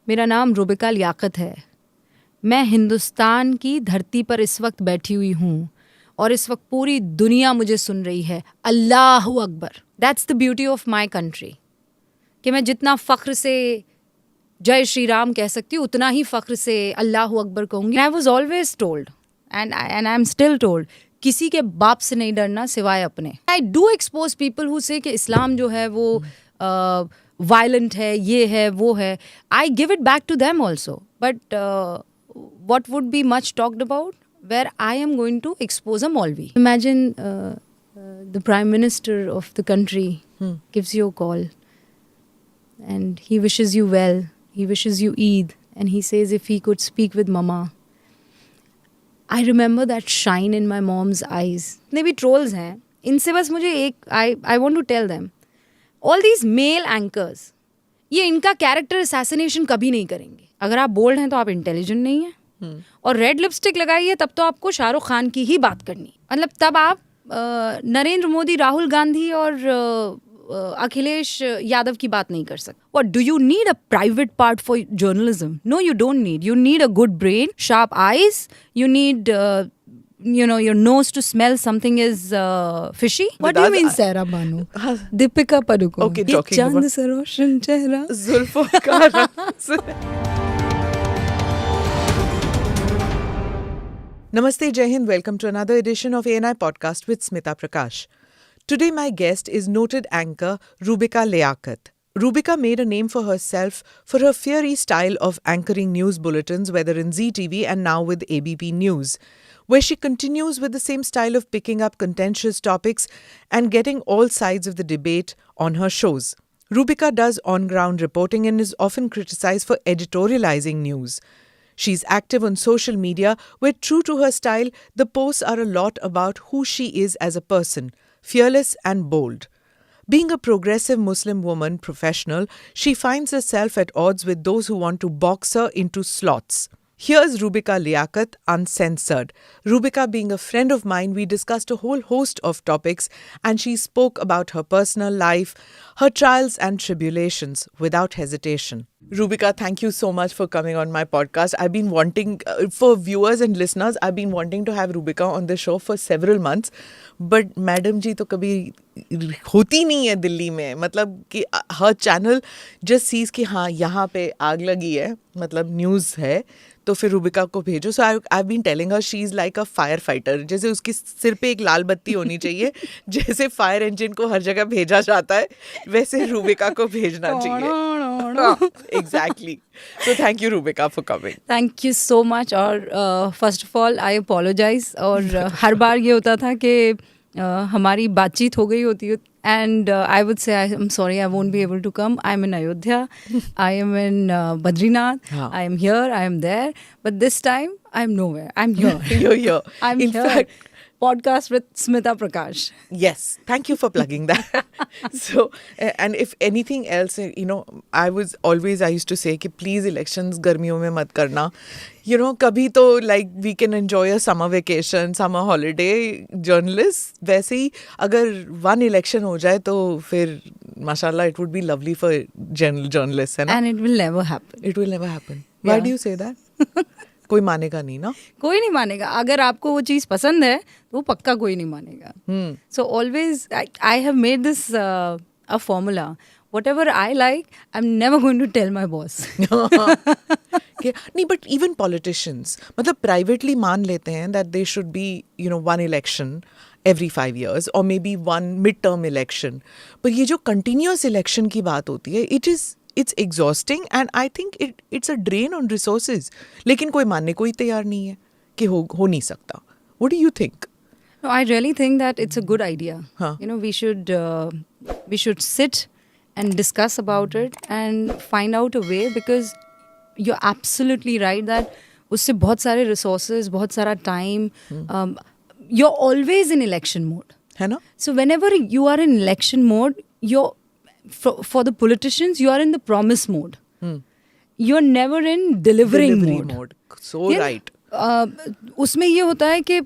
मेरा नाम रुबिका लियाकत है। मैं हिंदुस्तान की धरती पर इस वक्त बैठी हुई हूँ और इस वक्त पूरी दुनिया मुझे सुन रही है। अल्लाहु Akbar. That's the beauty of my country कि मैं जितना फ़ख्र से जय श्री राम कह सकती हूँ उतना ही फ़ख्र से अल्लाहु अकबर कहूँगी। I was always told and I am still told, किसी के बाप से नहीं डरना सिवाय अपने। I do expose people who से कि इस्लाम जो है वो वायलेंट है, ये है, वो है। I give it back to them also, but what would be much talked about, where I am going to expose a Maulvi. Imagine the Prime Minister of the country gives you a call and he wishes you well, he wishes you Eid, and he says if he could speak with Mama. I remember that shine in my mom's eyes. जितने भी trolls हैं, इनसे बस मुझे एक I want to tell them, all these male anchors, ये इनका character assassination कभी नहीं करेंगे। अगर आप बोल्ड हैं तो आप इंटेलिजेंट नहीं हैं, और रेड लिपस्टिक लगाइए तब तो आपको शाहरुख खान की ही बात करनी, मतलब तब आप नरेंद्र मोदी, राहुल गांधी और अखिलेश यादव की बात नहीं कर सकते। What do you need a private part for journalism? No, you don't need. You need a good brain, sharp eyes, you need your nose to smell something is fishy. What do you mean, Sarah Banu? Deepika Padukone. Okay, talking about Chand sa roshan chehra. Zulfo ka Namaste, Jai Hind. Welcome to another edition of ANI Podcast with Smita Prakash. Today my guest is noted anchor Rubika Liyaquat. Rubika made a name for herself for her fiery style of anchoring news bulletins, whether in ZTV and now with ABP News, where she continues with the same style of picking up contentious topics and getting all sides of the debate on her shows. Rubika does on-ground reporting and is often criticized for editorializing news. She's active on social media, where true to her style, the posts are a lot about who she is as a person, fearless and bold. Being a progressive Muslim woman professional, she finds herself at odds with those who want to box her into slots. Here's Rubika Liyaquat uncensored. Rubika being a friend of mine, we discussed a whole host of topics and she spoke about her personal life, her trials and tribulations without hesitation. Rubika, thank you so much for coming on my podcast. I've been wanting, for viewers and listeners, I've been wanting to have Rubika on the show for several months. But Madam जी तो कभी होती नहीं है दिल्ली में, मतलब कि her channel just sees कि हाँ यहाँ पे आग लगी है, मतलब न्यूज़ है, तो फिर रूबिका को भेजो. So I been telling her she is like a fire fighter. जैसे उसकी सिर पे एक लाल बत्ती होनी चाहिए, जैसे फायर इंजन को हर जगह भेजा जाता है, वैसे रूबिका को भेजना चाहिए. Exactly. So thank you Rubika for coming. Thank you so much. और first of all I apologize. और हर बार ये होता था कि हमारी बातचीत हो गई होती है and I would say I'm sorry, I won't be able to come. I'm in Ayodhya, I am in Badrinath, I am here, I am there, but this time I'm nowhere. I'm here. You're here. I'm in here. Fact, podcast with Smita Prakash. Yes, thank you for plugging that. So, and if anything else, I used to say कि please elections गर्मियों में मत करना. कभी तो like we can enjoy a summer vacation, summer holiday, journalists. वैसे ही अगर one election हो जाए तो फिर माशाल्लाह it would be lovely for journalists, है ना? And it will never happen. It will never happen. Why do you say that? कोई मानेगा नहीं ना? कोई नहीं मानेगा. अगर आपको वो चीज़ पसंद है तो वो पक्का कोई नहीं मानेगा. So always I have made this a formula. Whatever I like, I'm never going to tell my boss. नहीं, but even politicians, मतलब privately मान लेते हैं that they should be, one election every 5 years or maybe one mid-term election. But ये जो continuous election की बात होती है, it's exhausting and I think it's a drain on resources. लेकिन कोई मानने को ही तैयार नहीं है कि हो नहीं सकता. What do you think? No, I really think that it's a good idea. Huh. We should sit and discuss about it and find out a way, because you're absolutely right that उससे बहुत सारे resources, बहुत सारा time, you're always in election mode. है ना? So whenever you are in election mode, for the politicians, you are in the promise mode. You're never in delivery mode. So right. उसमें ये होता है कि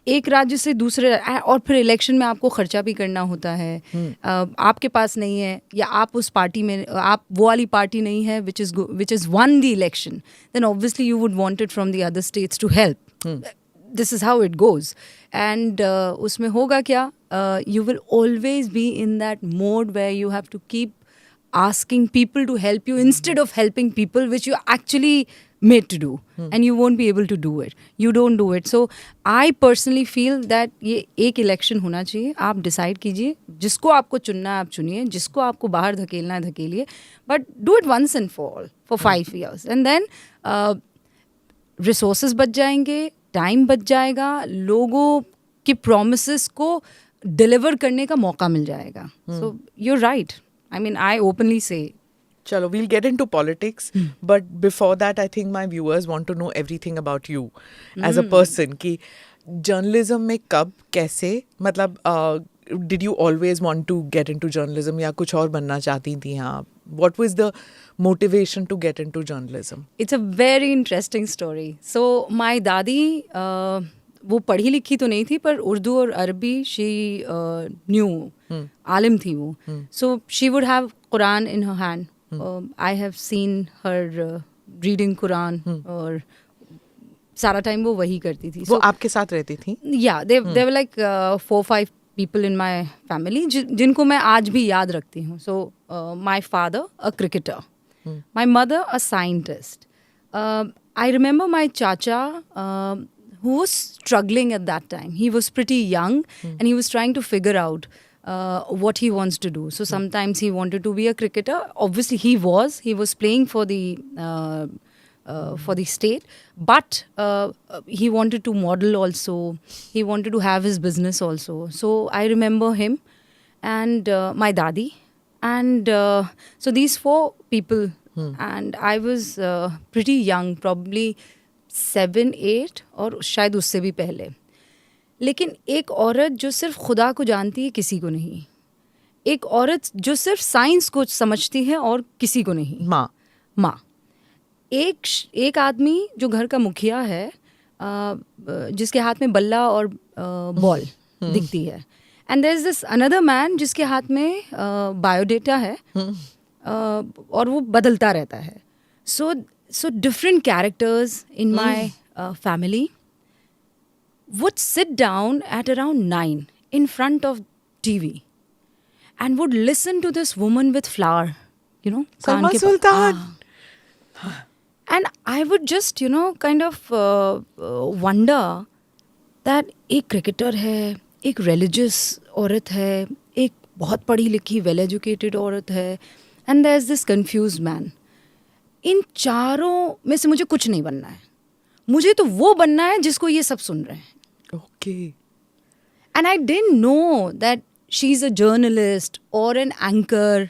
एक राज्य से दूसरे, और फिर इलेक्शन में आपको खर्चा भी करना होता है, आपके पास नहीं है, या आप उस पार्टी में, आप वो वाली पार्टी नहीं है which is won the election, then obviously you would want it from the other states to help. This is how it goes. And उसमें होगा क्या, you will always be in that mode where you have to keep asking people to help you instead of helping people which you actually made to do, and you won't be able to do it. You don't do it. So I personally feel that ये एक election होना चाहिए. आप decide कीजिए, जिसको आपको चुनना है आप चुनिए, जिसको आपको बाहर धकेलना है धकेलिए, but do it once and for all for 5 years, and then resources बच जाएंगे, टाइम बच जाएगा, लोगों की प्रोमिसेस को डिलीवर करने का मौका मिल जाएगा. So you are right. I mean, I openly say. Chalo, we'll get into politics. But before that, I think my viewers want to know everything about you as a person. कि journalism में कब, कैसे, मतलब did you always want to get into journalism या कुछ और बनना चाहती थी आप? What was the motivation to get into journalism? It's a very interesting story. So my दादी वो पढ़ी लिखी तो नहीं थी, पर उर्दू और अरबी शी न्यू, आलिम थी वो. So she would have Quran in her hand. I have seen her reading Quran, और सारा टाइम वो वही करती थी. वो आपके साथ रहती थी? या दे were like 4-5 people in my family जिनको मैं आज भी याद रखती हूँ. So my father a cricketer, my mother a scientist. I remember my चाचा who was struggling at that time. He was pretty young and he was trying to figure out what he wants to do. So sometimes he wanted to be a cricketer. Obviously he was playing for the state, but he wanted to model also. He wanted to have his business also. So I remember him and my dadi, and so these 4 people, and I was pretty young, probably 7-8 और शायद उससे भी पहले. लेकिन एक औरत जो सिर्फ खुदा को जानती है, किसी को नहीं. एक औरत जो सिर्फ साइंस को समझती है और किसी को नहीं. माँ. एक आदमी जो घर का मुखिया है, जिसके हाथ में बल्ला और बॉल दिखती है. And there is this another man जिसके हाथ में बायोडेटा है, और वो बदलता रहता है. So different characters in my family would sit down at around 9 in front of TV and would listen to this woman with flower, you know. Salma Sultan. And I would just, kind of wonder that एक cricketer है, एक religious औरत है, एक बहुत पढ़ी लिखी well educated औरत है, and there's this confused man. इन चारों में से मुझे कुछ नहीं बनना है. मुझे तो वो बनना है जिसको ये सब सुन रहे हैं. Okay. And I didn't know that she is a journalist और an anchor.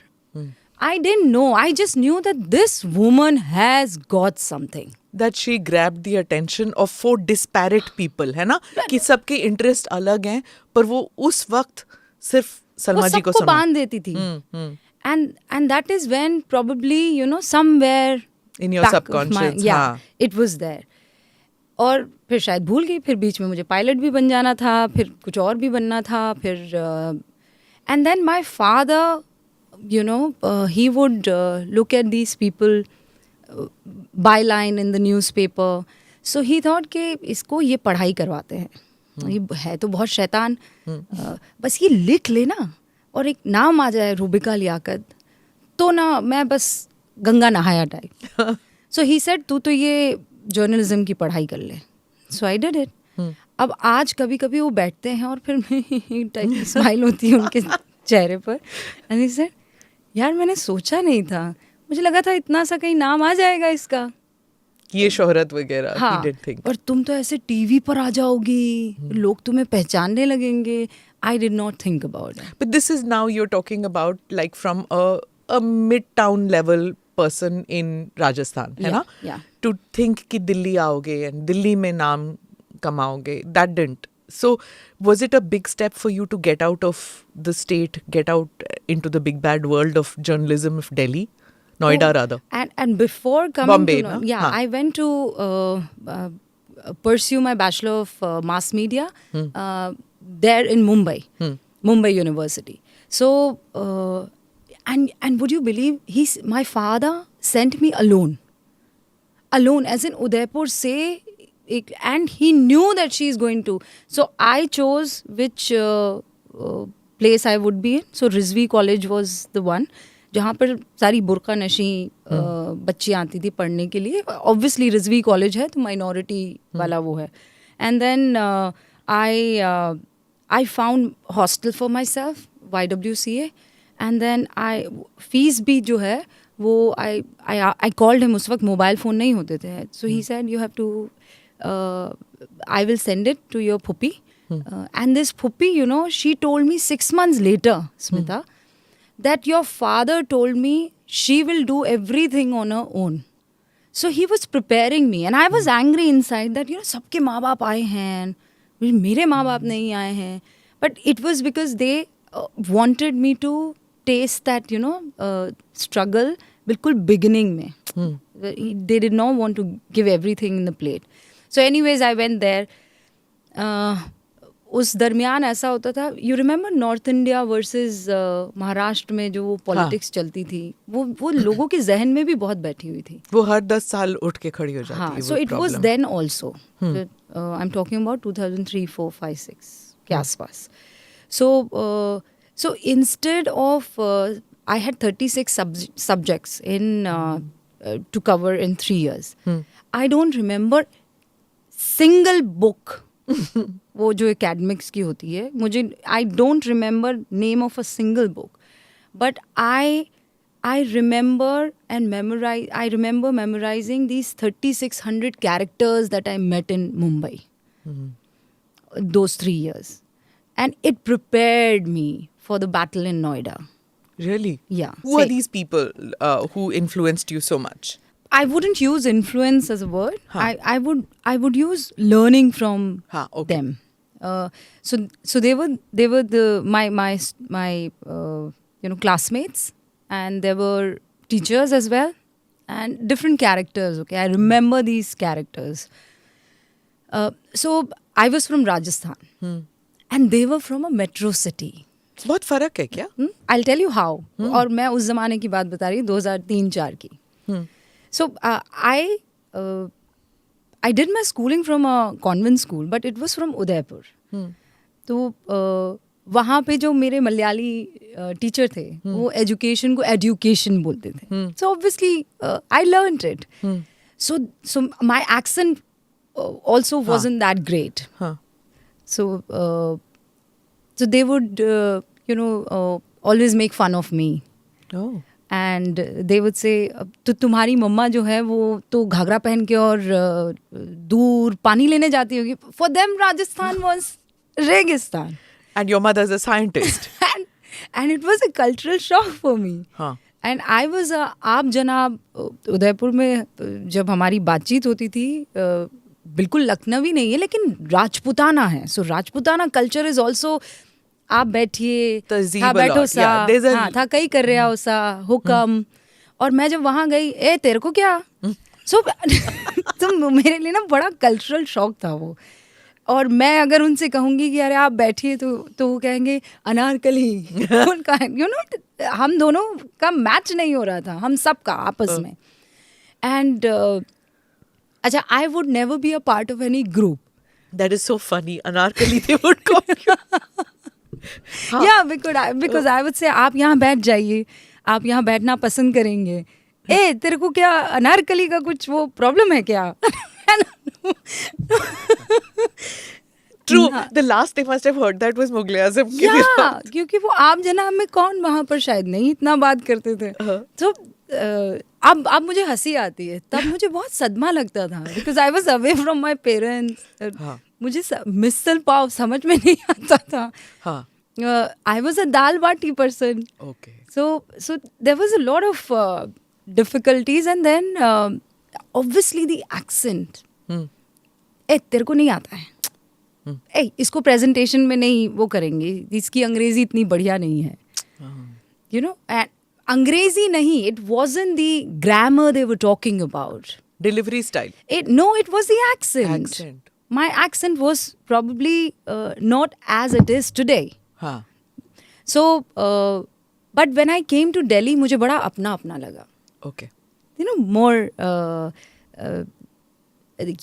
I didn't know. I just knew that this woman has got something. That she grabbed the attention of 4 disparate people, है ना? कि सबके interest अलग हैं, पर वो उस वक्त सिर्फ सलमा जी को बांध देती थी. And that is when probably, somewhere in your subconscious, it was there. और फिर शायद भूल गई. फिर बीच में मुझे पायलट भी बन जाना था, फिर कुछ और भी बनना था. फिर and then my father, he would look at these people, byline in the newspaper. So he thought कि इसको ये पढ़ाई करवाते हैं. ये है तो बहुत शैतान, बस ये लिख लेना और एक नाम आ जाए रूबिका लियाकत, तो ना मैं बस गंगा नहाया टाइप. सो ही सेड तू तो ये जर्नलिज्म की पढ़ाई कर ले. सो आई डिड इट. अब आज कभी कभी वो बैठते हैं और फिर टाइप की स्माइल होती है उनके चेहरे पर. एंड ही सेड यार मैंने सोचा नहीं था, मुझे लगा था इतना सा कहीं नाम आ जाएगा इसका, ये शोहरत वगैरह. हाँ, he didn't think. और तुम तो ऐसे टीवी पर आ जाओगी, लोग तुम्हें पहचानने लगेंगे. I did not think about it. But this is now you're talking about like from a mid-town level person in Rajasthan, है ना? Yeah. To think कि दिल्ली आओगे and दिल्ली में नाम कमाओगे, that didn't. So was it a big step for you to get out of the state, get out into the big bad world of journalism of Delhi? Noida rather. And before coming Bombay, to no? I went to pursue my Bachelor of Mass Media there in Mumbai, Mumbai University. So, and would you believe, my father sent me alone, as in Udaipur se, and he knew that she is going to. So I chose which place I would be in. So Rizvi College was the one, जहाँ पर सारी बुरका नशी बच्ची आती थी पढ़ने के लिए. ऑब्वियसली रिजवी कॉलेज है तो माइनॉरिटी वाला वो है. And then I found hostel for myself, YWCA. And then fees भी जो है वो आई कॉल्ड हिम. उस वक्त मोबाइल फ़ोन नहीं होते थे. So he said you have to, I will send it to your Phuppi. And this Phuppi, you know, she told me 6 months later, Smita, that your father told me she will do everything on her own. So he was preparing me. And I was angry inside that, you know, सबके माँ बाप आए हैं, मेरे माँ बाप नहीं आए हैं. But it was because they wanted me to taste that, you know, struggle बिल्कुल beginning में. They did not want to give everything in the plate. So anyways, I went there. उस दरमियान ऐसा होता था, you remember north India versus Maharashtra में जो वो पॉलिटिक्स चलती थी, वो लोगों के जहन में भी बहुत बैठी हुई थी. वो हर 10 साल उठ के खड़ी हो जाती है. So it was then also. I am talking about 2003, 4, 5, 6 के आसपास. So instead of I had 36 subjects in to cover in 3 years. I don't remember single book. वो जो एकेडमिक्स की होती है, मुझे I don't remember name of a single book, but I remember memorizing these 3600 characters that I met in Mumbai those 3 years, and it prepared me for the battle in Noida. Really? Yeah. Who are these people who influenced you so much? I wouldn't use influence as a word. I would use learning from them. So they were my classmates, and there were teachers as well, and different characters. Okay, I remember these characters. So I was from Rajasthan, and they were from a metro city. बहुत फर्क है क्या? I'll tell you how. और मैं उस जमाने की बात बता रही हूँ, 2003-4 की. So I did my schooling from a convent school, but it was from Udaipur. तो वहाँ पे जो मेरे मलयाली टीचर थे, वो एजुकेशन को एडुकेशन बोलते थे. So obviously I learned it. So my accent also wasn't that great. So they would always make fun of me. Oh. And they would say, तो तुम्हारी मम्मा जो है वो तो घाघरा पहन के और दूर पानी लेने जाती होगी. For them, Rajasthan was Registan. And your mother is a scientist. and it was a cultural shock for me. And I was आप जनाब उदयपुर में जब हमारी बातचीत होती थी, बिल्कुल लखनवी नहीं है लेकिन राजपुताना है. So Rajputana culture is also, आप बैठिए, था बैठो सा, हाँ था कई कर रहा हो सा, हुक्म. और मैं जब वहाँ गई, ए तेरे को क्या. तो मेरे लिए ना बड़ा कल्चरल शॉक था वो. और मैं अगर उनसे कहूँगी कि अरे आप बैठिए, तो वो कहेंगे अनारकली. उनका हम दोनों का मैच नहीं हो रहा था, हम सब का आपस में. एंड अच्छा, I would never be a part of any group. That is so funny. Anarkali they would call you. Yeah, because I would say आप यहाँ बैठ जाइए, आप यहाँ बैठना पसंद करेंगे. ए तेरे को क्या अनारकली का कुछ वो प्रॉब्लम है क्या? True. The last they must have heard that was Mughal Azam. Yeah, क्योंकि वो आप जनाब में कौन वहाँ पर शायद नहीं इतना बात करते थे. तो अब मुझे हंसी आती है, तब मुझे बहुत सदमा लगता था. Because I was away from my parents. मुझे मिसल पाव समझ में नहीं आता था. I was a dal bati person. Okay. So there was a lot of difficulties, and then obviously the accent. ए तेरे को नहीं आता है, ए इसको प्रेजेंटेशन में नहीं वो करेंगे, इसकी अंग्रेजी इतनी बढ़िया नहीं है. You know, and अंग्रेजी नहीं, it wasn't the grammar they were talking about. Delivery style. It was the accent. Accent. My accent was probably not as it is today. हाँ. So, but when I came to Delhi, मुझे बड़ा अपना अपना लगा. Okay. You know, more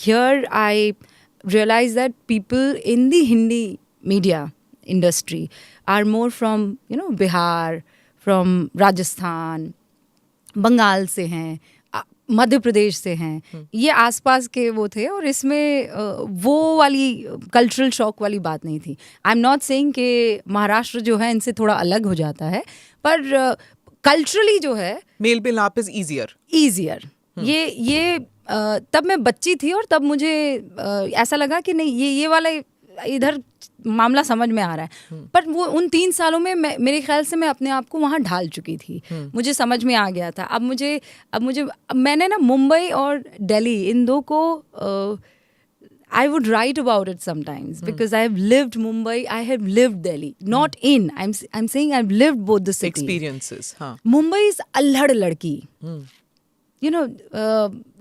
here I realized that people in the Hindi media industry are more from, you know, Bihar, from Rajasthan, Bengal से हैं, मध्य प्रदेश से हैं. ये आसपास के वो थे और इसमें वो वाली कल्चरल शॉक वाली बात नहीं थी. आई एम नॉट सेइंग कि महाराष्ट्र जो है इनसे थोड़ा अलग हो जाता है, पर कल्चरली जो है मेल मिलाप इज ईजियर. ये तब मैं बच्ची थी और तब मुझे ऐसा लगा कि नहीं, ये वाला इधर मामला समझ में आ रहा है. पर वो उन 3 सालों में मेरे ख्याल से मैं अपने आप को वहाँ ढाल चुकी थी. मुझे समझ में आ गया था. अब मैंने ना मुंबई और दिल्ली इन दो को I would write about it sometimes because I have lived Mumbai, I have lived Delhi. Not in. I'm saying I've lived both the cities. Experiences, हाँ. Mumbai is अल्हड़ लड़की. You know,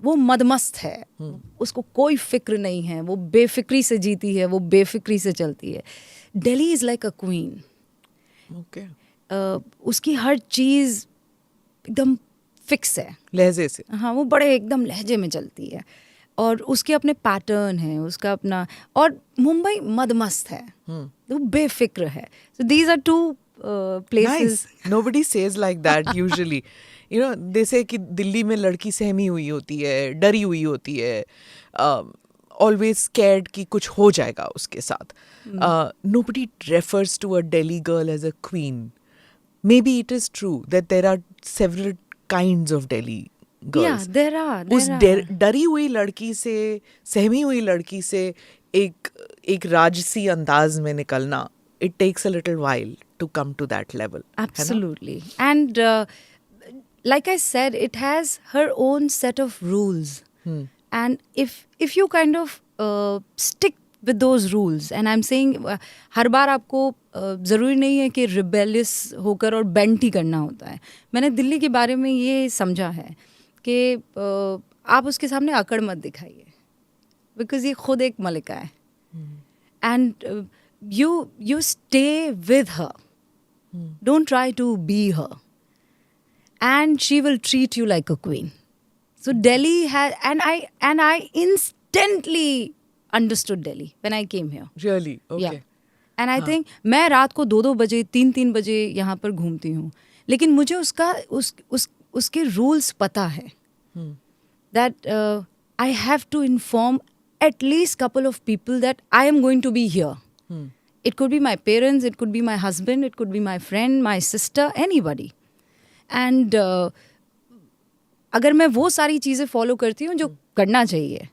वो मदमस्त है. उसको कोई फिक्र नहीं है. वो बेफिक्री से जीती है. वो बेफिक्री से चलती है. Delhi is like a queen. Okay. उसकी हर चीज़ एकदम फिक्स है. लहजे से. हाँ, वो बड़े एकदम लहजे में चलती है. और उसके अपने पैटर्न है, उसका अपना. और मुंबई मदमस्त है. वो बेफिक्र है. So these are two places. Nice. Nobody says like that usually. You know, they say कि दिल्ली में लड़की सहमी हुई होती है, डरी हुई होती है, always scared कि कुछ हो जाएगा उसके साथ. Nobody refers to a Delhi girl as a queen. Maybe it is true that there are several kinds of Delhi girls. Yeah, there are. उस डरी हुई लड़की से, सहमी हुई लड़की से एक राजसी अंदाज में निकलना, it takes a little while to come to that level. Absolutely. And like I said, it has her own set of rules. And if you kind of stick with those rules, and I'm saying हर बार आपको ज़रूरी नहीं है कि rebellious होकर और bent ही करना होता है. मैंने दिल्ली के बारे में ये समझा है कि आप उसके सामने अकड़ मत दिखाइए, बिकॉज ये खुद एक मलिका है. And you stay with her. Don't try to be her. And she will treat you like a queen. So Delhi has, and I instantly understood Delhi when I came here. Really? Okay. Yeah. And I think मैं रात को 2-2 बजे 3-3 बजे यहाँ पर घूमती हूँ, लेकिन मुझे उसके रूल्स पता है. That I have to inform at least couple of people that I am going to be here. It could be my parents, it could be my husband, it could be my friend, my sister, anybody. And अगर मैं वो सारी चीज़ें follow करती हूँ जो करना चाहिए,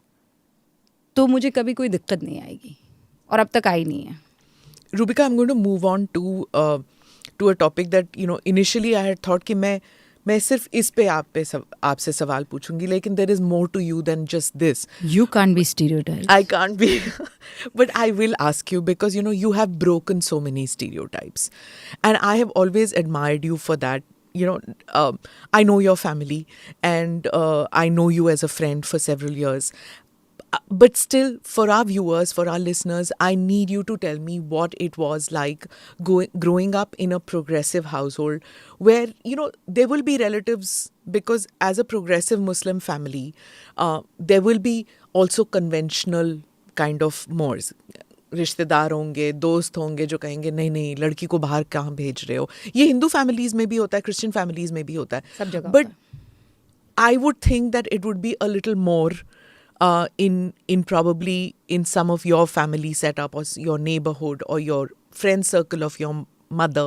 तो मुझे कभी कोई दिक्कत नहीं आएगी, और अब तक आई नहीं है. Rubika, I'm going to move on to a topic that, you know, initially I had thought कि मैं सिर्फ इस पे आपसे सवाल पूछूंगी, लेकिन there is more to you than just this. You can't be stereotyped. I can't be. But I will ask you because, you know, you have broken so many stereotypes. And I have always admired you for that. You know, I know your family and I know you as a friend for several years. But still, for our viewers, for our listeners, I need you to tell me what it was like growing up in a progressive household where, you know, there will be relatives, because as a progressive Muslim family, there will be also conventional kind of mores. रिश्तेदार होंगे, दोस्त होंगे जो कहेंगे नहीं नहीं लड़की को बाहर कहाँ भेज रहे हो. ये हिंदू फैमिलीज में भी होता है, क्रिश्चियन फैमिलीज में भी होता है, सब जगह. But I would think that it would be a little more in probably in some of your family setup or your neighborhood or your friend circle of your mother.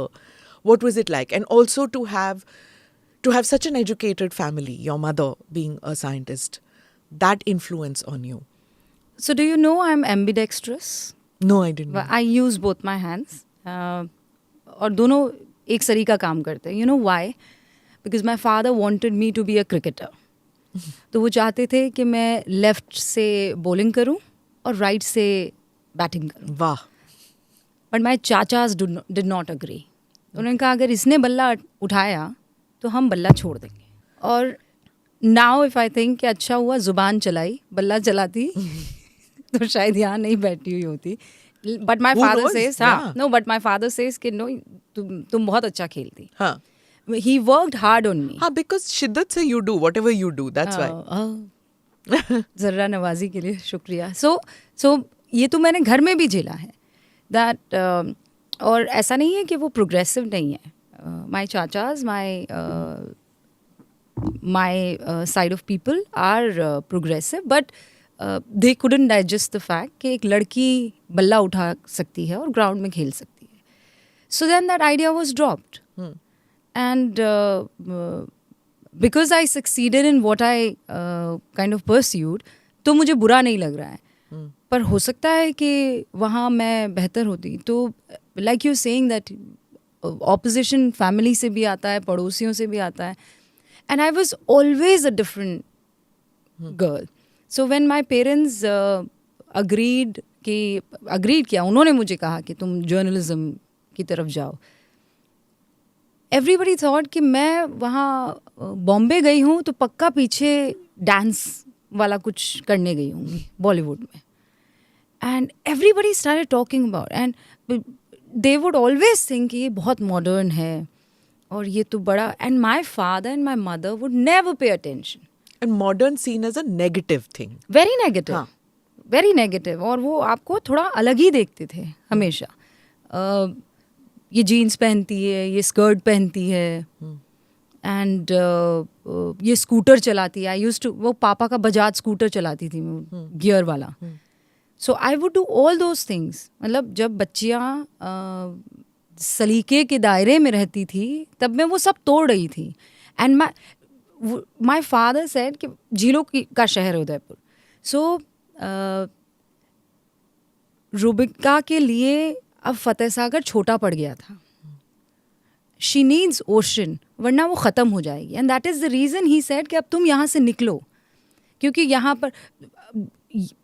What was it like? And also to have such an educated family, your mother being a scientist, that influence on you. So do you know I'm ambidextrous? No, I didn't know. I use both my hands. और दोनों एक सरी का काम करते हैं. You know why? Because my father wanted me to be a cricketer. तो वो चाहते थे कि मैं लेफ्ट से बॉलिंग करूं और राइट से बैटिंग करूं. वाह. बट माय चाचाज डिड नॉट अग्री. उन्होंने कहा अगर इसने बल्ला उठाया तो हम बल्ला छोड़ देंगे. और नाउ इफ आई थिंक कि अच्छा हुआ जुबान चलाई, बल्ला चलाती तो शायद यहाँ नहीं बैठी हुई होती. But my Who father knows? Says, Yeah. हाँ, no, but my father says कि नो, तुम बहुत अच्छा खेलती. हाँ. He worked hard on me. हाँ, because शिद्दत से you do whatever you do. That's why. जर्रा नवाजी के लिए शुक्रिया. सो ये तो मैंने घर में भी झेला है. दैट और ऐसा नहीं है कि वो प्रोग्रेसिव नहीं है. माई चाचाज, my side of people are progressive, but they couldn't digest the fact कि एक लड़की बल्ला उठा सकती है और ग्राउंड में खेल सकती है. So then that idea was dropped. And because I succeeded in what I kind of pursued, तो मुझे बुरा नहीं लग रहा है. पर हो सकता है कि वहाँ मैं बेहतर होती. तो like you're saying that opposition family से भी आता है, पड़ोसियों से भी आता है. And I was always a different girl. So when my parents agreed किया, उन्होंने मुझे कहा कि तुम जर्नलिज्म की तरफ जाओ. एवरीबडी थॉट कि मैं वहाँ बॉम्बे गई हूँ तो पक्का पीछे डांस वाला कुछ करने गई हूँ बॉलीवुड में. And everybody started talking about, and they would always think कि ये बहुत मॉडर्न है और ये तो बड़ा. And my father and my mother would never pay attention. And modern seen as a negative thing. Very negative, हाँ. Very negative. और वो आपको थोड़ा अलग ही देखते थे हमेशा. ये जीन्स पहनती है, ये स्कर्ट पहनती है, एंड ये स्कूटर चलाती है. आई यूज्ड टू, वो पापा का बजाज स्कूटर चलाती थी, गियर वाला. So I would do all those things. मतलब जब बच्चियाँ सलीके के दायरे में रहती थी तब मैं वो सब तोड़ रही थी. एंड माई फादर सेड कि झीलों का शहर है उदयपुर. सो रुबिका के लिए अब फतेह सागर छोटा पड़ गया था. शी नीड्स ओशन, वरना वो ख़त्म हो जाएगी. And that is the reason he said कि अब तुम यहाँ से निकलो, क्योंकि यहाँ पर,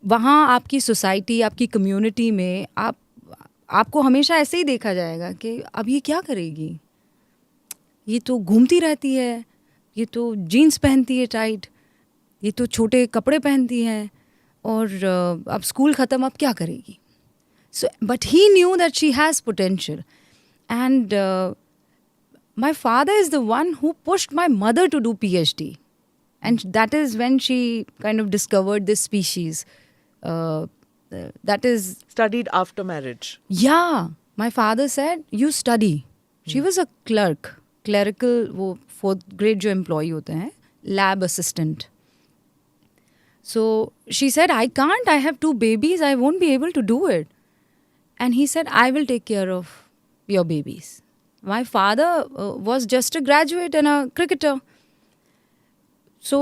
वहाँ आपकी सोसाइटी, आपकी कम्युनिटी में आपको हमेशा ऐसे ही देखा जाएगा कि अब ये क्या करेगी, ये तो घूमती रहती है, ये तो जीन्स पहनती है टाइट, ये तो छोटे कपड़े पहनती है, और अब स्कूल ख़त्म, अब क्या करेगी. So, but he knew that she has potential. And my father is the one who pushed my mother to do PhD. And that is when she kind of discovered this species. That is... Studied after marriage. Yeah. My father said, you study. She was a clerical, वो 4th grade जो employee होते हैं, lab assistant. So she said, I can't, I have 2 babies, I won't be able to do it. And he said, I will take care of your babies. My father was just a graduate and a cricketer. So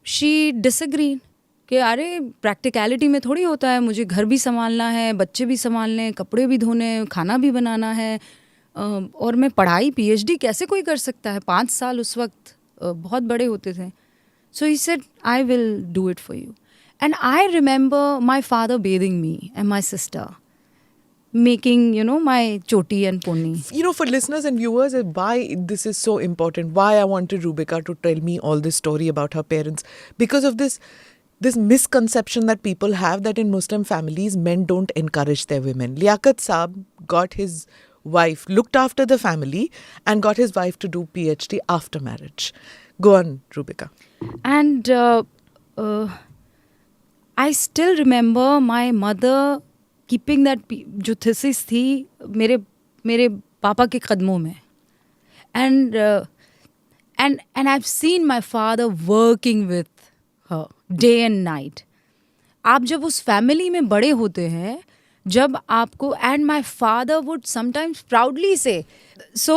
she disagreed कि अरे practicality में थोड़ी होता है, मुझे घर भी संभालना है, बच्चे भी संभालने, कपड़े भी धोने, खाना भी बनाना है, और मैं पढ़ाई PhD कैसे कोई कर सकता है. 5 साल उस वक्त बहुत बड़े होते थे. So he said, I will do it for you. And I remember my father bathing me and my sister, making, my choti and pony. For listeners and viewers, why this is so important, why I wanted Rubika to tell me all this story about her parents, because of this misconception that people have that in Muslim families, men don't encourage their women. Liyaquat Saab got his wife, looked after the family, and got his wife to do PhD after marriage. Go on, Rubika. And I still remember my mother keeping that जो thesis थी मेरे पापा के कदमों में. And I've seen my father working with her day and night. आप जब उस फैमिली में बड़े होते हैं, जब आपको, and my father would sometimes proudly say, so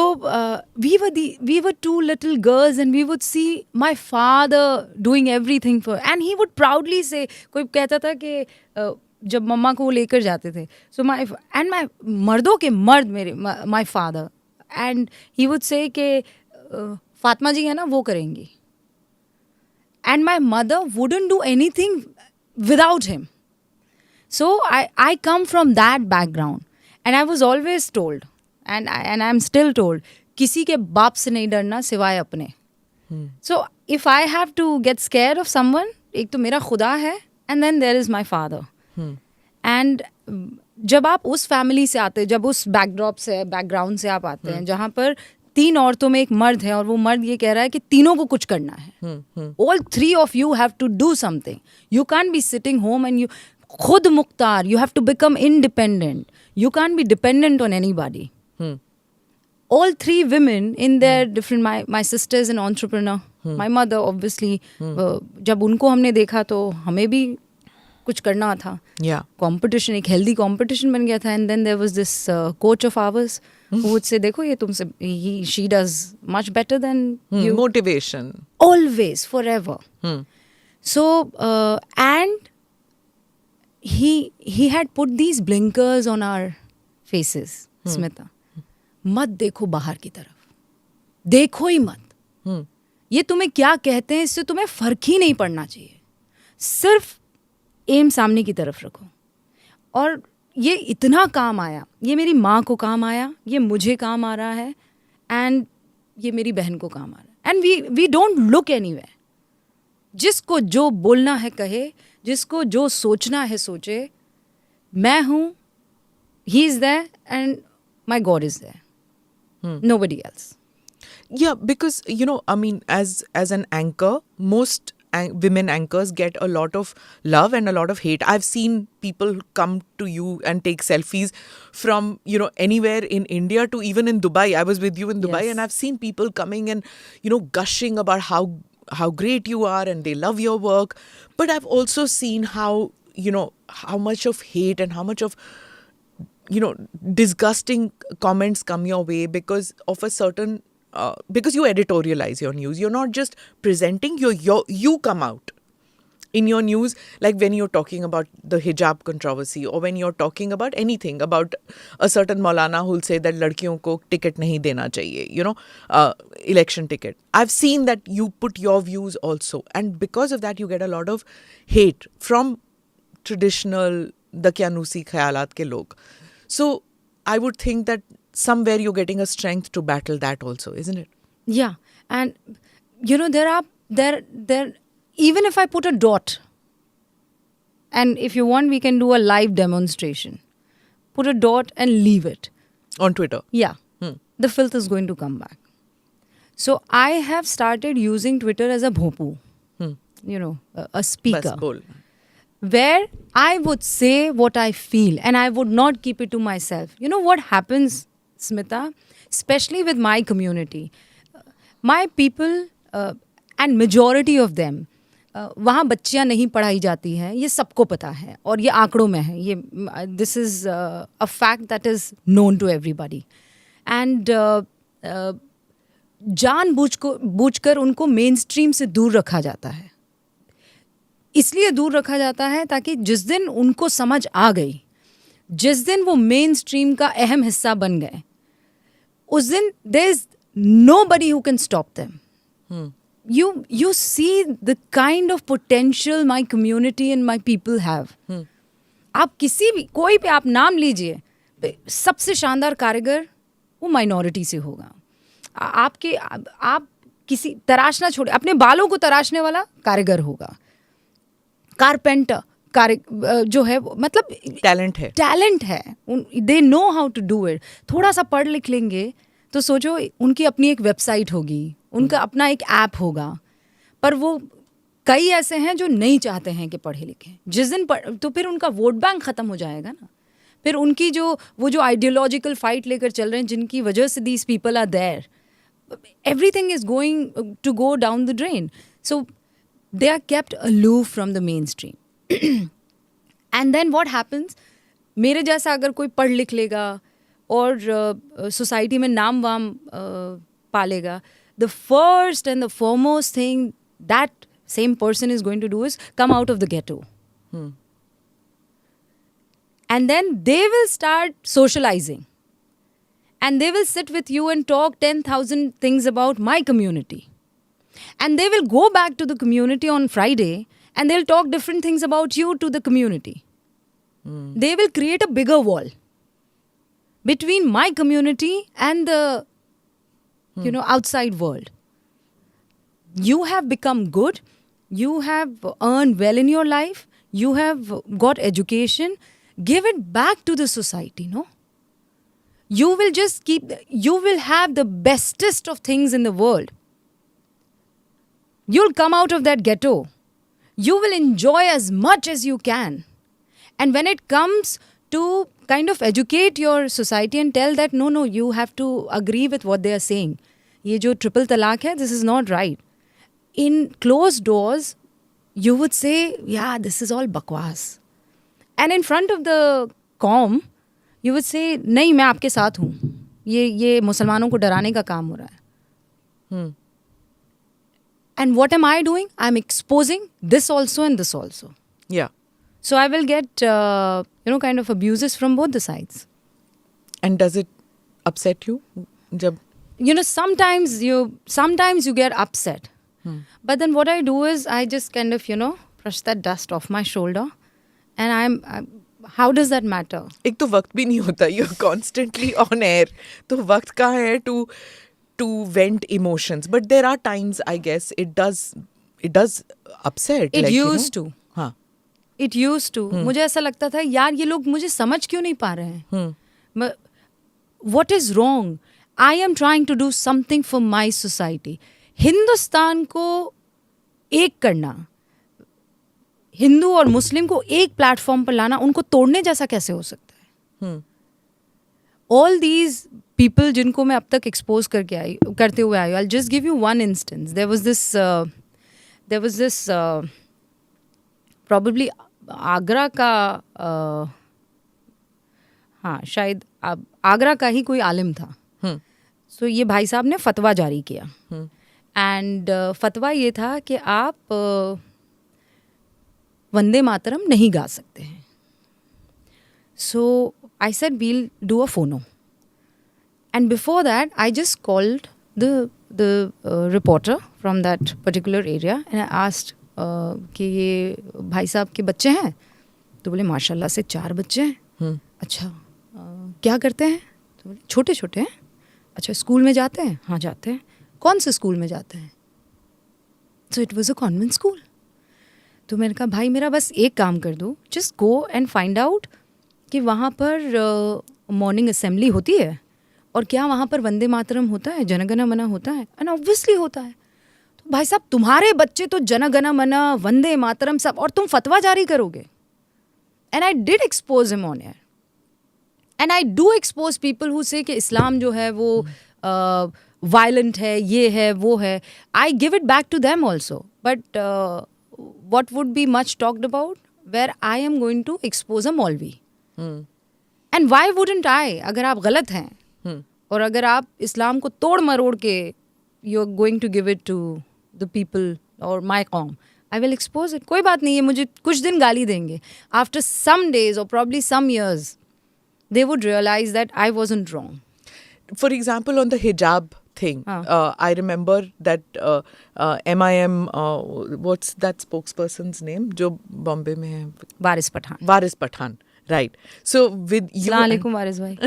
we were 2 little girls and we would see my father doing everything for, and he would proudly say, कोई कहता था कि जब मम्मा को लेकर जाते थे, so my मर्दों के मर्द मेरे, my father, and he would say कि फातिमा जी है ना, वो करेंगी. And my mother wouldn't do anything without him. So I come from that background, and I was always told, and I'm still told, किसी के बाप से नहीं डरना सिवाय अपने. So if I have to get scared of someone, एक तो मेरा खुदा है, and then there is my father. And जब आप उस फैमिली से आते हैं, जब उस बैकग्राउंड से आप आते हैं जहाँ पर 3 औरतों में एक मर्द है और वो मर्द ये कह रहा है कि तीनों को कुछ करना है, all 3 of you have to do something. You can't be sitting home and you खुद Mukhtar, you have to become independent. You can't be dependent on anybody. All 3 women in their different, my sister is an entrepreneur, my mother obviously, जब उनको हमने देखा तो हमें भी कुछ करना था. Competition, एक healthy competition बन गया था. And then there was this coach of ours who would say, देखो ये तुमसे, she does much better than you. Motivation. Always, forever. So, and he had put these blinkers on our faces, Smita. मत देखो बाहर की तरफ, देखो ही मत. ये तुम्हें क्या कहते हैं इससे तुम्हें फर्क ही नहीं पड़ना चाहिए, सिर्फ एम सामने की तरफ रखो. और ये इतना काम आया, ये मेरी माँ को काम आया, ये मुझे काम आ रहा है, एंड ये मेरी बहन को काम आ रहा है. And we don't look anywhere. जिसको जो बोलना है कहे, जिसको जो सोचना है सोचे. मैं हूँ, he is there, and my God is there. Nobody else. Yeah, because, I mean, as an anchor, most women anchors get a lot of love and a lot of hate. I've seen people come to you and take selfies from, anywhere in India to even in Dubai. I was with you in Dubai, Yes. and I've seen people coming and, gushing about how great you are and they love your work. But I've also seen how, how much of hate and how much of disgusting comments come your way because of a certain, because you editorialize your news. You're not just presenting, you come out in your news, like when you're talking about the hijab controversy, or when you're talking about anything, about a certain Maulana who'll say that ladkiyon ko ticket nahi dena chahiye, election ticket. I've seen that you put your views also, and because of that you get a lot of hate from traditional dakyanusi khayalat ke log. So I would think that somewhere you're getting a strength to battle that also, isn't it? Yeah. And there even if I put a dot, and if you want we can do a live demonstration, put a dot and leave it On Twitter. Yeah. The filth is going to come back. So I have started using Twitter as a bhopu, a speaker. Bas bol. Where I would say what I feel and I would not keep it to myself. You know what happens, Smita, especially with my community, my people, and majority of them, वहाँ बच्चियाँ नहीं पढ़ाई जाती हैं, ये सबको पता है और ये आंकड़ों में है. ये this is a fact that is known to everybody. And जानबूझकर उनको मेन स्ट्रीम से दूर रखा जाता है. इसलिए दूर रखा जाता है ताकि जिस दिन उनको समझ आ गई, जिस दिन वो मेन स्ट्रीम का अहम हिस्सा बन गए, उस दिन there is nobody who can stop them. You see the kind of potential my community and my people have. आप किसी भी कोई पे आप नाम लीजिए, सबसे शानदार कारीगर वो माइनॉरिटी से होगा. आप किसी तराशना छोड़े, अपने बालों को तराशने वाला कारीगर होगा. कारपेंटर जो है मतलब टैलेंट है. They know how to do it. थोड़ा सा पढ़ लिख लेंगे तो सोचो उनकी अपनी एक वेबसाइट होगी, उनका अपना एक ऐप होगा. पर वो कई ऐसे हैं जो नहीं चाहते हैं कि पढ़े लिखें. जिस दिन तो फिर उनका वोट बैंक ख़त्म हो जाएगा ना. फिर उनकी वो जो आइडियोलॉजिकल फाइट लेकर चल रहे हैं, जिनकी वजह से these people are there, everything is going to go down the drain. So they are kept aloof from the mainstream. And then what happens, मेरे जैसा अगर कोई पढ़ लिख लेगा और सोसाइटी में नाम वाम पालेगा, the first and the foremost thing that same person is going to do is come out of the ghetto. And then they will start socializing. And they will sit with you and talk 10,000 things about my community. And they will go back to the community on Friday and they'll talk different things about you to the community. They will create a bigger wall between my community and the outside world. You have become good. You have earned well in your life. You have got education. Give it back to the society, no? You will just you will have the bestest of things in the world. You'll come out of that ghetto. You will enjoy as much as you can. And when it comes to kind of educate your society and tell that, no, you have to agree with what they are saying. ये जो triple talaq है, this is not right. In closed doors, you would say, yeah, this is all bakwas. And in front of the कौम, you would say, नहीं, मैं आपके साथ हूँ. ये मुसलमानों को डराने का काम हो रहा है. And what am I doing? I'm exposing this also and this also. Yeah. So I will get, kind of abuses from both the sides. And does it upset you? Sometimes you get upset. But then what I do is I just kind of, brush that dust off my shoulder. And how does that matter? एक तो वक्त भी नहीं होता. You're constantly on air. तो वक्त कहाँ है to vent emotions. But there are times, I guess, it does upset. It used to. हाँ. It used to. मुझे ऐसा लगता था, यार ये लोग मुझे समझ क्यों नहीं पा रहे हैं? What is wrong? I am trying to do something for my society. Hindustan को एक करना, हिंदू और मुस्लिम को एक प्लेटफॉर्म पर लाना, उनको तोड़ने जैसा कैसे हो सकता है? All these people जिनको मैं अब तक एक्सपोज करते हुए आई, I'll just give you one instance. There was this probably Agra का शायद आगरा का ही कोई आलिम था. So ये भाई साहब ने फतवा जारी किया. एंड फतवा ये था कि आप वंदे मातरम नहीं गा सकते हैं. So I said we'll do a phono. And before that, I just called the reporter from that particular area and I asked कि ये भाई साहब के बच्चे हैं? तो बोले माशाल्लाह से 4 बच्चे हैं. अच्छा, क्या करते हैं? तो बोले छोटे छोटे हैं. अच्छा, स्कूल में जाते हैं? हाँ जाते हैं. कौन से स्कूल में जाते हैं? So it was a convent school. तो मैंने कहा भाई मेरा बस एक काम कर दो, just go and find out कि वहाँ पर मॉर्निंग असेंबली होती है और क्या वहाँ पर वंदे मातरम होता है, जनगण मन होता है? एंड ऑब्वियसली होता है. तो भाई साहब तुम्हारे बच्चे तो जनगण मन, वंदे मातरम सब, और तुम फतवा जारी करोगे. And I did expose him on air. And I do expose people who से कि इस्लाम जो है वो वायलेंट है, ये है, वो है. I give it back to them also. But what would be much talked about, where I am going to expose a Maulvi. And why wouldn't I? अगर आप गलत हैं और अगर आप इस्लाम को तोड़ मरोड़ के you're going to give it to the people or my qawm, I will expose it. कोई बात नहीं है, मुझे कुछ दिन गाली देंगे. After some days or probably some years, they would realize that I wasn't wrong. For example, on the hijab thing, I remember that MIM, what's that spokesperson's name? जो बॉम्बे में है. वारिस Pathan. Right. So with you. Assalamu alaikum वारिस भाई.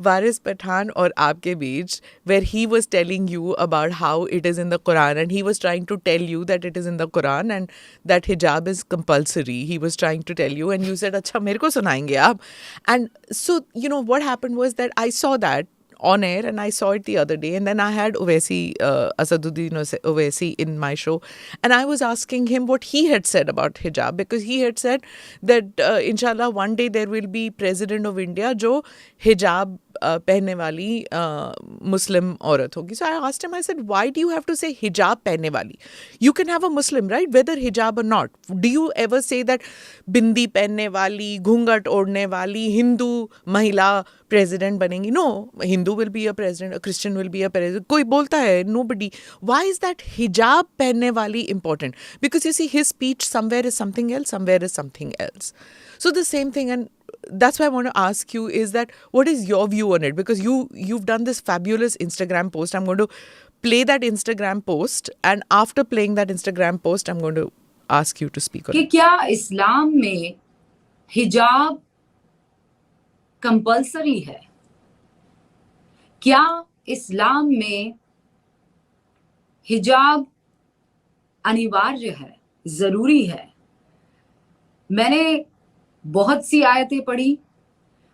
Waris Pathan और आपके बीच, where he was telling you about how it is in the Quran and he was trying to tell you that it is in the Quran and that hijab is compulsory. He was trying to tell you and you said, अच्छा मेरे को सुनाएंगे आप. And so, what happened was that I saw that on air and I saw it the other day, and then I had Owaisi, Asaduddin Owaisi in my show, and I was asking him what he had said about hijab, because he had said that inshallah one day there will be president of India जो hijab पहनने वाली Muslim औरत होगी. So I asked him, I said, why do you have to say hijab पहनने वाली? You can have a Muslim, right? Whether hijab or not. Do you ever say that बिंदी पहनने वाली, घूंघट ओढ़ने वाली हिंदू महिला president बनेंगी? No, Hindu will be a president, a Christian will be a president. कोई बोलता है? Nobody. Why is that hijab पहनने वाली important? Because you see, his speech somewhere is something else, somewhere is something else. So the same thing, and that's why I want to ask you is that what is your view on it? Because you've done this fabulous Instagram post. I'm going to play that Instagram post, and after playing that Instagram post, I'm going to ask you to speak on it. क्या इस्लाम में हिजाब compulsory है? क्या इस्लाम में हिजाब अनिवार्य है, जरूरी है। मैंने बहुत सी आयतें पढ़ी,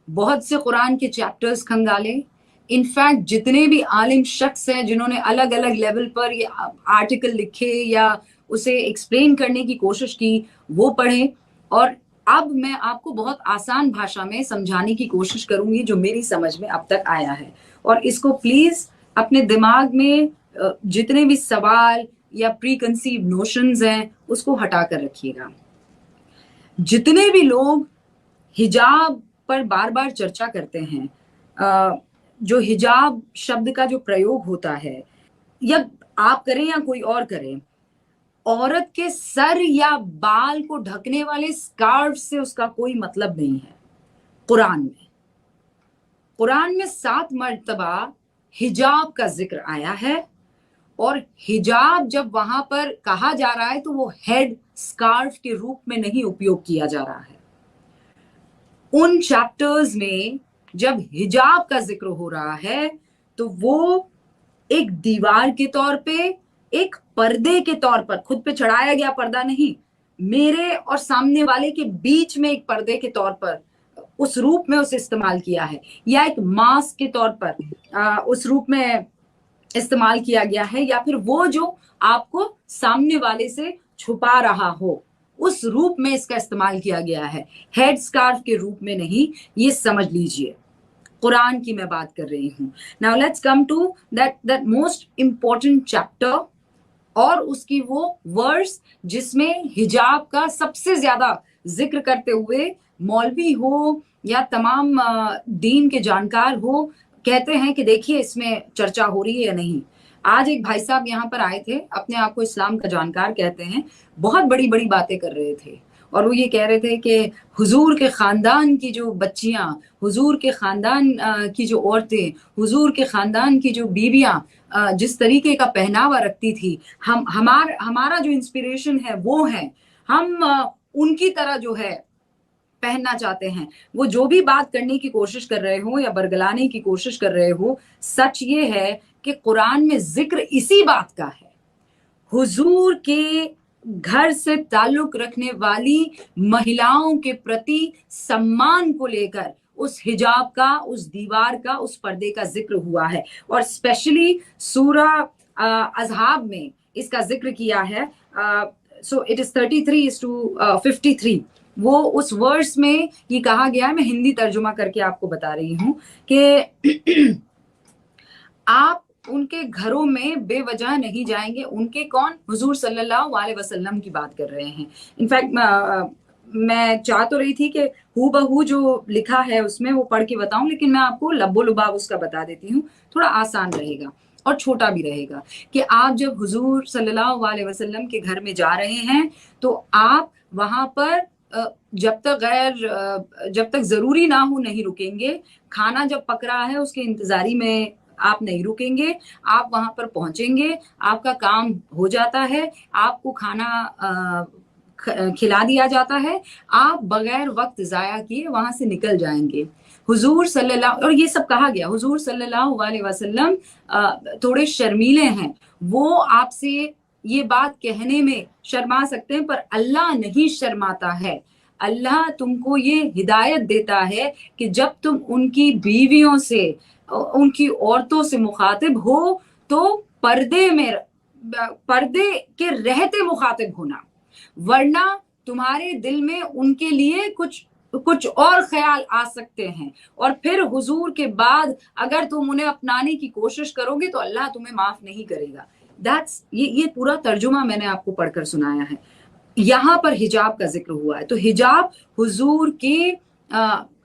बहुत से कुरान के चैप्टर्स खंगाले। इनफैक्ट जितने भी आलिम शख्स हैं जिन्होंने अलग अलग लेवल पर ये आर्टिकल लिखे या उसे एक्सप्लेन करने की कोशिश की, वो पढ़े। और अब मैं आपको बहुत आसान भाषा में समझाने की कोशिश करूंगी जो मेरी समझ में अब तक आया है। और इसको प्लीज अपने दिमाग में जितने भी सवाल या प्री कंसीव नोशंस हैं उसको हटा कर रखिएगा। जितने भी लोग हिजाब पर बार बार चर्चा करते हैं, जो हिजाब शब्द का जो प्रयोग होता है, या आप करें या कोई और करे, औरत के सर या बाल को ढकने वाले स्कार्फ से उसका कोई मतलब नहीं है। कुरान में 7 मर्तबा हिजाब का जिक्र आया है। और हिजाब जब वहां पर कहा जा रहा है तो वो हेड स्कार्फ के रूप में नहीं उपयोग किया जा रहा है। उन चैप्टर्स में जब हिजाब का जिक्र हो रहा है तो वो एक दीवार के तौर पे, एक पर्दे के तौर पर, खुद पे चढ़ाया गया पर्दा नहीं, मेरे और सामने वाले के बीच में एक पर्दे के तौर पर उस रूप में उसे इस्तेमाल किया है, या एक मास्क के तौर पर उस रूप में इस्तेमाल किया गया है, या फिर वो जो आपको सामने वाले से छुपा रहा हो उस रूप में इसका इस्तेमाल किया गया है, हेड स्कार्फ के रूप में नहीं। ये समझ लीजिए, कुरान की मैं बात कर रही हूं। Now let's come to that most important chapter और उसकी वो वर्स जिसमें हिजाब का सबसे ज्यादा जिक्र करते हुए मौलवी हो या तमाम दीन के जानकार हो कहते हैं कि देखिए इसमें चर्चा हो रही है या नहीं। आज एक भाई साहब यहाँ पर आए थे, अपने आप को इस्लाम का जानकार कहते हैं, बहुत बड़ी बड़ी बातें कर रहे थे। और वो ये कह रहे थे कि हुजूर के खानदान की जो बच्चियां, हुजूर के खानदान की जो औरतें, हुजूर के खानदान की जो बीवियां जिस तरीके का पहनावा रखती थी, हमारा जो इंस्पिरेशन है वो है, हम उनकी तरह जो है पहनना चाहते हैं। वो जो भी बात करने की कोशिश कर रहे हो या बरगलाने की कोशिश कर रहे हो, सच ये है कि कुरान में जिक्र इसी बात का है। हुजूर के घर से ताल्लुक रखने वाली महिलाओं के प्रति सम्मान को लेकर उस हिजाब का, उस दीवार का, उस पर्दे का जिक्र हुआ है। और स्पेशली सूरा अज़हाब में इसका जिक्र किया है। So it is 33:53। वो उस वर्स में ये कहा गया है, मैं हिंदी तर्जुमा करके आपको बता रही हूं कि आप उनके घरों में बेवजह नहीं जाएंगे। उनके कौन? हुजूर सल्लल्लाहु अलैहि वसल्लम की बात कर रहे हैं। इनफैक्ट मैं चाह तो रही थी कि हूबहू जो लिखा है उसमें वो पढ़ के बताऊं, लेकिन मैं आपको लब्बो लुबाब उसका बता देती हूँ, थोड़ा आसान रहेगा और छोटा भी रहेगा। कि आप जब हुजूर सल्लल्लाहु अलैहि वसल्लम के घर में जा रहे हैं तो आप वहां पर जब तक जरूरी ना हो नहीं रुकेंगे। खाना जब पक रहा है उसके इंतजारी में आप नहीं रुकेंगे। आप वहां पर पहुंचेंगे, आपका काम हो जाता है, आपको खाना खिला दिया जाता है, आप बगैर वक्त जाया किए वहां से निकल जाएंगे। हुजूर सल्लल्लाहु, और ये सब कहा गया, हुजूर सल्लल्लाहु अलैहि वसल्लम थोड़े शर्मीले हैं, वो आपसे ये बात कहने में शर्मा सकते हैं, पर अल्लाह नहीं शर्माता है। अल्लाह तुमको ये हिदायत देता है कि जब तुम उनकी बीवियों से, उनकी औरतों से मुखातिब हो तो पर्दे के रहते मुखातिब होना, वरना तुम्हारे दिल में उनके लिए कुछ और ख्याल आ सकते हैं। और फिर हुजूर के बाद अगर तुम उन्हें अपनाने की कोशिश करोगे तो अल्लाह तुम्हें माफ नहीं करेगा। ये पूरा तर्जुमा मैंने आपको पढ़कर सुनाया है। यहाँ पर हिजाब का जिक्र हुआ है, तो हिजाब हुजूर के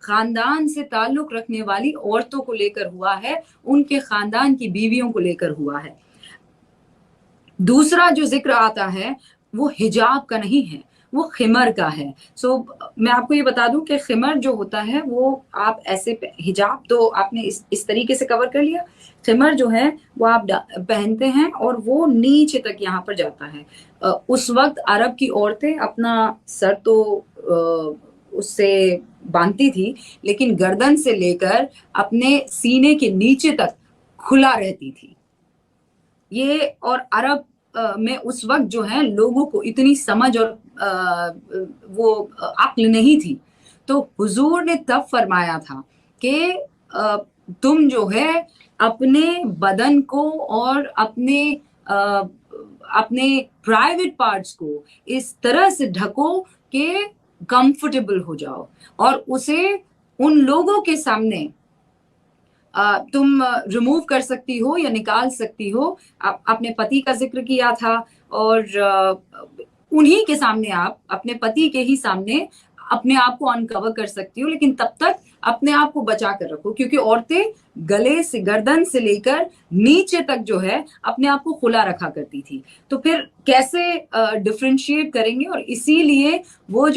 खानदान से ताल्लुक रखने वाली औरतों को लेकर हुआ है, उनके खानदान की बीवियों को लेकर हुआ है। दूसरा जो जिक्र आता है वो हिजाब का नहीं है, वो खिमर का है। मैं आपको ये बता दूं कि खिमर जो होता है वो आप ऐसे, हिजाब तो आपने इस तरीके से कवर कर लिया, खिमर जो है वो आप पहनते हैं और वो नीचे तक यहाँ पर जाता है। उस वक्त अरब की औरतें अपना सर तो उससे बांधती थी, लेकिन गर्दन से लेकर अपने सीने के नीचे तक खुला रहती थी। ये और अरब में उस वक्त जो है लोगों को इतनी समझ और वो अक्ल नहीं थी। तो हुजूर ने तब फरमाया था कि तुम जो है अपने बदन को और अपने प्राइवेट पार्ट्स को इस तरह से ढको कि कंफर्टेबल हो जाओ और उसे उन लोगों के सामने तुम रिमूव कर सकती हो या निकाल सकती हो। आपने पति का जिक्र किया था और उन्हीं के सामने आप अपने पति के ही सामने अपने आप को अनकवर कर सकती हो, लेकिन तब तक अपने आप को बचा कर रखो, क्योंकि औरतें गले से गर्दन से लेकर नीचे तक जो है अपने आप को खुला रखा करती थी। तो फिर कैसे डिफरेंशिएट करेंगे? और इसीलिए वो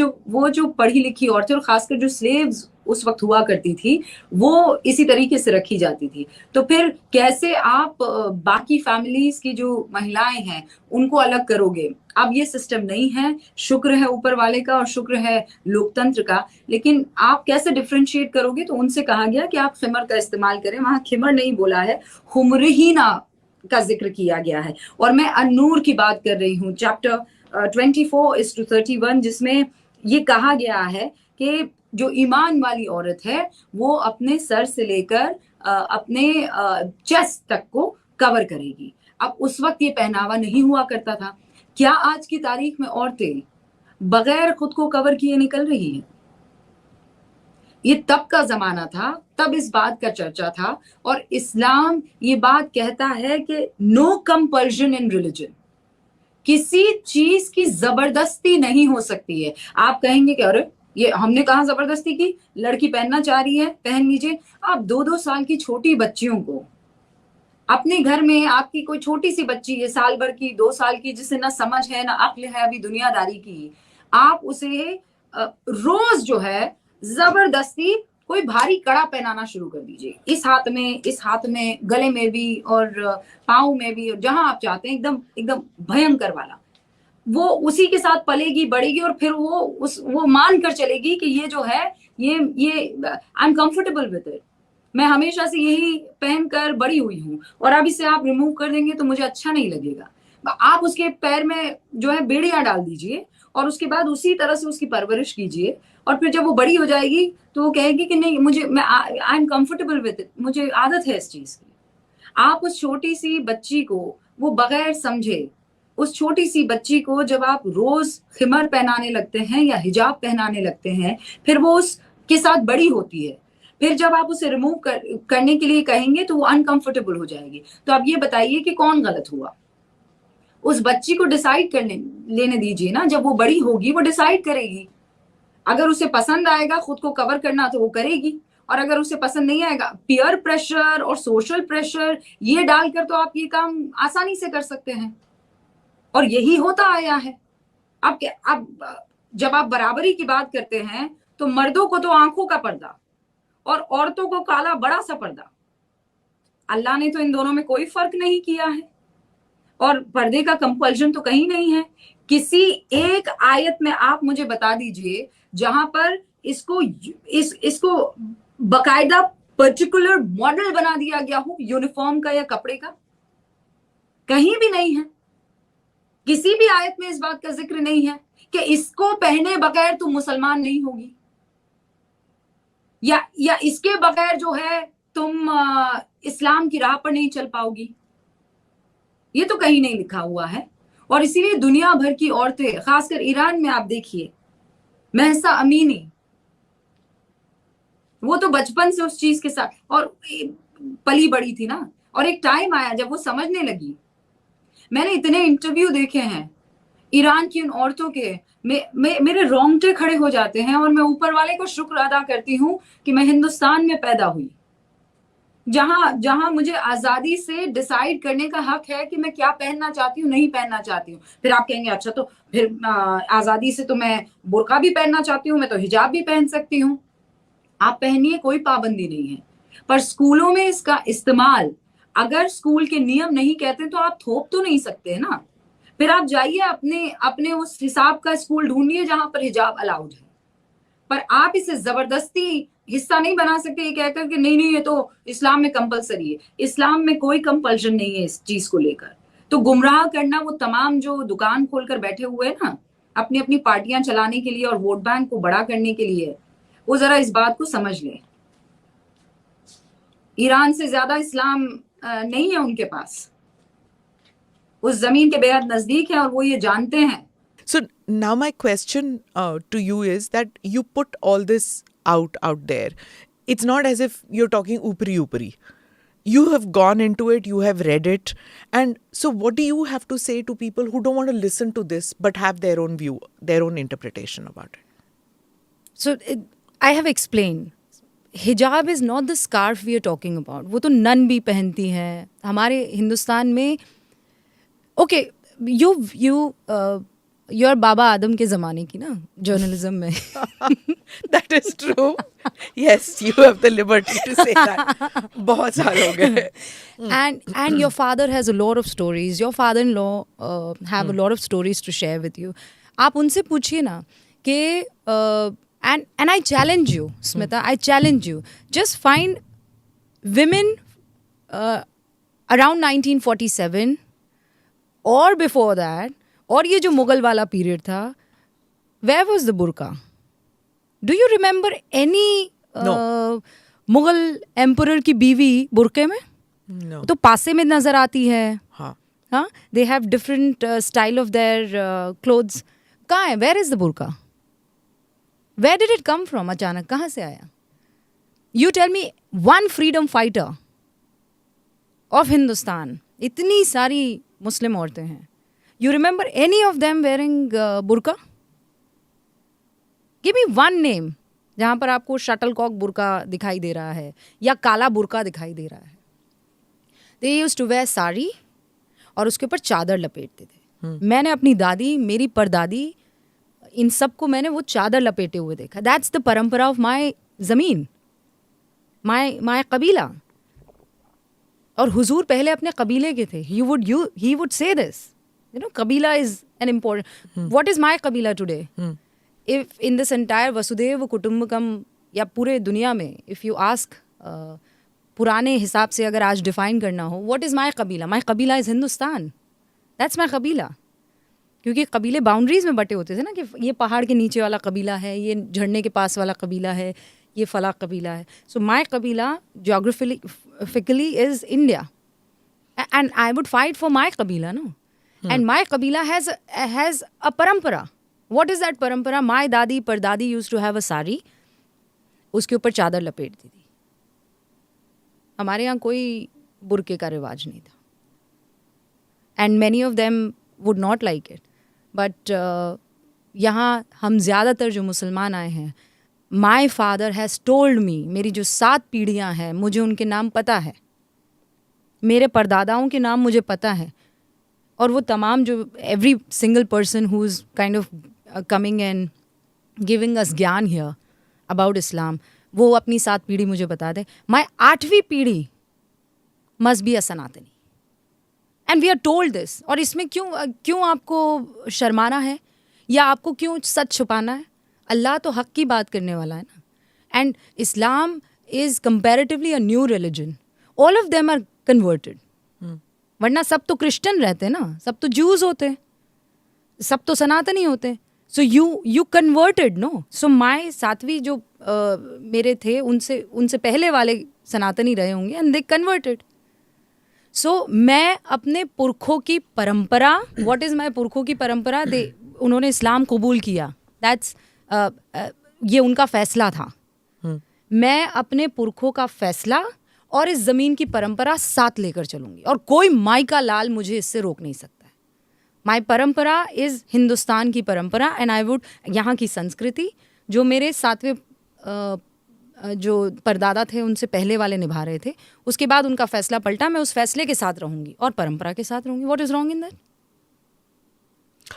जो पढ़ी लिखी औरतें और खासकर जो स्लेव्स उस वक्त हुआ करती थी वो इसी तरीके से रखी जाती थी। तो फिर कैसे आप बाकी फैमिलीज की जो महिलाएं हैं उनको अलग करोगे? अब ये सिस्टम नहीं है, शुक्र है ऊपर वाले का और शुक्र है लोकतंत्र का, लेकिन आप कैसे डिफरेंशिएट करोगे? तो उनसे कहा गया कि आप खिमर का इस्तेमाल करें। वहां खिमर नहीं बोला है, हुमरहीना का जिक्र किया गया है। और मैं अन्नूर की बात कर रही हूँ, चैप्टर 24:31, जिसमें ये कहा गया है कि जो ईमान वाली औरत है वो अपने सर से लेकर अपने चेस्ट तक को कवर करेगी। अब उस वक्त ये पहनावा नहीं हुआ करता था। क्या आज की तारीख में औरतें बगैर खुद को कवर किए निकल रही हैं? ये तब का जमाना था, तब इस बात का चर्चा था। और इस्लाम ये बात कहता है कि नो कंपल्शन इन रिलीजन, किसी चीज की जबरदस्ती नहीं हो सकती है। आप कहेंगे कि अरे ये हमने कहा जबरदस्ती की, लड़की पहनना चाह रही है पहन लीजिए। आप 2-2 साल की छोटी बच्चियों को अपने घर में, आपकी कोई छोटी सी बच्ची है साल भर की, 2 साल की, जिसे ना समझ है ना अक्ल है अभी दुनियादारी की, आप उसे रोज जो है जबरदस्ती कोई भारी कड़ा पहनाना शुरू कर दीजिए, इस हाथ में, गले में भी और पाँव में भी, और जहां आप चाहते हैं, एकदम एकदम भयंकर वाला। वो उसी के साथ पलेगी बढ़ेगी और फिर वो मान कर चलेगी कि ये जो है ये I am comfortable with it, मैं हमेशा से यही पहनकर बड़ी हुई हूँ और अब इसे आप रिमूव कर देंगे तो मुझे अच्छा नहीं लगेगा। आप उसके पैर में जो है बेड़ियां डाल दीजिए और उसके बाद उसी तरह से उसकी परवरिश कीजिए, और फिर जब वो बड़ी हो जाएगी तो वो कहेगी कि नहीं, मैं I am comfortable with it, मुझे आदत है इस चीज की। आप उस छोटी सी बच्ची को वो बगैर समझे, उस छोटी सी बच्ची को जब आप रोज खिमर पहनाने लगते हैं या हिजाब पहनाने लगते हैं, फिर वो उसके साथ बड़ी होती है, फिर जब आप उसे रिमूव करने के लिए कहेंगे तो वो अनकंफर्टेबल हो जाएगी। तो अब ये बताइए कि कौन गलत हुआ? उस बच्ची को डिसाइड करने लेने दीजिए ना, जब वो बड़ी होगी वो डिसाइड करेगी। अगर उसे पसंद आएगा खुद को कवर करना तो वो करेगी, और अगर उसे पसंद नहीं आएगा, पीयर प्रेशर और सोशल प्रेशर ये डालकर तो आप ये काम आसानी से कर सकते हैं, और यही होता आया है। अब जब आप बराबरी की बात करते हैं तो मर्दों को तो आंखों का पर्दा और औरतों को काला बड़ा सा पर्दा। अल्लाह ने तो इन दोनों में कोई फर्क नहीं किया है, और पर्दे का कंपल्शन तो कहीं नहीं है। किसी एक आयत में आप मुझे बता दीजिए जहां पर इसको बकायदा पर्टिकुलर मॉडल बना दिया गया हो यूनिफॉर्म का या कपड़े का। कहीं भी नहीं है, किसी भी आयत में इस बात का जिक्र नहीं है कि इसको पहने बगैर तुम मुसलमान नहीं होगी, या इसके बगैर जो है तुम इस्लाम की राह पर नहीं चल पाओगी। ये तो कहीं नहीं लिखा हुआ है। और इसीलिए दुनिया भर की औरतें, खासकर ईरान में आप देखिए, महसा अमीनी, वो तो बचपन से उस चीज के साथ और पली बड़ी थी ना, और एक टाइम आया जब वो समझने लगी। मैंने इतने इंटरव्यू देखे हैं ईरान की उन औरतों के, मेरे रोंगटे खड़े हो जाते हैं, और मैं ऊपर वाले को शुक्र अदा करती हूँ कि मैं हिंदुस्तान में पैदा हुई, जहां मुझे आजादी से डिसाइड करने का हक है कि मैं क्या पहनना चाहती हूँ, नहीं पहनना चाहती हूँ। फिर आप कहेंगे अच्छा तो फिर आजादी से तो मैं बुर्का भी पहनना चाहती हूँ, मैं तो हिजाब भी पहन सकती हूँ। आप पहनिए, कोई पाबंदी नहीं है, पर स्कूलों में इसका इस्तेमाल अगर स्कूल के नियम नहीं कहते तो आप थोप तो नहीं सकते ना। फिर आप जाइए अपने उस हिसाब का स्कूल ढूंढिए जहां पर हिजाब अलाउड है, पर आप इसे जबरदस्ती हिस्सा नहीं बना सकते ये कहकर कि नहीं ये तो इस्लाम में कंपलसरी है। इस्लाम में कोई कंपल्शन नहीं है इस चीज को लेकर। तो गुमराह करना वो तमाम जो दुकान खोलकर बैठे हुए हैं ना अपनी अपनी पार्टियां चलाने के लिए और वोट बैंक को बड़ा करने के लिए, वो जरा इस बात को समझ लें। ईरान से ज्यादा इस्लाम नहीं है उनके पास, उस जमीन के बेहद नजदीक है और वो ये जानते हैं। So now my question to you is that you put all this out there. It's not as if you're talking upri. You have gone into it, you have read it. And so what do you have to say to people who don't want to listen to this but have their own view, their own interpretation about it? So I have explained. हिजाब is not the scarf we are talking about. वो तो none भी पहनती हैं हमारे हिंदुस्तान में. Okay, your बाबा आदम के ज़माने की ना जर्नलिज्म में. That is true. Yes, you have the liberty to say that. बहुत साल हो गए. And your father has a lot of stories. Your father-in-law have a lot of stories to share with you. आप उनसे पूछिए ना कि and I challenge you, Smita, I challenge you. Just find women around 1947 or before that, और ये जो मुगल वाला period था, where was the burqa? Do you remember any Mughal emperor की बीवी बुरके में? No. तो पासे में नजर आती है. हाँ. हाँ, they have different style of their clothes. कहाँ है? Where is the burqa? Where did it come from? अचानक कहाँ से आया? You tell me one freedom fighter of Hindustan. इतनी सारी मुस्लिम औरतें हैं. You remember any of them wearing burqa? Give me one name जहाँ पर आपको शटलकॉक बुरका दिखाई दे रहा है या काला बुरका दिखाई दे रहा है. They used to wear sari और उसके ऊपर चादर लपेटते थे. मैंने अपनी दादी, मेरी परदादी, इन सब को मैंने वो चादर लपेटे हुए देखा. दैट्स द परंपरा ऑफ माई ज़मीन, माई कबीला. और हुजूर पहले अपने कबीले के थे. He would say this, you know, कबीला is an important. What is my कबीला today? If in this entire वसुदेव कुटुंबकम या पूरे दुनिया में, इफ यू आस्क पुराने हिसाब से अगर आज डिफाइन करना हो, व्हाट इज माई कबीला इज हिंदुस्तान. दैट्स माई कबीला. क्योंकि कबीले बाउंड्रीज में बटे होते थे ना, कि ये पहाड़ के नीचे वाला कबीला है, ये झरने के पास वाला कबीला है, ये फला कबीला है. सो माई कबीला geographically is India and I would fight for my कबीला, नो. एंड माई कबीला हैज़ अ परंपरा. व्हाट इज दैट परंपरा? माई दादी परदादी used to have a sari, उसके ऊपर चादर लपेटती थी. हमारे यहाँ कोई बुरके का रिवाज नहीं था. And many of them would not like it. But यहाँ हम ज़्यादातर जो मुसलमान आए हैं, my father has told me, मेरी जो 7 पीढ़ियाँ हैं मुझे उनके नाम पता है, मेरे परदादाओं के नाम मुझे पता है. और वो तमाम जो every single person who is kind of coming and giving us ज्ञान हियर अबाउट इस्लाम, वो अपनी 7 पीढ़ी मुझे बता दे. माई 8वीं पीढ़ी मस्ट बी अ सनातनी. And we are told this. और इसमें क्यों आपको शर्माना है या आपको क्यों सच छुपाना है? अल्लाह तो हक की बात करने वाला है ना. And Islam is comparatively a new religion. All of them are converted. वरना सब तो क्रिश्चियन रहते ना, सब तो ज्यूज होते, सब तो सनातनी होते. So you converted, no. So my 7वीं जो मेरे थे, उनसे पहले वाले सनातनी रहे होंगे एंड दे कन्वर्टेड. सो मैं अपने पुरखों की परंपरा, व्हाट इज़ माई पुरखों की परंपरा, उन्होंने इस्लाम कबूल किया. दैट्स ये उनका फैसला था. मैं अपने पुरखों का फैसला और इस ज़मीन की परंपरा साथ लेकर चलूँगी, और कोई माई का लाल मुझे इससे रोक नहीं सकता है. माई परंपरा इज़ हिंदुस्तान की परंपरा. एंड आई वुड, यहाँ की संस्कृति जो मेरे 7वें जो परदादा थे उनसे पहले वाले निभा रहे थे, उसके बाद उनका फैसला पलटा, मैं उस फैसले के साथ रहूँगी और परंपरा के साथ रहूँगी. What is wrong in that?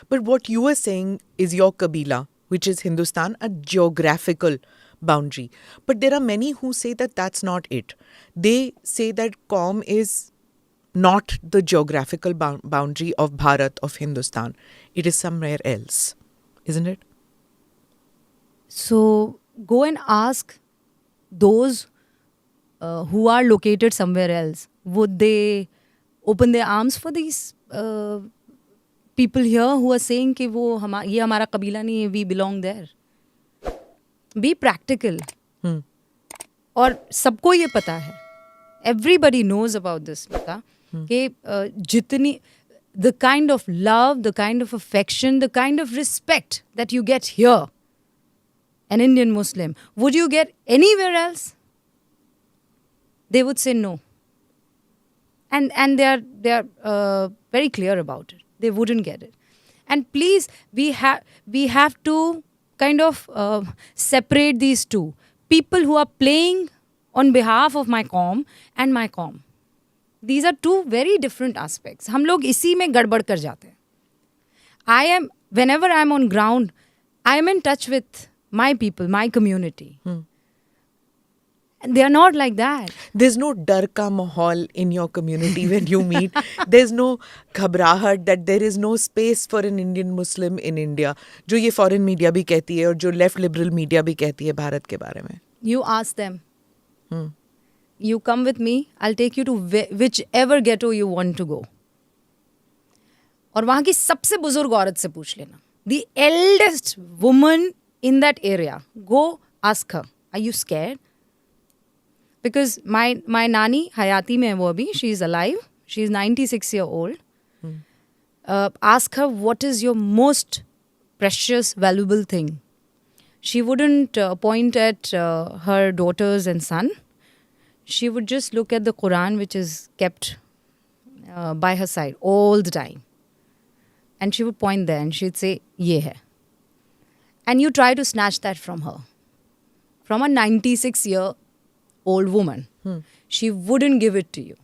But what you are saying is your Kabila, which is Hindustan, a geographical boundary. But there are many who say that that's not it. They say that Qaum is not the geographical boundary of Bharat, of Hindustan. It is somewhere else, isn't it? So go and ask those who are located somewhere else. Would they open their arms for these people here who are saying कि ये हमारा कबीला नहीं है, we belong there. Be practical. और सबको ये पता है, everybody knows about this, कि जितनी the kind of love, the kind of affection, the kind of respect that you get here, an Indian Muslim, would you get anywhere else? They would say no. And they are very clear about it. They wouldn't get it. And please, we have to kind of separate these two. People who are playing on behalf of my qawm and my qawm. These are two very different aspects. हम लोग इसी में गड़बड़ कर जाते हैं. Whenever I am on ground, I am in touch with my people, my community. And they are not like that. There's no dar ka mahal in your community when you meet. There's no घबराहट that there is no space for an Indian Muslim in India. जो ये foreign media भी कहती है और जो left liberal media भी कहती है भारत के बारे में. You ask them. You come with me, I'll take you to whichever ghetto you want to go. और वहाँ की सबसे बुजुर्ग औरत से पूछ लेना. The eldest woman in that area. Go ask her. Are you scared? Because my nani, Hayati mein hai wo abhi, she is alive. She is 96 years old. Ask her, what is your most precious, valuable thing? She wouldn't point at her daughters and son. She would just look at the Quran, which is kept by her side all the time. And she would point there and she'd say, ye hai. And you try to snatch that from her. From a 96-year-old woman. She wouldn't give it to you.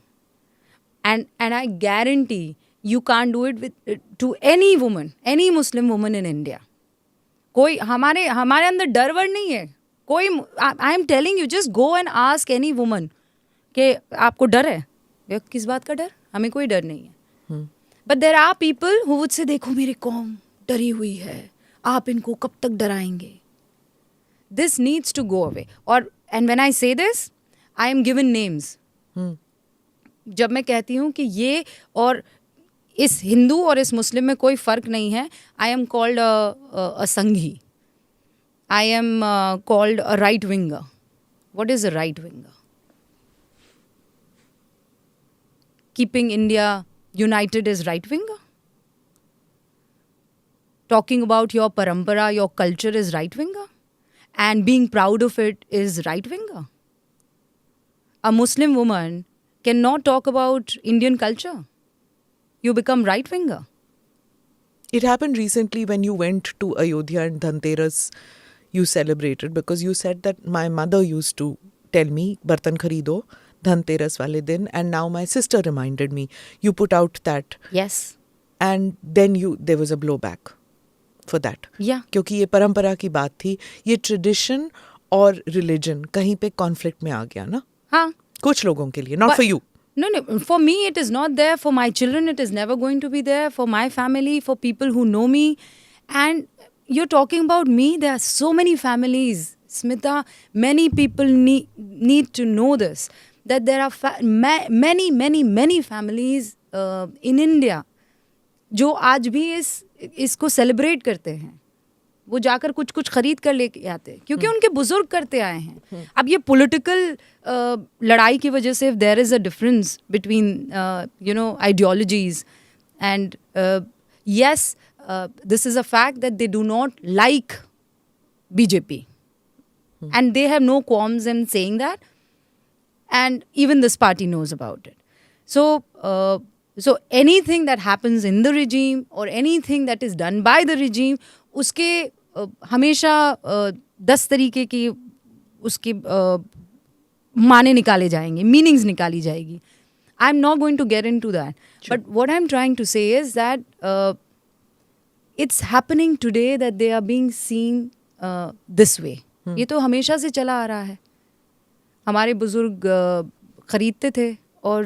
And I guarantee you can't do it to any woman, any Muslim woman in India. कोई हमारे अंदर डर वर नहीं है. कोई, आई am telling you, just go and ask any woman कि आपको डर है. किस बात का डर? हमें कोई डर नहीं है. But there are people who would say, देखो मेरी कौम डरी हुई है, आप इनको कब तक डराएंगे. This needs to go away. और and when I say this, I am given names. जब मैं कहती हूँ कि ये और इस हिंदू और इस मुस्लिम में कोई फर्क नहीं है, I am called a Sanghi. I am called a right winger. What is a right winger? Keeping India united is right winger. Talking about your parampara, your culture is right winger. And being proud of it is right winger. A Muslim woman cannot talk about Indian culture. You become right winger. It happened recently when you went to Ayodhya and Dhanteras. You celebrated because you said that my mother used to tell me, Bartan kharido, Dhanteras wale din, and now my sister reminded me. You put out that. Yes. And then there was a blowback for that. Yeah. क्योंकि ये परंपरा की बात थी, ये tradition और religion कहीं पे conflict में आ गया ना? हाँ. कुछ लोगों के लिए, not for you. No, for me it is not there. For my children it is never going to be there. For my family, for people who know me. And you're talking about me, there are so many families. Smita, many people need to know this. That there are many families in India जो आज भी इसको celebrate करते हैं. वो जाकर कुछ खरीद कर लेके आते हैं क्योंकि उनके बुजुर्ग करते आए हैं. अब ये पॉलिटिकल लड़ाई की वजह से, if there is a difference between ideologies, and yes, this is a fact that they do not like BJP, and they have no qualms in saying that, and even this party knows about it. So anything that happens in the regime or anything that is done by the regime, उसके हमेशा 10 तरीके की उसके माने निकाले जाएंगे, meanings निकाली जाएगी. I am not going to get into that, but what I am trying to say is that it's happening today that they are being seen this way. ये तो हमेशा से चला आ रहा है. हमारे बुजुर्ग खरीदते थे और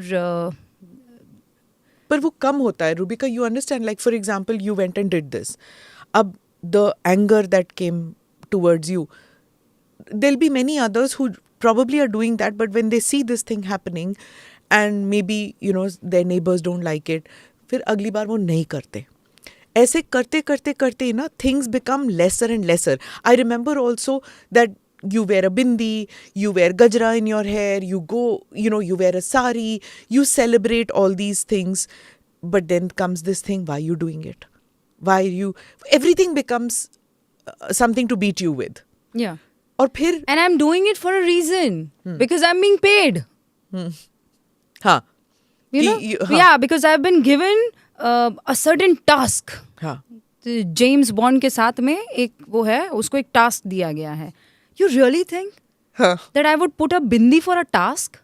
पर वो कम होता है. Rubika, you understand, like for example, you went and did this. अब the anger that came towards you, there'll be many others who probably are doing that, but when they see this thing happening and maybe their neighbors don't like it, फिर अगली बार वो नहीं करते. ऐसे करते करते करते ना things become lesser and lesser. I remember also that you wear a bindi, you wear gajra in your hair, you go, you wear a sari, you celebrate all these things, but then comes this thing, why are you doing it? Why are you, everything becomes something to beat you with. Yeah. और फिर And I'm doing it for a reason. Because I'm being paid. हाँ You know? हाँ. Yeah, because I've been given a certain task. हाँ. James bond के साथ में एक वो है, उसको एक टास्क दिया गया है. You really think हाँ. that I would put a bindi for a task?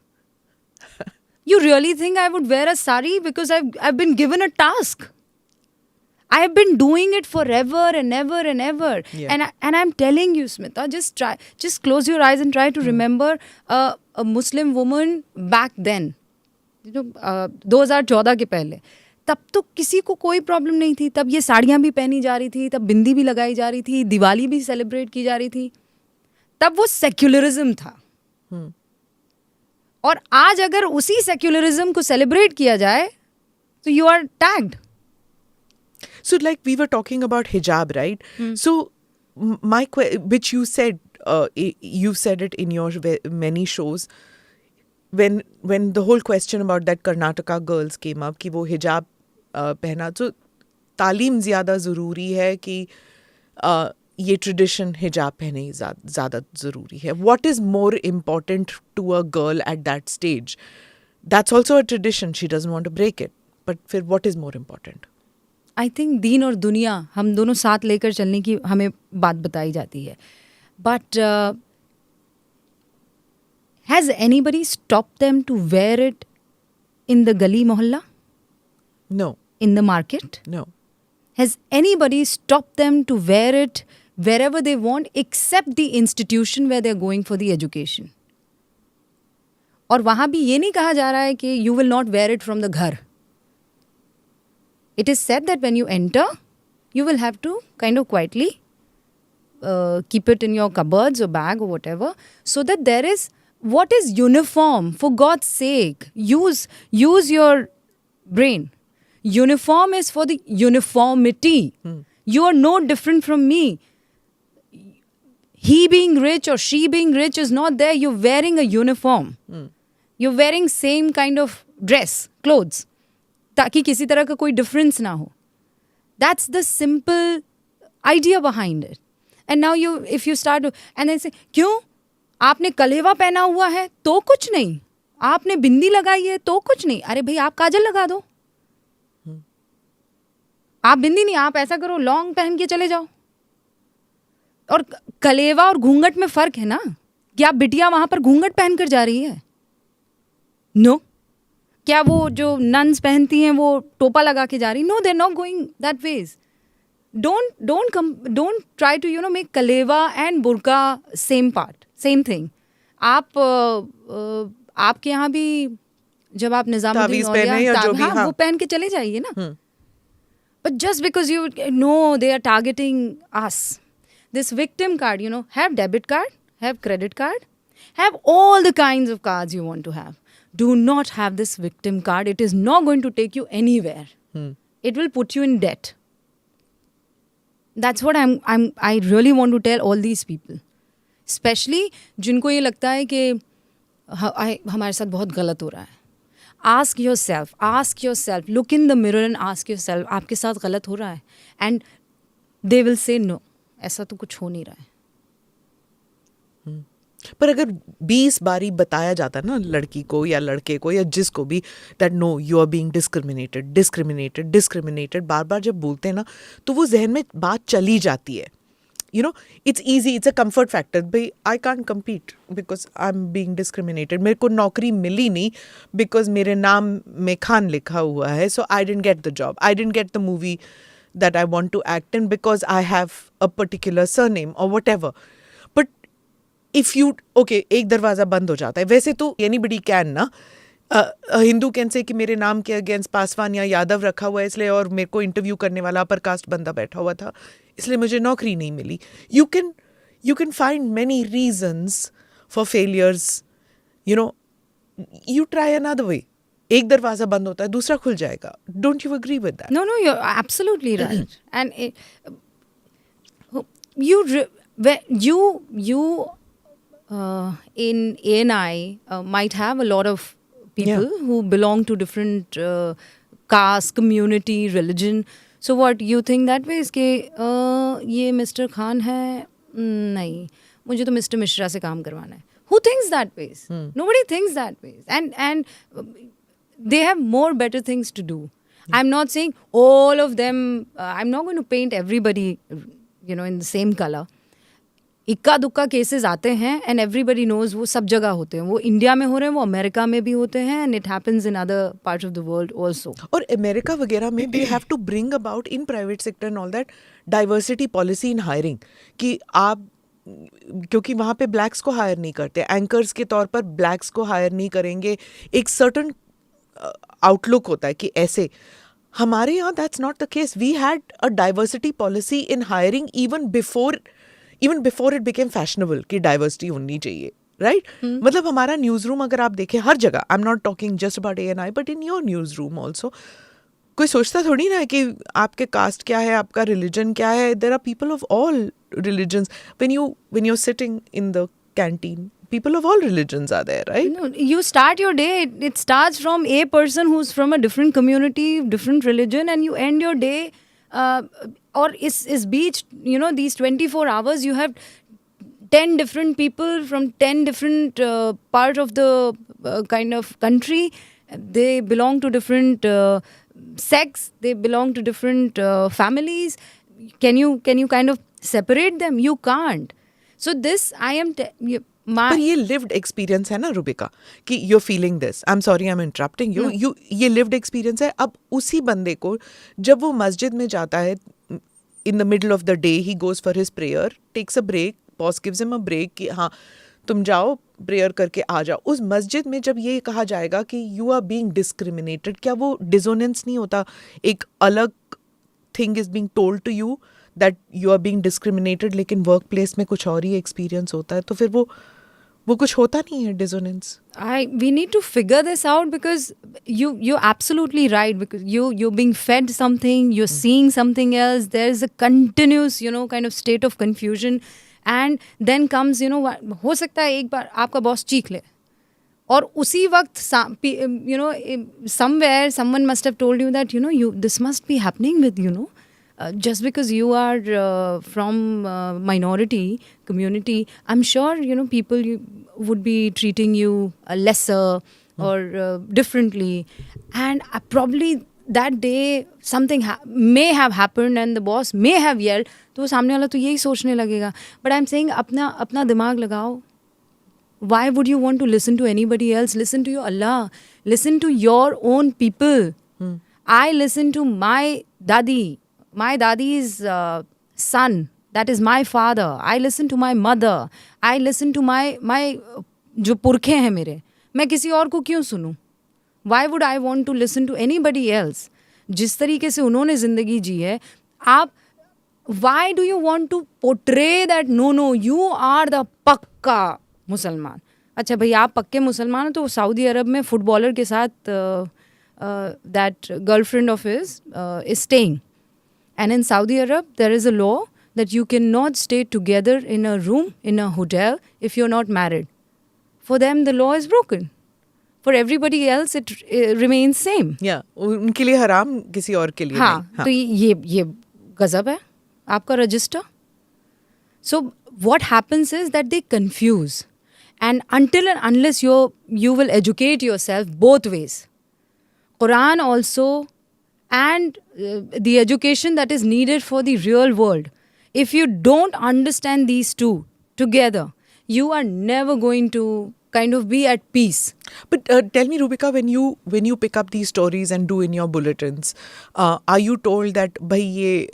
You really think I would wear a sari because I've been given a task? I have been doing it forever and ever and ever. Yeah. And I'm telling you, Smita, just close your eyes and try to remember a Muslim woman back then. 2014 के पहले. तब तो किसी को कोई problem नहीं थी. तब ये साड़ियाँ भी पहनी जा रही थी, तब बिंदी भी लगाई जा रही थी, दिवाली भी सेलिब्रेट की जा रही थी. तब वो सेक्युलरिज्म था. और आज अगर उसी सेक्युलरिज्म को सेलिब्रेट किया जाए तो you are tagged. So like we were talking about hijab, right? So which you said it in your many shows, when the whole question about that Karnataka girls came up कि वो hijab पहना, तो तालीम ज़्यादा ज़रूरी है कि ये ट्रेडिशन हिजाब पहने ही ज़्यादा ज़रूरी है. What is more important to a girl at that stage? That's also a tradition. She doesn't want to break it. But फिर what is more important? I think दीन और दुनिया हम दोनों साथ लेकर चलने की हमें बात बताई जाती है. But has anybody stop them to wear it in the गली मोहल्ला? No. In the market? No. Has anybody stopped them to wear it wherever they want except the institution where they're going for the education? और वहाँ भी ये नहीं कहा जा रहा है कि you will not wear it from the घर. It is said that when you enter, you will have to kind of quietly keep it in your cupboards or bag or whatever, so that there is what is uniform. For God's sake, use your brain. Uniform is for the uniformity. You are no different from me. He being rich or she being rich is not there. You're wearing a uniform. You're wearing same kind of dress, clothes. ताकि किसी तरह का कोई difference ना हो. That's the simple idea behind it. And now if you start to, and then say, क्यों? आपने कलेवा पहना हुआ है तो कुछ नहीं. आपने बिंदी लगाई है तो कुछ नहीं. अरे भाई आप काजल लगा दो. आप बिंदी नहीं, आप ऐसा करो लॉन्ग पहन के चले जाओ. और कलेवा और घूंघट में फर्क है ना. क्या बिटिया वहां पर घूंघट पहनकर जा रही है? नो. क्या वो जो नन्स पहनती हैं वो टोपा लगा के जा रही? No, they are not going that ways. Don't try to make कलेवा एंड बुर्का सेम पार्ट, सेम थिंग. आपके यहाँ भी जब आप निजामुद्दीन औलिया वो पहन के चले जाइए ना. But just because you know they are targeting us, this victim card, have debit card, have credit card, have all the kinds of cards you want to have. Do not have this victim card. It is not going to take you anywhere. It will put you in debt. That's what I really want to tell all these people, especially जिनको ये लगता है कि हमारे साथ बहुत गलत हो रहा है. Ask yourself, look in the mirror and ask yourself, आपके साथ गलत हो रहा है? And they will say no, ऐसा तो कुछ हो नहीं रहा है. पर अगर 20 बारी बताया जाता ना लड़की को या लड़के को या जिसको भी that no, you are being discriminated, बार बार जब बोलते हैं ना तो वो जहन में बात चली जाती है. It's easy, it's a comfort factor. भाई I can't compete because I'm being discriminated. मेरे को नौकरी मिली नहीं because मेरे नाम में खान लिखा हुआ है, so I didn't get the job. I didn't get the movie that I want to act in because I have a particular surname or whatever. But if you, okay, एक दरवाज़ा बंद हो जाता है. वैसे तो anybody can ना. Hindu can say कि मेरे नाम के अगेंस्ट पासवान या यादव रखा हुआ है इसलिए, और मेरे को इंटरव्यू करने वाला अपर कास्ट बंदा बैठा हुआ था इसलिए मुझे नौकरी नहीं मिली. You can find many reasons for failures. You try another way. एक दरवाजा बंद होता है दूसरा खुल जाएगा. Don't you agree with that? No, no, you're absolutely right. And you in ANI might have a lot of people who belong to different caste, community, religion. So what you think that way is कि ये mister Khan है, नहीं, मुझे तो mister Mishra से काम करवाना है. Who thinks that ways? Nobody thinks that ways. And they have more better things to do. I'm not saying all of them, I'm not going to paint everybody, in the same color. इक्का दुक्का cases आते हैं and everybody knows, वो सब जगह होते हैं. वो इंडिया में हो रहे हैं, वो अमेरिका में भी होते हैं, and it happens in other parts of the world also. और अमेरिका वगैरह में they have to bring about in private sector and all that diversity policy in hiring, कि आप, क्योंकि वहाँ पे ब्लैक्स को हायर नहीं करते, एंकर्स के तौर पर ब्लैक्स को हायर नहीं करेंगे. एक सर्टन आउटलुक होता है कि ऐसे. हमारे यहाँ that's not the case. We had a diversity policy in hiring even before it became fashionable कि डाइवर्सिटी होनी चाहिए, राइट? मतलब हमारा न्यूज़ रूम अगर आप देखें हर जगह, आई am not talking just about ANI but in your news room also, कोई सोचता थोड़ी ना है कि आपके कास्ट क्या है, आपका रिलीजन क्या है. There are people of all religions. When you sitting in the canteen, people of all religions are there, right? No, you start your day, it starts from a person who's from a different community, different religion, and you end your day or is beach, these 24 hours you have 10 different people from 10 different part of the kind of country. They belong to different sects, they belong to different families. Can you kind of separate them? You can't. So this I am पर ये lived experience है ना रुबिका, कि you feeling this. I am sorry, I am interrupting you. ये lived experience है. अब उसी बंदे को जब वो मस्जिद में जाता है, in the middle of the day he goes for his prayer, takes a break, boss gives him a break कि हाँ तुम जाओ प्रेयर करके आ जाओ. उस मस्जिद में जब ये कहा जाएगा कि यू आर बीइंग डिस्क्रिमिनेटेड, क्या वो डिसोनेंस नहीं होता? एक अलग thing is being told to you that you are being discriminated, लेकिन वर्क प्लेस में कुछ और ही एक्सपीरियंस होता है. तो फिर वो कुछ होता नहीं है dissonance. We need to figure this out, because you're absolutely right, because you're being fed something, you're seeing something else. There's a continuous kind of state of confusion, and then comes हो सकता है एक बार आपका boss चीख ले, और उसी वक्त somewhere someone must have told you that this must be happening with just because you are from minority community. I'm sure people would be treating you lesser or differently, and probably that day something may have happened and the boss may have yelled. तो सामने वाला तो यही सोचने लगेगा. But I'm saying अपना दिमाग लगाओ. Why would you want to listen to anybody else? Listen to your Allah. Listen to your own people. I listen to my dadi. My dadi's son. That is my father. I listen to my mother. I listen to my जो पुरखे हैं मेरे. मैं किसी और को क्यों सुनूं? Why would I want to listen to anybody else? जिस तरीके से उन्होंने ज़िंदगी जी है, आप why do you want to portray that no you are the पक्का मुसलमान? अच्छा भाई, आप पक्के मुसलमान हो तो सऊदी अरब में फुटबॉलर के साथ that girlfriend of his is staying. And in Saudi Arab, there is a law that you cannot stay together in a room, in a hotel, if you're not married. For them, the law is broken. For everybody else, it remains same. Yeah, उनके लिए हराम, किसी और के लिए हाँ, नहीं. तो ये गजब है आपका register. So what happens is that they confuse. And until and unless you will educate yourself both ways, Quran also, and the education that is needed for the real world, if you don't understand these two together, you are never going to kind of be at peace. But tell me, Rubika, when you pick up these stories and do in your bulletins, are you told that भाई ये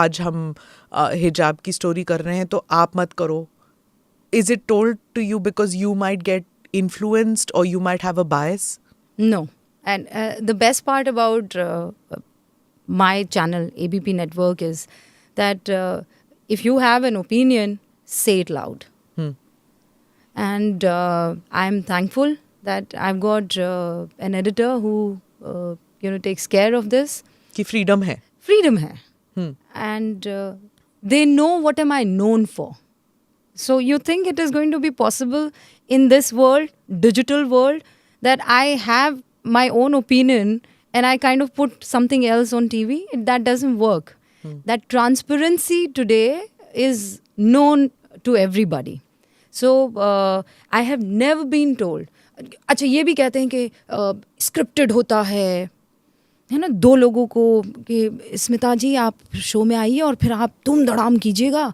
आज हम हिजाब की story कर रहे हैं तो आप मत करो? Is it told to you because you might get influenced or you might have a bias? No. And the best part about my channel, ABP Network, is that if you have an opinion, say it loud. And I'm thankful that I've got an editor who takes care of this. कि freedom है. Freedom hai. And they know what am I known for. So you think it is going to be possible in this world, digital world, that I have my own opinion and I kind of put something else on TV? That doesn't work. That transparency today is known to everybody. So I have never been told. अच्छा ये भी कहते हैं कि scripted होता है ना, 2 लोगों को कि स्मिता जी आप शो में आइए और फिर आप धूम धड़ाम कीजिएगा.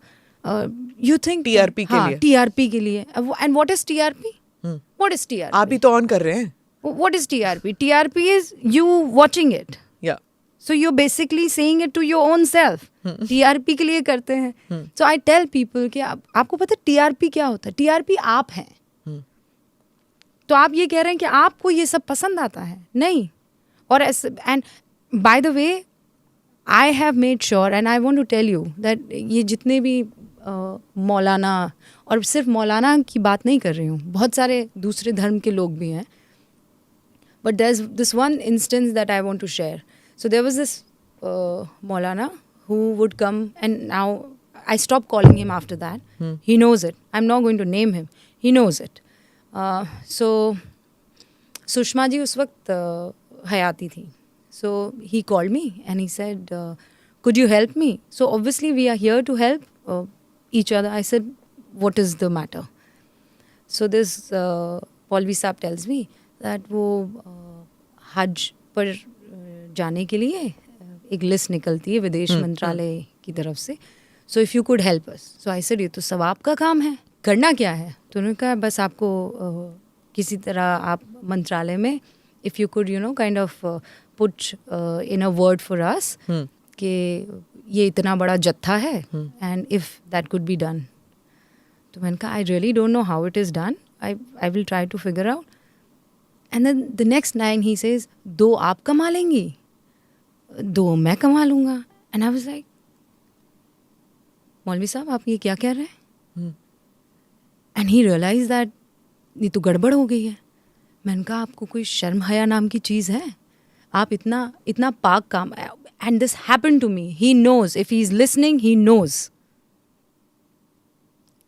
यू थिंक TRP के लिए. TRP के लिए. And what is TRP? What is TRP? आप ही तो ऑन कर रहे हैं. What is TRP? TRP is you watching it. Yeah. So you're basically saying it to your own self. TRP के लिए करते हैं. So I tell people कि आपको पता है TRP क्या होता है? TRP आप हैं. तो आप ये कह रहे हैं कि आपको ये सब पसंद आता है? नहीं. और and by the way, I have made sure and I want to tell you that ये जितने भी मौलाना, और सिर्फ मौलाना की बात नहीं कर रही हूँ, बहुत सारे दूसरे धर्म के लोग भी हैं. But there's this one instance that I want to share. So there was this Maulana who would come, and now I stopped calling him after that. He knows it. I'm not going to name him. He knows it. So Sushma ji उस वक्त हयाती थी. So he called me and he said, could you help me? So obviously we are here to help each other. I said, what is the matter? So this Paulvi Saab tells me that वो हज पर जाने के लिए एक list निकलती है विदेश मंत्रालय की तरफ से. So if you could help us. So I said ये तो सब आपका काम है, करना क्या है? तो उन्होंने कहा बस आपको किसी तरह आप मंत्रालय में if you could kind of put in a word for us कि ये इतना बड़ा जत्था है and if that could be done. तो मैंने कहा I really don't know how it is done. I will try to figure out. And then the next line he says, 2 आप कमा लेंगी, 2 मैं कमा लूँगा. And I was like, मौलवी साहब आप ये क्या कह रहे हैं? And he realized that ये तो गड़बड़ हो गई है. मैंने कहा आपको कोई शर्म हया नाम की चीज़ है? आप इतना पाक काम. And this happened to me. He knows. If he's listening, he knows.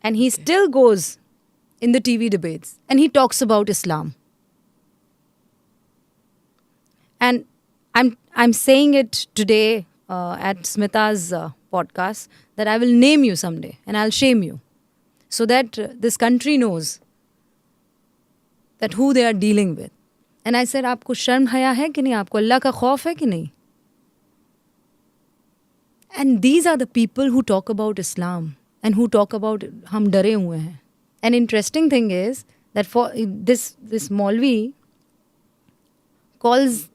And he still goes in the TV debates and he talks about Islam. And I'm saying it today at Smita's podcast that I will name you someday and I'll shame you so that this country knows that who they are dealing with. And I said, आपको शर्म हया है कि नहीं? आपको अल्लाह का खौफ है कि नहीं? And these are the people who talk about Islam and who talk about हम डरे हुए हैं. An interesting thing is that for this Maulvi calls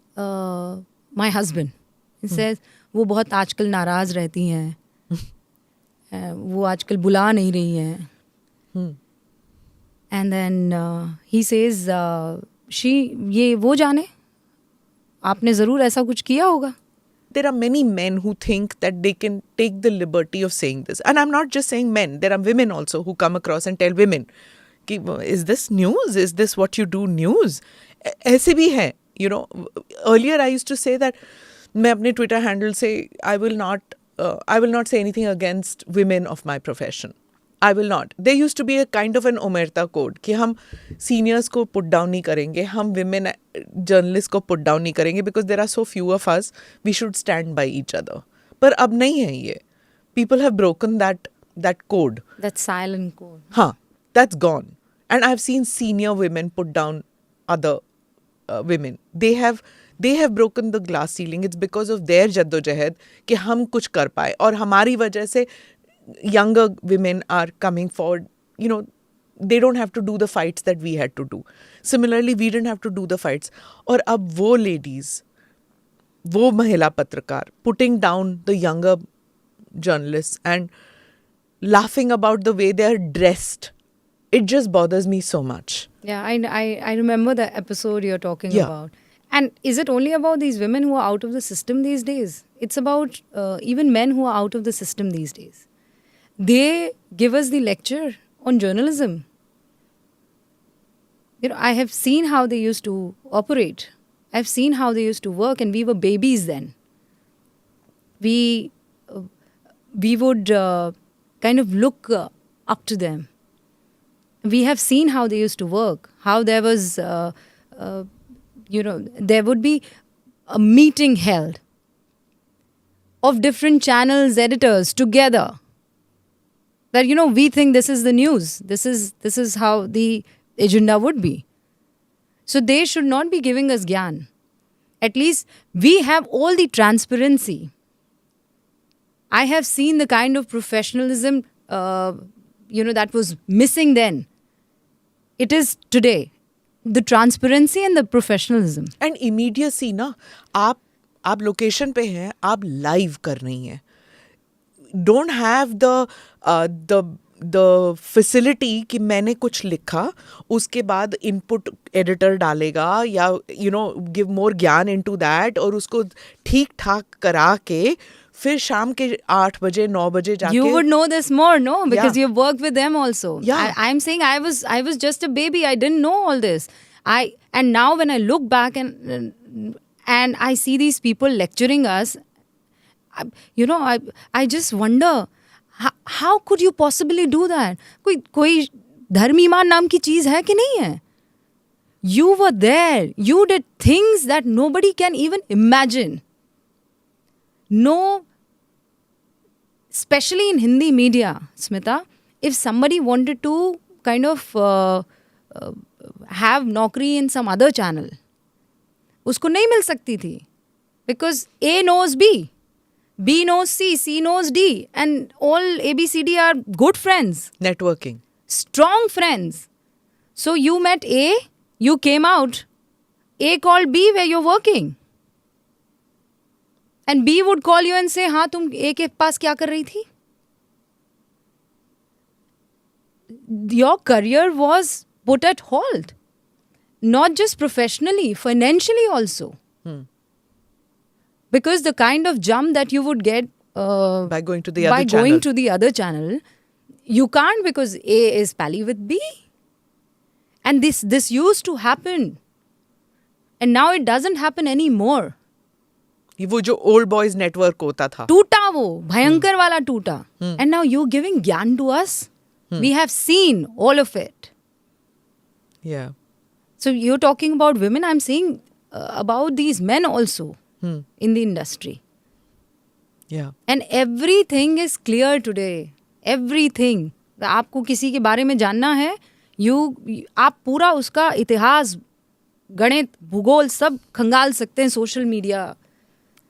my husband. He says वो बहुत आजकल नाराज़ रहती हैं, वो आजकल बुला नहीं रही हैं. And then he says ये वो जाने, आपने ज़रूर ऐसा कुछ किया होगा. There are many men who think that they can take the liberty of saying this. And I'm not just saying men. There are women also who come across and tell women, is this news? Is this what you do news? ऐसे भी हैं. Earlier I used to say that मैं अपने Twitter handle से I will not say anything against women of my profession. I will not. There used to be a kind of an omerta code कि हम seniors को put down नहीं करेंगे, हम women journalists को put down नहीं करेंगे because there are so few of us, we should stand by each other. पर अब नहीं है ये. People have broken that code. That silent code. हाँ, that's gone. And I've seen senior women put down other women. They have broken the glass ceiling. It's because of their जद्दोजहद कि हम कुछ कर पाए और हमारी वजह से younger women are coming forward. They don't have to do the fights that we had to do. Similarly, we didn't have to do the fights. और अब वो ladies, वो महिला पत्रकार putting down the younger journalists and laughing about the way they are dressed. It just bothers me so much. Yeah, I remember the episode you're talking about. And is it only about these women who are out of the system these days? It's about even men who are out of the system these days. They give us the lecture on journalism. I have seen how they used to operate. I've seen how they used to work, and we were babies then. We we would kind of look up to them. We have seen how they used to work. How there was, there would be a meeting held of different channels, editors together. That we think this is the news. This is how the agenda would be. So they should not be giving us gyan. At least we have all the transparency. I have seen the kind of professionalism, that was missing then. It is today. The transparency and the professionalism. And immediacy ना, आप location पे हैं, आप live कर रही हैं. Don't have the facility कि मैंने कुछ लिखा, उसके बाद इनपुट एडिटर डालेगा या give more ज्ञान into that और उसको ठीक ठाक करा के फिर शाम के 8 बजे 9 बजे जाके. You would know this more, no? Because you've worked with them also. Yeah. I'm saying I was just a baby. I didn't know all this. And now when I look back and I see these people lecturing us, I just wonder, how could you possibly do that? कोई धर्म ईमान नाम की चीज है कि नहीं है? You were there. You did things that nobody can even imagine. No, especially in Hindi media, Smita, if somebody wanted to kind of have naukri in some other channel, उसको नहीं मिल सकती थी. Because A knows B, B knows C, C knows D, and all ABCD are good friends. Networking. Strong friends. So you met A, you came out, A called B where you're working. And B would call you and say, हाँ तुम A के पास क्या कर रही थी? Your career was put at halt. Not just professionally, financially also. Because the kind of jump that you would get by going to the other channel. Going to the other channel, you can't because A is pally with B. And this used to happen. And now it doesn't happen anymore. वो जो old boys network होता था. टूटा वो, भयंकर वाला टूटा. And now you're giving gyan to us. We have seen all of it. Yeah. So you're talking about women. I'm saying about these men also in the industry. Yeah. And everything is clear today. Everything. आपको किसी के बारे में जानना है, आप पूरा उसका इतिहास, गणित, भूगोल सब खंगाल सकते हैं social media.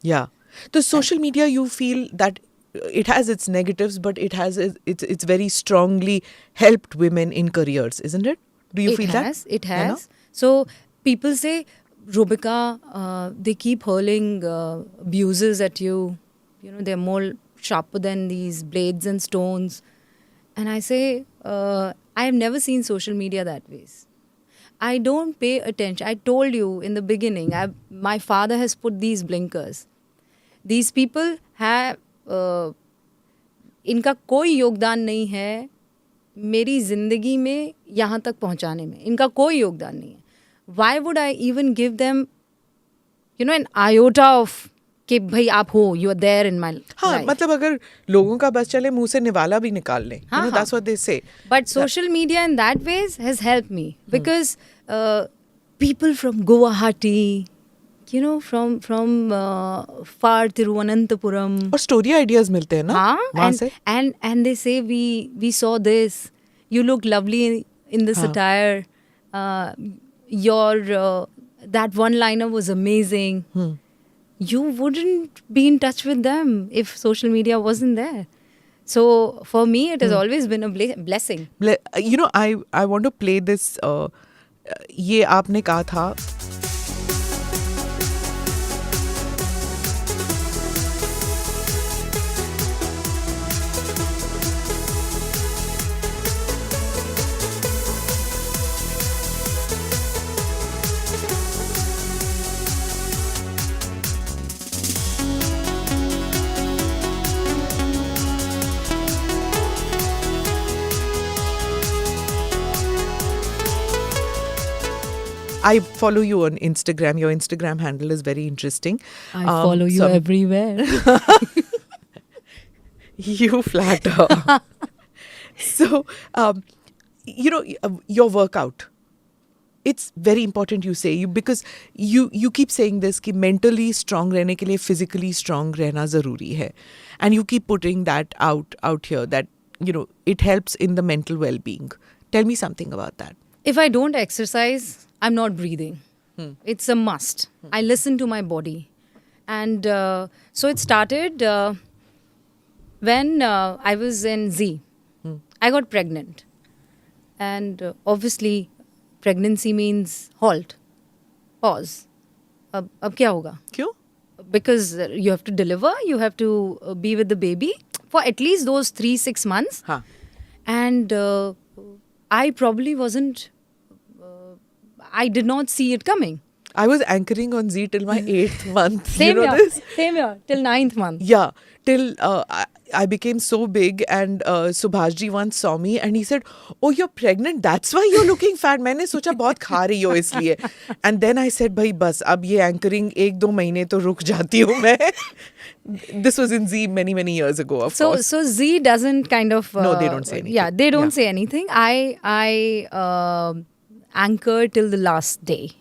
Yeah. So social media, you feel that it has its negatives, but it's very strongly helped women in careers, isn't it? Do you feel that? It has. So people say, Rubika, they keep hurling abuses at you. They're more sharper than these blades and stones. And I say, I have never seen social media that way. I don't pay attention. I told you in the beginning, my father has put these blinkers. These people have, इनका कोई योगदान नहीं है मेरी जिंदगी में यहाँ तक पहुँचाने में. इनका कोई योगदान नहीं है. Why would I even give them, an iota of कि भाई आप हो, you are there in my life. हाँ, मतलब अगर लोगों का बस चले मुंह से निवाला भी निकाल लें. That's what they say. But social media in that ways has helped me because people from Guwahati, from far Tiruvananthapuram. और story ideas मिलते हैं ना वहाँ से. And they say we saw this. You look lovely in this attire. Your that one-liner was amazing. You wouldn't be in touch with them if social media wasn't there. So for me, it has always been a blessing. I want to play this. ये आपने कहा था. I follow you on Instagram. Your Instagram handle is very interesting. I follow you so- everywhere. You flatter. So, your workout. It's very important you say because you keep saying this कि mentally strong रहने के लिए physically strong रहना ज़रूरी है, and you keep putting that out here that it helps in the mental well-being. Tell me something about that. If I don't exercise, I'm not breathing. It's a must. I listen to my body. And so it started when I was in Z. I got pregnant. And obviously, pregnancy means halt, pause. अब क्या होगा? क्यों? Because you have to deliver, you have to be with the baby for at least those 3-6 months. हाँ. And I probably wasn't, I did not see it coming. I was anchoring on Z till my 8th month. Same you know here, this? same here, till 9th month. Yeah, till I became so big and Subhashji once saw me and he said, "Oh, you're pregnant. That's why you're looking fat." मैंने सोचा बहुत खा रही हो इसलिए. And then I said, भाई बस अब ये anchoring 1-2 महीने तो रुक जाती हूँ मैं. This was in Z many years ago, of course. So Z doesn't kind of... No, they don't say anything. Yeah, they don't Yeah. say anything. I anchored till the last day.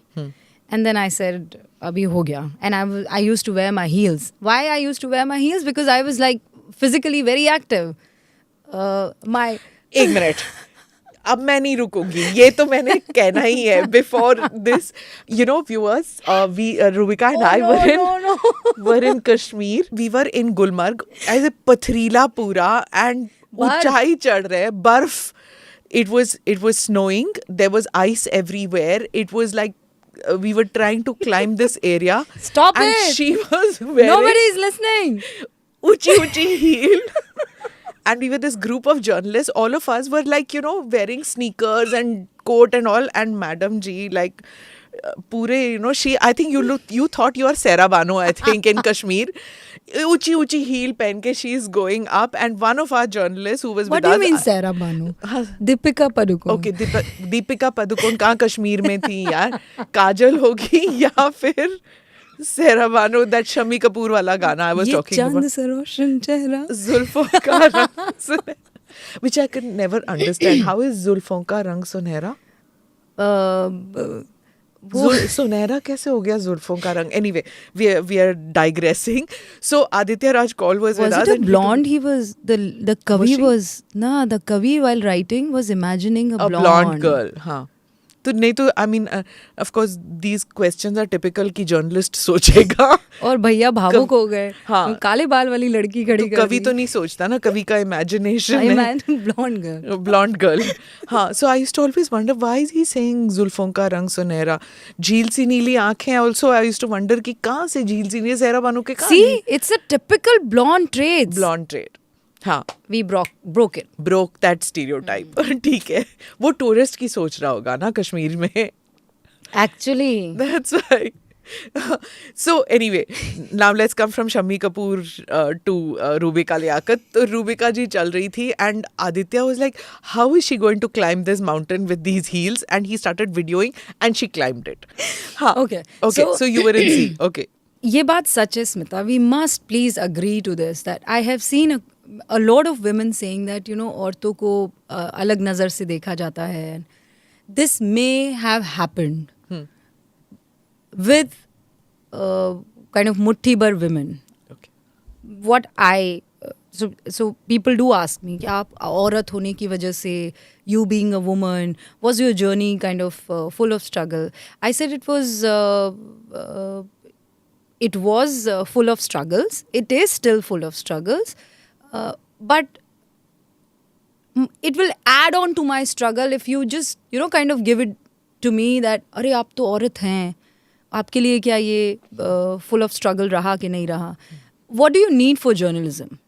And then I said, abhi ho gaya. And I used to wear my heels. Why I used to wear my heels? Because I was like physically very active. एक minute अब मैं नहीं रुकूंगी ये तो मैंने कहना ही है before this viewers Rubika and I were in Kashmir. We were in Gulmarg as a पथरीला पूरा and ऊंचाई चढ़ रहे बर्फ. It was snowing. There was ice everywhere. It was like we were trying to climb this area. Stop and it. She was wearing Nobody's listening. Uchi heel. And we were this group of journalists. All of us were like, wearing sneakers and coat and all. And Madam Ji, like, pure, I think you thought you are Sarah Bano, I think, in Kashmir. Uchi heel pen ke she's going up. And one of our journalists who was What with do us. you mean Sarah Banu? Deepika Padukone. Okay, Deepika Padukone कहाँ कश्मीर में थी यार? काजल होगी या फिर Sarah Bano, that Shami Kapoor वाला गाना I was talking about. ये चांद सा रोशन चेहरा. जुल्फों का रंग सुनहरा. Which I could never understand. How is जुल्फों का रंग सुनहरा? सुनहरा कैसे हो गया जुल्फों का रंग? Anyway, we are digressing. So Aditya Raj Kaul was with us. Was it a blonde? He was the Kavi was the Kavi while writing was imagining a blonde girl. हाँ. तो नहीं तो I mean of course these questions are typical कि journalist सोचेगा. और भैया भावुक हो गए. हाँ. काले बाल वाली लड़की खड़ी कर दी. कवि तो नहीं सोचता ना, कवि का imagination है. Blonde girl. Blonde girl. हाँ. So I used to always wonder why is he saying जुल्फों का रंग सुनहरा? झील सी नीली आँखें. Also I used to wonder कि कहाँ से झील सी नीली ज़हरा बानो के कहाँ? See, it's a typical blonde trait. Blonde trait. हाँ. We broke it. Broke that stereotype. ठीक है. वो टूरिस्ट की सोच रहा होगा ना कश्मीर में. Actually. That's why. So anyway, now let's come from Shammi Kapoor to Rubika Liyaquat. तो Rubika ji चल रही थी and Aditya was like, how is she going to climb this mountain with these heels? And he started videoing and she climbed it. हाँ. Okay. So you were in Z. Okay. ये बात सच है Smita. We must please agree to this that I have seen a lot of women saying that औरतों को अलग नज़र से देखा जाता है. This may have happened with kind of mutthibar women. Okay. What I so people do ask me कि आप औरत होने की वजह से you being a woman, was your journey kind of full of struggle? I said it was full of struggles. It is still full of struggles. But it will add on to my struggle if you just, kind of give it to me that, अरे आप तो औरत हैं, आपके लिए क्या ये full of struggle रहा कि नहीं रहा? What do you need for journalism?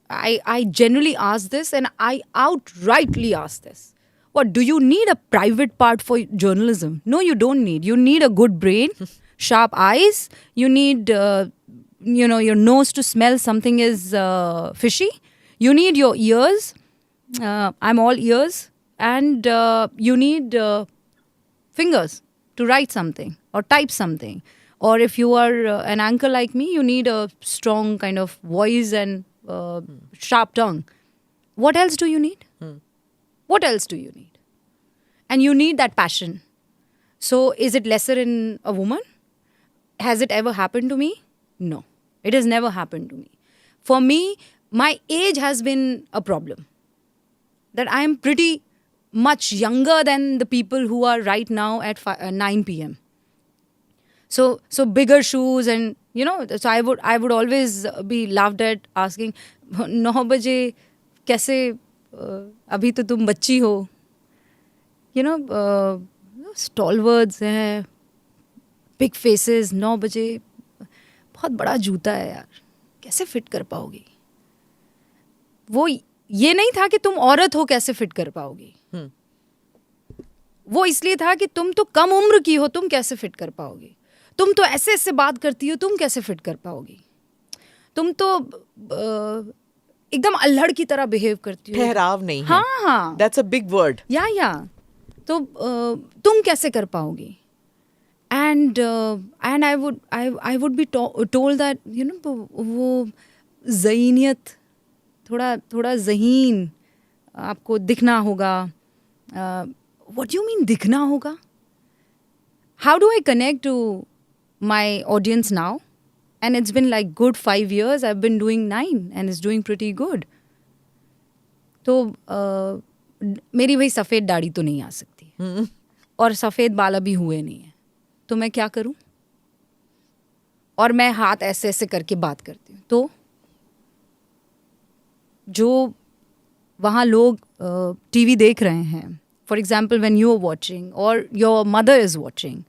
I generally ask this and I outrightly ask this. What, do you need a private part for journalism? No, you don't need. You need a good brain, sharp eyes. You need... your nose to smell something is fishy. You need your ears. I'm all ears. And you need fingers to write something or type something. Or if you are an anchor like me, you need a strong kind of voice and sharp tongue. What else do you need? What else do you need? And you need that passion. So is it lesser in a woman? Has it ever happened to me? No. It has never happened to me. For me, my age has been a problem. That I am pretty much younger than the people who are right now at 9 p.m. So bigger shoes and, so I would always be laughed at asking, 9 baje kaise, abhi to tum bachchi ho. Stalwarts हैं, big faces, 9 बजे बहुत बड़ा जूता है यार, कैसे fit कर पाओगी? वो ये नहीं था कि तुम औरत हो कैसे फिट कर पाओगी, वो इसलिए था कि तुम तो कम उम्र की हो, तुम कैसे फिट कर पाओगी? तुम तो ऐसे ऐसे बात करती हो, तुम कैसे फिट कर पाओगी? तुम तो एकदम अल्हड़ की तरह बिहेव करती हो, ठहराव नहीं है. हाँ, That's a big word. या तो तुम कैसे कर पाओगी? And I would be told that वो ज़हीनियत, थोड़ा ज़हीन आपको दिखना होगा. What do you mean दिखना होगा? How do I connect to my audience now? And it's been like good 5 years. I've been doing 9 and it's doing pretty good. तो मेरी भाई सफ़ेद दाढ़ी तो नहीं आ सकती और सफ़ेद बाल अभी हुए नहीं है, तो मैं क्या करूं? और मैं हाथ ऐसे ऐसे करके बात करती हूँ, तो जो वहाँ लोग टीवी देख रहे हैं, for example when you are watching और योर मदर इज़ वॉचिंग,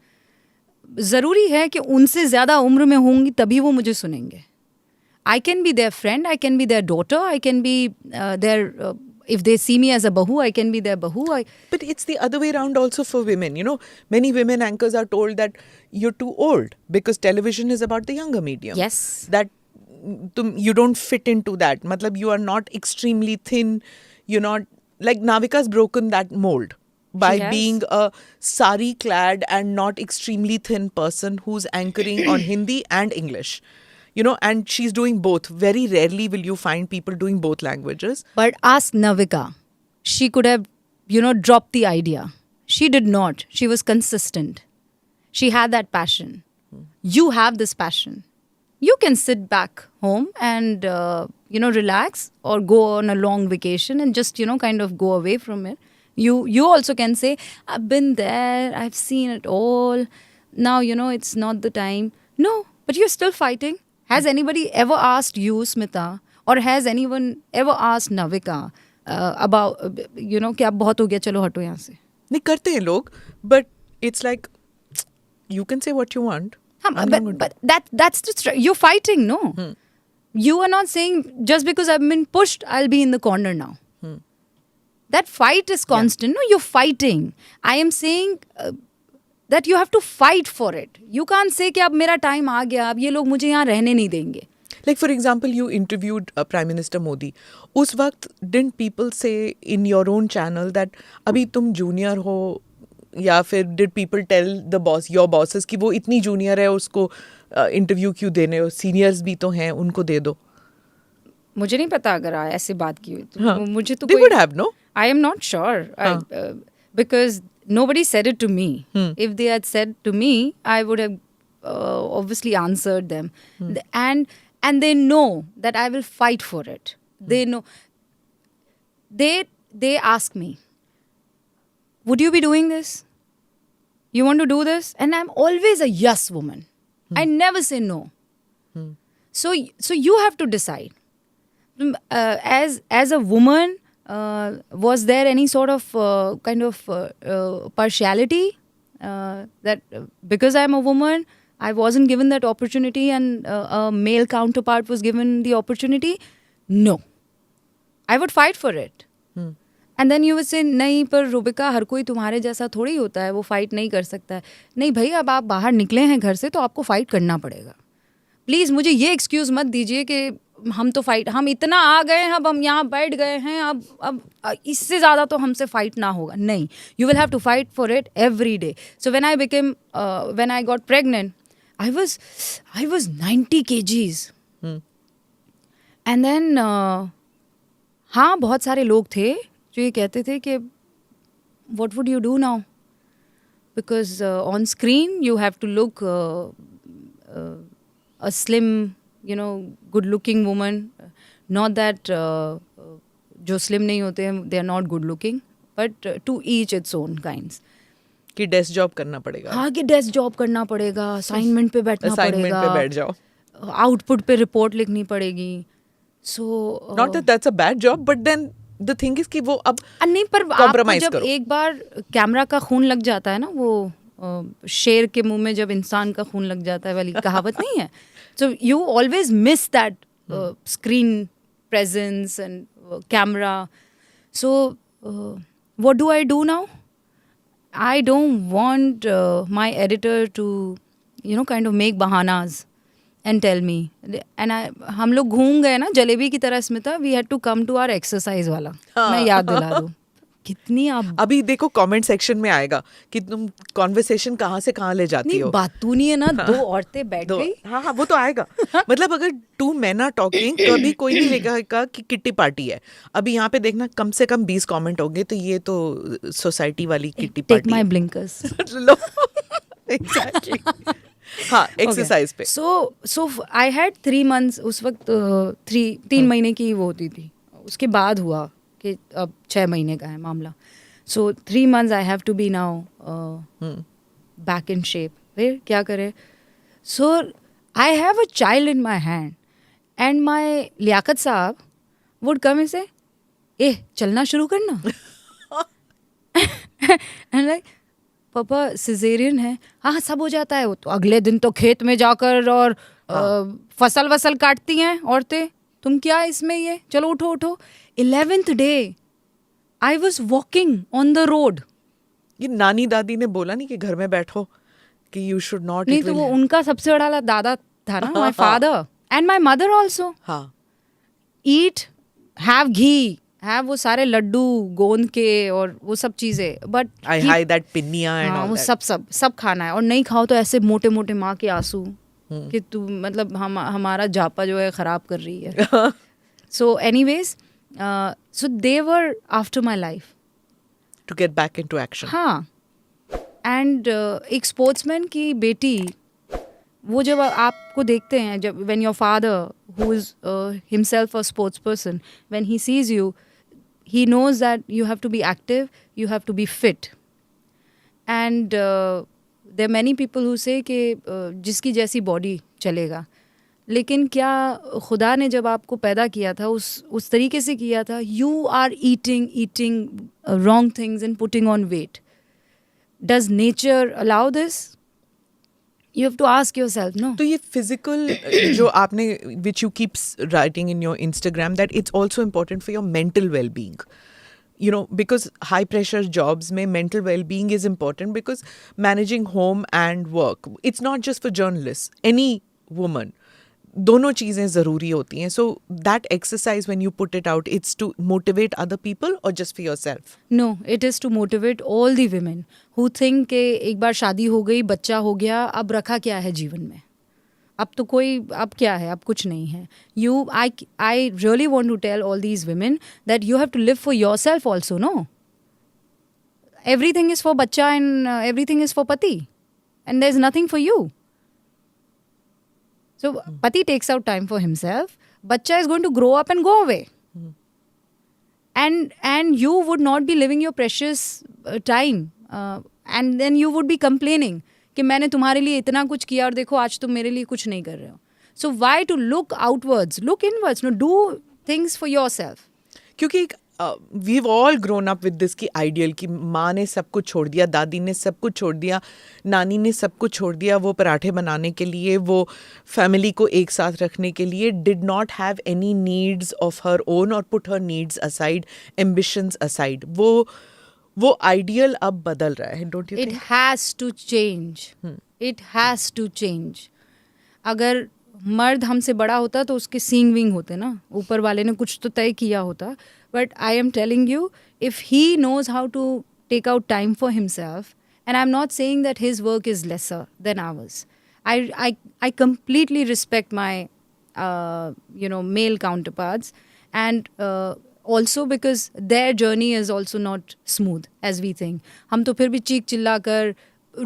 ज़रूरी है कि उनसे ज़्यादा उम्र में होंगी तभी वो मुझे सुनेंगे. I can be their friend, I can be their daughter, I can be there if they see me as a bahu, I can be their bahu. But it's the other way around also for women. Many women anchors are told that you're too old because television is about the younger medium. Yes. That you don't fit into that. Matlab, you are not extremely thin. You're not, like Navika's broken that mold by being a sari clad and not extremely thin person who's anchoring on Hindi and English. And she's doing both. Very rarely will you find people doing both languages. But ask Navika. She could have, dropped the idea. She did not. She was consistent. She had that passion. You have this passion. You can sit back home and, relax or go on a long vacation and just, kind of go away from it. You also can say, I've been there. I've seen it all. Now, it's not the time. No, but you're still fighting. Has anybody ever asked you, Smita, or has anyone ever asked Navika about, कि अब बहुत हो गया, चलो हटो यहाँ से? नहीं करते हैं लोग, but it's like, you can say what you want. But that's the you're fighting, no? You are not saying just because I've been pushed, I'll be in the corner now. That fight is constant. No, you're fighting. I am saying that you have to fight for it. You can't say कि अब मेरा time आ गया, अब ये लोग मुझे यहाँ रहने नहीं देंगे. Like for example, you interviewed Prime Minister Modi. उस वक्त didn't people say in your own channel that अभी तुम junior हो, या फिर did people tell your bosses कि वो इतनी junior है उसको interview क्यों देने हो, seniors भी तो हैं उनको दे दो? मुझे नहीं पता अगर ऐसी बात की हुई तो मुझे तो they would have, no? I am not sure because nobody said it to me. If they had said to me, I would have obviously answered them. And they know that I will fight for it. They know. They ask me, would you be doing this? You want to do this? And I'm always a yes woman. I never say no. So you have to decide. As a woman, was there any sort of kind of partiality that because I'm a woman, I wasn't given that opportunity and a male counterpart was given the opportunity? No. I would fight for it. And then you would say, नहीं पर रूबिका हर कोई तुम्हारे जैसा थोड़ी होता है, वो fight नहीं कर सकता है. नहीं भाई, अब आप बाहर निकले हैं घर से तो आपको फाइट करना पड़ेगा. प्लीज़ मुझे ये एक्सक्यूज़ मत दीजिए कि हम तो फाइट, हम इतना आ गए हैं, अब हम यहाँ बैठ गए हैं, अब इससे ज़्यादा तो हमसे फाइट ना होगा. नहीं, you will have to fight for it every day. So when I got pregnant, I was 90 kgs. And then हाँ, बहुत सारे लोग थे जो ये कहते थे कि what would you do now? Because on screen you have to look a slim, good looking woman. Not that जो slim नहीं होते हैं, they are not good looking, but to each its own kinds. कि desk job करना पड़ेगा. हाँ, कि desk job करना पड़ेगा, असाइनमेंट पे बैठना पड़ेगा, असाइनमेंट पे बैठ जाओ, आउटपुट पे रिपोर्ट लिखनी पड़ेगी. So not that that's a bad job, but then the thing is कि वो अब नहीं, पर आपको जब एक बार कैमरा का खून लग जाता है ना, वो शेर के मुंह में जब इंसान का खून लग जाता है वाली कहावत नहीं है. So you always miss that screen presence and camera. So what do I do now? I don't want my editor to, kind of make bahanas and tell me. And हम लोग घूम गए ना जलेबी की तरह Smita. We had to come to our exercise वाला. मैं याद दिला दूँ. कितनी आप अभी देखो कमेंट सेक्शन में आएगा कि तुम कॉन्वर्सेशन कहाँ से कहाँ ले जाती हो. बात तू नहीं है ना. दो औरतें बैठ गई. हाँ, वो तो आएगा. मतलब अगर टू मेन आर टॉकिंग तो अभी कोई नहीं लेगा कि किट्टी पार्टी है. अभी यहाँ पे देखना कम से कम 20 कमेंट होंगे, तो ये तो सोसाइटी वाली kitty party. Take my blinkers. लो, एग्जैक्टली. हाँ, एक्सरसाइज पे. So I had 3 months. उस वक्त 3 महीने की वो होती थी. उसके बाद हुआ कि अब 6 महीने का है मामला. So 3 months I have to be now back in shape. फिर क्या करें? So I have a child in my hand and my Liaquat साहब वुड कम से, चलना शुरू करना. एंड लाइक, पापा सिजेरियन है. हाँ, सब हो जाता है. वो तो अगले दिन तो खेत में जाकर और फसल वसल काटती हैं औरतें. तुम क्या इसमें ये, चलो उठो उठो. 11th day I was walking on the road. ये नानी दादी ने बोला नहीं कि घर में बैठो, कि you should not. नहीं तो वो उनका सबसे बड़ा दादा था ना, my father and my mother also. हाँ. Eat, have ghee, have वो सारे लड्डू गोंद के और वो सब चीजें. But I hide that पिन्नियाँ and हाँ, all वो that. सब खाना है. और नहीं खाओ तो ऐसे मोटे मोटे माँ के आंसू कि तू मतलब हमारा जापा जो है खराब कर रही है. So anyways, so they were after my life. To get back into action. हाँ. And एक स्पोर्ट्समैन की बेटी, वो जब आपको देखते हैं, जब when your father who is himself a sports person, when he sees you, he knows that you have to be active, you have to be fit. And there are many people who say कि जिसकी जैसी body चलेगा. लेकिन क्या खुदा ने जब आपको पैदा किया था उस तरीके से किया था? You are eating wrong things and putting on weight. Does nature allow this? You have to ask yourself. No. तो ये फिजिकल जो आपने which you keeps writing in your Instagram, that it's also important for your mental well being. Because high pressure jobs में mental well-being is important, because managing home and work, it's not just for journalists, any woman, दोनों चीज़ें ज़रूरी होती हैं. So that exercise, when you put it out, it's to motivate other people or just for yourself? No, it is to motivate all the women who think कि एक बार शादी हो गई, बच्चा हो गया, अब रखा क्या है जीवन में, अब क्या है, अब कुछ नहीं है. I really want to tell all these women that you have to live for yourself also, no? Everything is for bachcha and everything is for pati. And there's nothing for you. So pati takes out time for himself. Bachcha is going to grow up and go away. And you would not be living your precious time. And then you would be complaining कि मैंने तुम्हारे लिए इतना कुछ किया और देखो आज तुम मेरे लिए कुछ नहीं कर रहे हो. So why to look outwards? Look inwards. No, do things for yourself. क्योंकि we've all grown up with this कि ideal कि माँ ने सब कुछ छोड़ दिया, दादी ने सब कुछ छोड़ दिया, नानी ने सब कुछ छोड़ दिया, वो पराठे बनाने के लिए, वो फैमिली को एक साथ रखने के लिए, did not have any needs of her own or put her needs aside, ambitions aside. वो आइडियल अब बदल रहा है, don't you think? It has to change. It has to change. अगर मर्द हमसे बड़ा होता तो उसके सींग विंग होते ना, ऊपर वाले ने कुछ तो तय किया होता. But I am telling you, if he knows how to take out time for himself, and I'm not saying that his work is lesser than ours. I completely respect my male counterparts, and also because their journey is also not smooth as we think. हम तो फिर भी चीख चिल्ला कर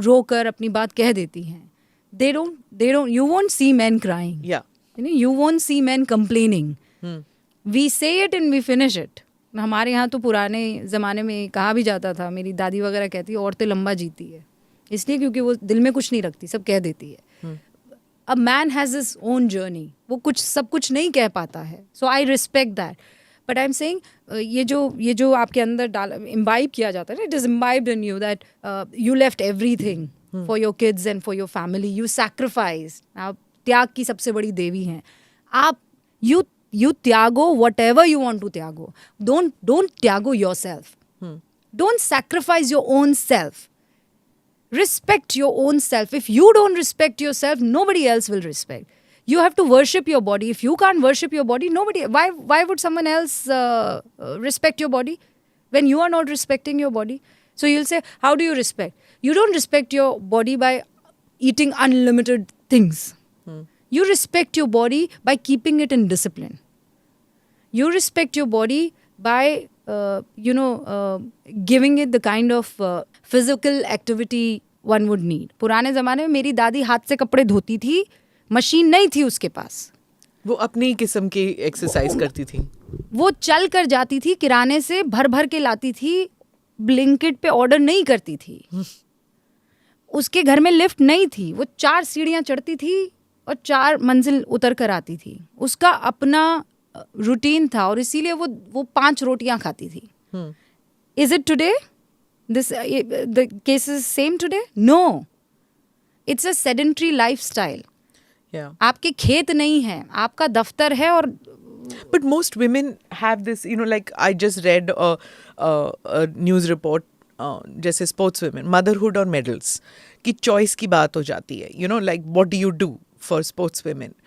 रो कर अपनी बात कह देती हैं. They don't. You won't see men crying. Yeah. You won't see men complaining. We say it and we finish it. हमारे यहाँ तो पुराने ज़माने में कहा भी जाता था, मेरी दादी वगैरह कहती है औरतें लंबा जीती है, इसलिए क्योंकि वो दिल में कुछ नहीं रखती, सब कह देती है. A man has his own journey, वो कुछ सब कुछ नहीं कह पाता है. So I respect that. But I am saying ये जो आपके अंदर इम्बाइब किया जाता है ना, it is imbibed in you that you left everything for your kids and for your family. You sacrifice. आप त्याग की सबसे बड़ी देवी हैं. आप you tyago whatever you want to tyago. Don't tyago yourself. Don't sacrifice your own self. Respect your own self. If you don't respect yourself, nobody else will respect. You have to worship your body. If you can't worship your body, why would someone else respect your body when you are not respecting your body? So you'll say, how do you respect? You don't respect your body by eating unlimited things. You respect your body by keeping it in discipline. You respect your body by, giving it the kind of physical activity one would need. पुराने ज़माने में मेरी दादी हाथ से कपड़े धोती थी, machine नहीं थी उसके पास. वो अपनी किस्म की एक्सरसाइज करती थी. वो चल कर जाती थी, किराने से भर भर के लाती थी, ब्लिंकिट पे ऑर्डर नहीं करती थी. उसके घर में लिफ्ट नहीं थी, वो 4 सीढ़ियाँ चढ़ती थी और 4 मंजिल उतर कर आती थी. उसका अपना रूटीन था और इसीलिए वो 5 रोटियां खाती थी. Is it today the case is same today? No. It's a sedentary lifestyle. आपके खेत नहीं है, आपका दफ्तर है. और but most women have this, like I just read a news report, जैसे sports women, motherhood और medals की choice की बात हो जाती है. Like what do you do for sports women?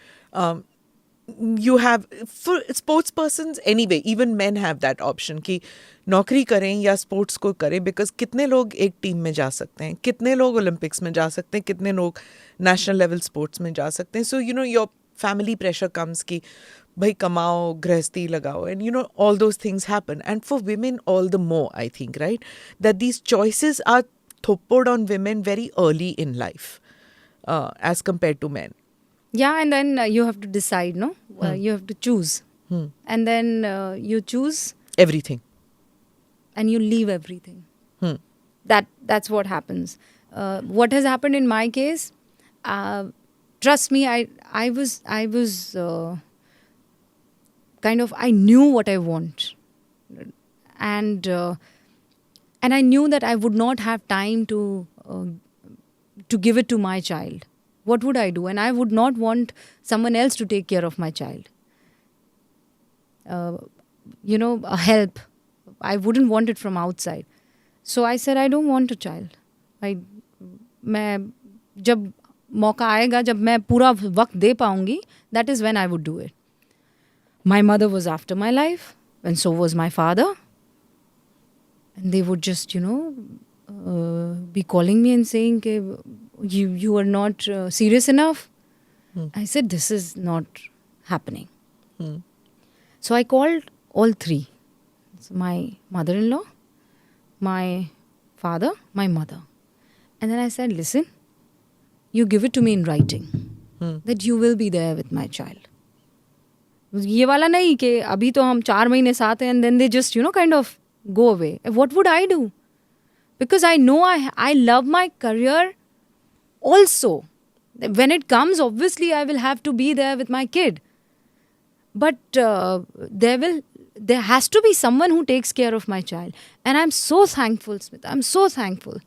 You have, for sports persons anyway, even men have that option कि नौकरी करें या स्पोर्ट्स को करें, बिकॉज कितने लोग एक टीम में जा सकते हैं, कितने लोग ओलंपिक्स में जा सकते हैं, कितने लोग नेशनल लेवल स्पोर्ट्स में जा सकते हैं. So your family pressure comes कि भाई कमाओ, गृहस्थी लगाओ, and all those things happen. And for women all the more, I think, right, that these choices are थोप्पोड on women very early in life as compared to men. Yeah, and then you have to decide, no? You have to choose. And then you choose Everything. and you leave everything. That's what happens. What has happened in my case, trust me, I was kind of, I knew what I want. And I knew that I would not have time to give it to my child. What would I do? And I would not want someone else to take care of my child. A help. I wouldn't want it from outside. So I said, I don't want a child. मैं जब मौका आएगा, जब मैं पूरा वक्त दे पाऊंगी, that is when I would do it. My mother was after my life, and so was my father. And they would just, be calling me and saying, you are not serious enough. I said, this is not happening. So I called all 3. So my mother-in-law, my father, my mother. And then I said, listen, you give it to me in writing that you will be there with my child. ये वाला नहीं कि अभी तो हम 4 महीने साथ हैं and then they just, kind of go away. What would I do? Because I know I love my career also. When it comes, obviously, I will have to be there with my kid. But there has to be someone who takes care of my child. And I'm so thankful, Smita. I'm so thankful.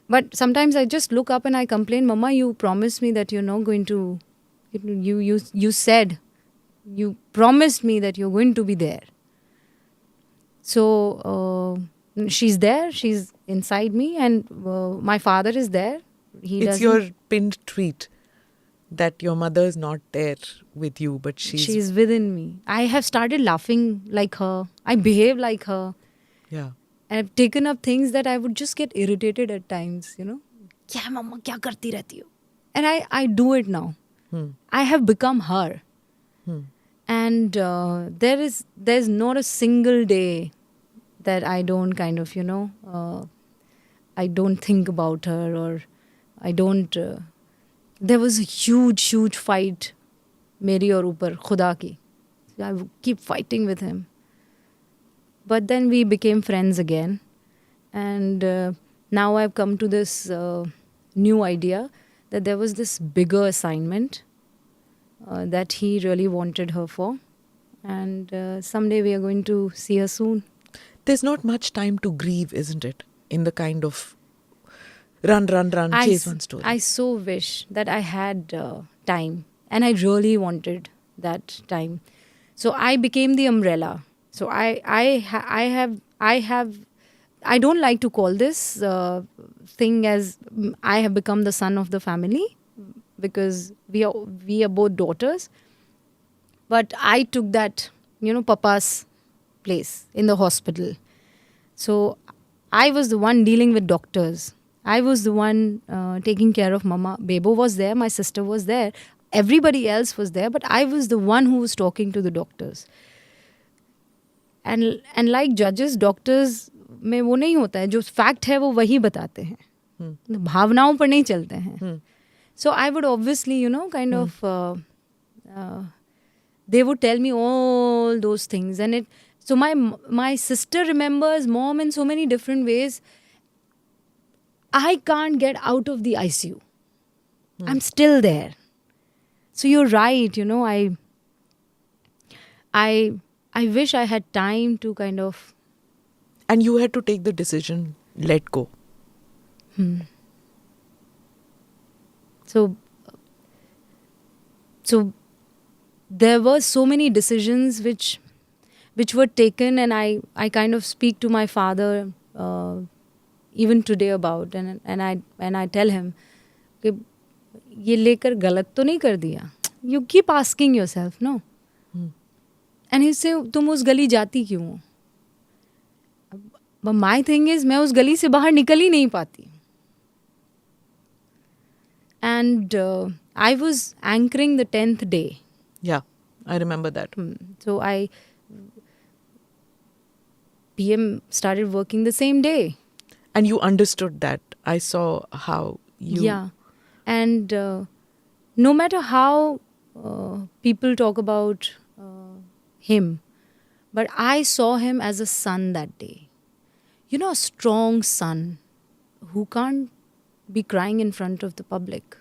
But sometimes I just look up and I complain, Mama, you promised me that you're not going to, you said, you promised me that you're going to be there. So she's there, she's inside me, and my father is there. It's your pinned tweet. that your mother is not there with you, but she's within me. I have started laughing like her. I behave like her. yeah. And I've taken up things that I would just get irritated at times, क्या मम्मा क्या करती रहती हो? And I do it now. I have become her. And there's not a single day that I don't kind of, I don't think about her, or I don't. There was a huge fight, मेरी और ऊपर खुदा की. I would keep fighting with him. But then we became friends again. And now I've come to this new idea that there was this bigger assignment that he really wanted her for. And someday we are going to see her soon. There's not much time to grieve, isn't it? In the kind of run, chase one story. I so wish that I had time. And I really wanted that time. So I became the umbrella. So I don't like to call this thing as I have become the son of the family, because we are both daughters. But I took that, papa's place in the hospital. So I was the one dealing with doctors. I was the one taking care of mama. Bebo was there, my sister was there, everybody else was there, but I was the one who was talking to the doctors. And like judges, doctors में वो नहीं होता है, जो fact है वो वही बताते हैं, भावनाओं पर नहीं चलते हैं. So I would obviously, kind of, they would tell me all those things. And so my sister remembers mom in so many different ways. I can't get out of the ICU. I'm still there. So you're right, I wish I had time to kind of... And you had to take the decision, let go. So there were so many decisions which were taken, and I kind of speak to my father even today about, and I tell him कि ये लेकर गलत तो नहीं कर दिया. You keep asking yourself, no? And he say, तुम उस गली जाती क्यों हो? But my thing is, मैं उस गली से बाहर निकल ही नहीं पाती. And I was anchoring the 10th day. Yeah, I remember that. So PM started working the same day. And you understood that. I saw how you... Yeah. And no matter how people talk about him, but I saw him as a son that day. A strong son who can't be crying in front of the public.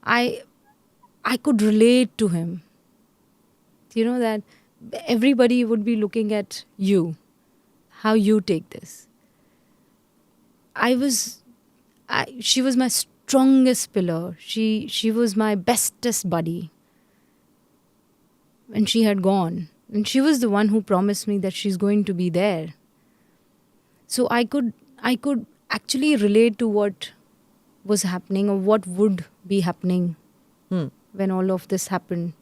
I could relate to him. That everybody would be looking at you, how you take this. She was my strongest pillar. She was my bestest buddy. And she had gone. And she was the one who promised me that she's going to be there. So I could actually relate to what was happening, or what would be happening when all of this happened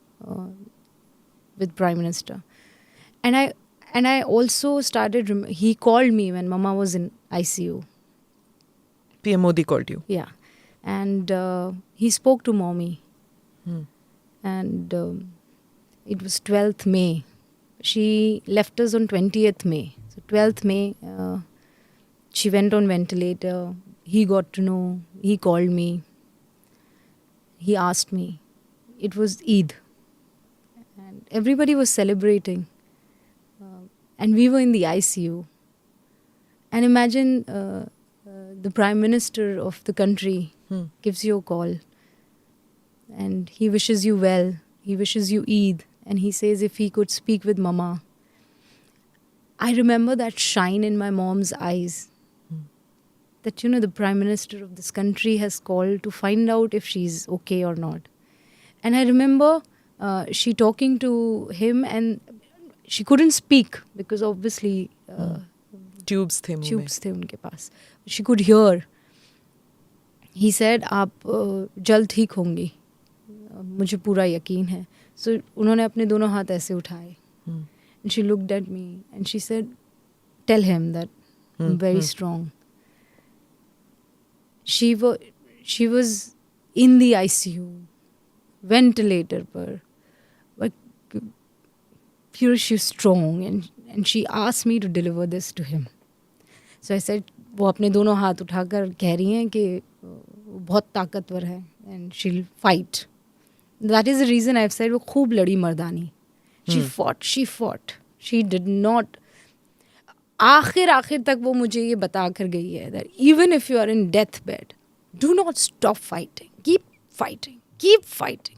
with Prime Minister. And I also started, he called me when Mama was in ICU. PM Modi called you? Yeah. And he spoke to Mommy. And it was 12th May. She left us on 20th May. So 12th May, she went on ventilator. He got to know. He called me. He asked me. It was Eid. And everybody was celebrating. And we were in the ICU. And imagine the Prime Minister of the country gives you a call. And he wishes you well. He wishes you Eid. And he says if he could speak with Mama. I remember that shine in my mom's eyes. That, the Prime Minister of this country has called to find out if she's okay or not. And I remember she talking to him, and she couldn't speak because obviously tubes the unke paas. She could hear. He said आप जल्द ठीक होंगी, मुझे पूरा यकीन है. सो उन्होंने अपने दोनों हाथ ऐसे उठाए. And she looked at me and she said tell him that I am very strong. She was in the ICU, ventilator पर, but pure she's strong and she asked me to deliver this to him. So I said, वो अपने दोनों हाथ उठाकर कह रही हैं कि वो बहुत ताकतवर है and she'll fight. That is the reason I've said वो खूब लड़ी मर्दानी. She fought. She did not. आखिर तक वो मुझे ये बता कर गई है that even if you are in deathbed, do not stop fighting. Keep fighting.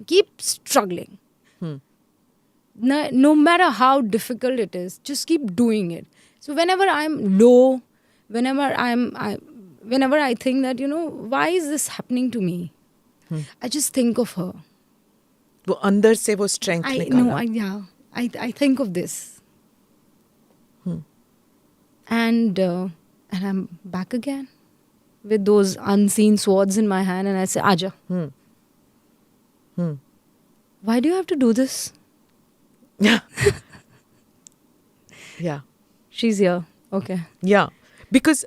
Keep struggling. No matter how difficult it is, just keep doing it. So whenever I'm low, whenever I think that, why is this happening to me? I just think of her. वो अंदर से वो strength निकाला. I think of this. And I'm back again with those unseen swords in my hand, and I say, Aja. Why do you have to do this? Yeah. Yeah. She's here. Okay. Yeah. Because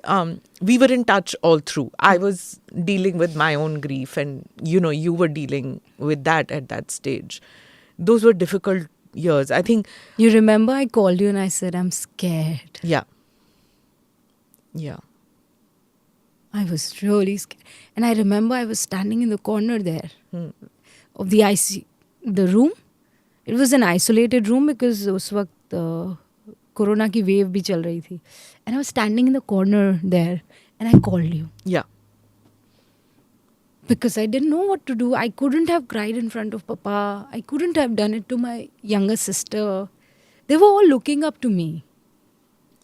we were in touch all through. I was dealing with my own grief and, you were dealing with that at that stage. Those were difficult years. I think... You remember I called you and I said, I'm scared. Yeah. Yeah. I was really scared. And I remember I was standing in the corner there of the the room. It was an isolated room because उस वक्त corona की wave भी चल रही थी. And I was standing in the corner there and I called you. Yeah. Because I didn't know what to do. I couldn't have cried in front of Papa. I couldn't have done it to my younger sister. They were all looking up to me.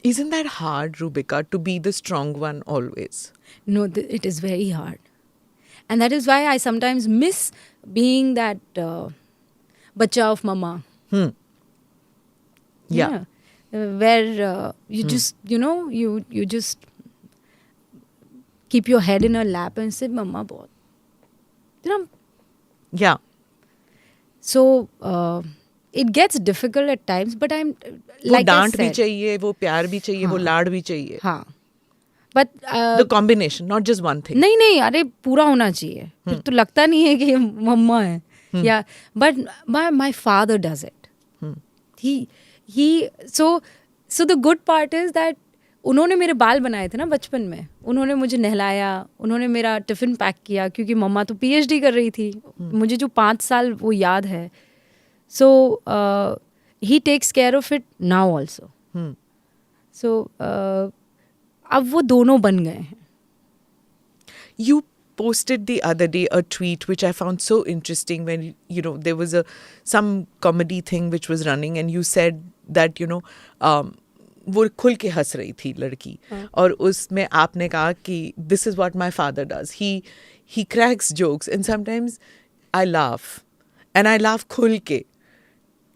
Isn't that hard, Rubika, to be the strong one always? No, it is very hard. And that is why I sometimes miss being that bacha of mama. Yeah. Where you just, you just keep your head in her lap and say, Mama, bahut. Yeah. So, it gets difficult at times, but I'm like I डांट भी said. चाहिए, वो प्यार भी चाहिए, वो लाड भी चाहिए. हाँ. But The combination, not just one thing. नहीं अरे पूरा होना चाहिए. फिर तो लगता नहीं है कि ये मम्मा है. Yeah, but my father does it. He so the good part is that उन्होंने मेरे बाल बनाए थे ना बचपन में. उन्होंने मुझे नहलाया, उन्होंने मेरा टिफिन पैक किया क्योंकि मम्मा तो PhD कर रही थी. मुझे जो 5 साल वो याद है. So he takes care of it now also. So अब वो दोनों बन गए हैं. You posted the other day a tweet which I found so interesting when, there was some comedy thing which was running and you said that, वो खुल के हंस रही थी लड़की. और उसमें आपने कहा कि this is what my father does. He cracks jokes and sometimes I laugh. And I laugh खुल के.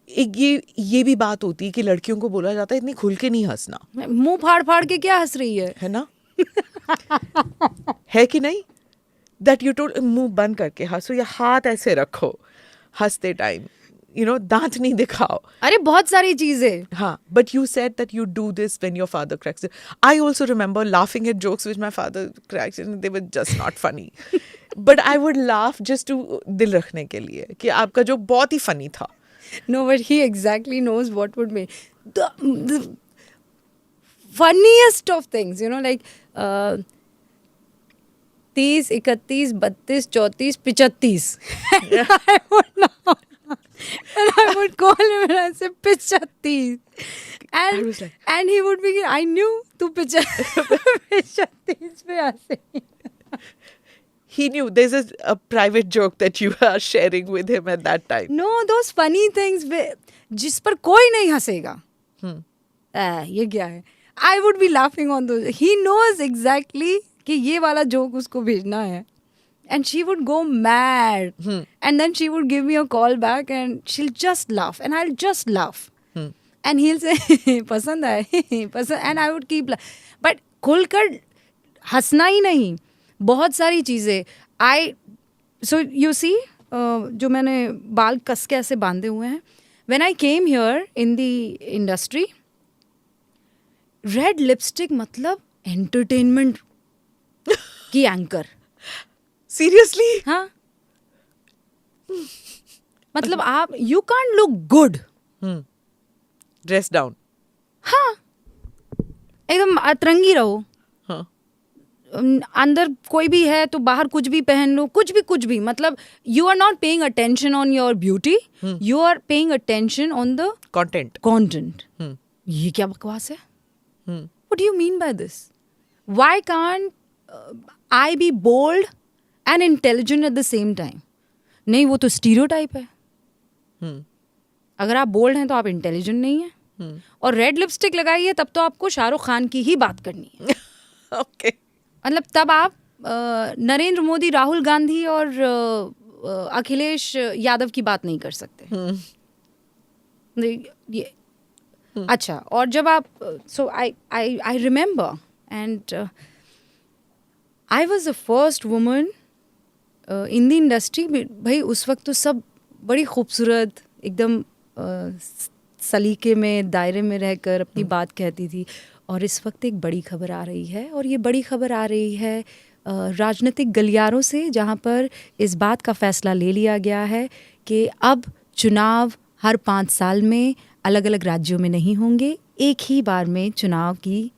एक ये भी बात होती है कि लड़कियों को बोला जाता है इतनी खुल के नहीं हंसना. मुंह फाड़ के क्या हंस रही है ना? है कि नहीं? That you told मुंह बंद करके हंसो या हाथ ऐसे रखो हंसते टाइम. दांत नहीं दिखाओ. अरे बहुत सारी चीजें. हाँ, but you said that you do this when your father cracks it. I also remember laughing at jokes which my father cracks and they were just not funny. But I would laugh just to दिल रखने के लिए कि आपका joke बहुत ही funny था. No, but he exactly knows what would make the funniest of things, like 30, 31, 32, 34, 35. And I would call him and I say 35. And he would be, I knew tu 35 pe aase. He knew. There's a private joke that you are sharing with him at that time. No, those funny things जिस पर कोई नहीं हंसेगा. ये क्या है? I would be laughing on those. He knows exactly कि ये वाला joke उसको भेजना है. And she would go mad. And then she would give me a call back and she'll just laugh. And I'll just laugh. And he'll say, पसंद आए. And I would keep laughing. But खुलकर हंसना ही नहीं. बहुत सारी चीज़ें so you see जो मैंने बाल कस के ऐसे बांधे हुए हैं, when I came here in the industry, red lipstick मतलब एंटरटेनमेंट की एंकर। सीरियसली? हाँ, मतलब आप you can't look good. Dress down. हाँ, एकदम अतरंगी रहो। हाँ, अंदर कोई भी है तो बाहर कुछ भी पहन लो, कुछ भी मतलब you are not paying attention on your beauty, you are paying attention on the content. ये क्या बकवास है? What do you mean by this? Why can't I be bold and intelligent at the same time? नहीं, वो तो stereotype है। अगर आप बोल्ड हैं तो आप इंटेलिजेंट नहीं हैं, और रेड लिपस्टिक लगाई है तब तो आपको शाहरुख खान की ही बात करनी है। ओके। मतलब तब आप नरेंद्र मोदी, राहुल गांधी और अखिलेश यादव की बात नहीं कर सकते। ये अच्छा, और जब आप so I remember and I was the first woman in the industry. भाई उस वक्त तो सब बड़ी खूबसूरत, एकदम सलीके में, दायरे में रहकर अपनी बात कहती थी। और इस वक्त एक बड़ी खबर आ रही है, और ये बड़ी खबर आ रही है राजनीतिक गलियारों से, जहाँ पर इस बात का फैसला ले लिया गया है कि अब चुनाव हर 5 साल में अलग अलग राज्यों में नहीं होंगे, एक ही बार में चुनाव की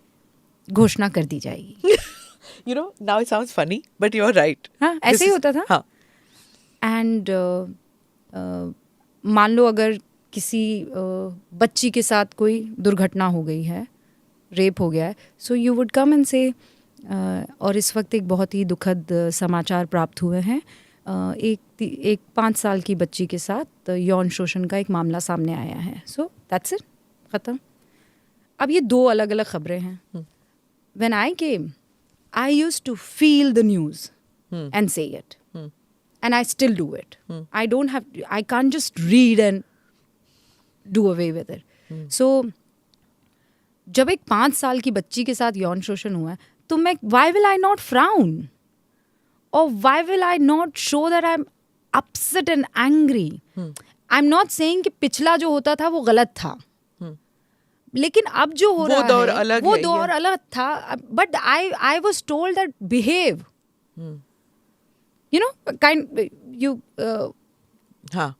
घोषणा कर दी जाएगी। You know, now it sounds funny, but you're right. हाँ, ऐसे ही होता था। हाँ. एंड मान लो अगर किसी बच्ची के साथ कोई दुर्घटना हो गई है, रेप हो गया है, so you would come and से, और इस वक्त एक बहुत ही दुखद समाचार प्राप्त हुए हैं। एक 5 साल की बच्ची के साथ यौन शोषण का एक मामला सामने आया है। सो दैट्स इट, ख़त्म। अब ये 2 अलग अलग खबरें हैं। When I came, I used to feel the news and say it. And I still do it. I can't just read and do away with it. So, जब एक 5 साल की बच्ची के साथ यौन शोषण हुआ है, तो why will I not frown? Or why will I not show that I'm upset and angry? I'm not saying कि पिछला जो होता था वो गलत था, लेकिन अब जो हो रहा है वो दौर अलग था। But I was told that behave, you know, kind you. हाँ,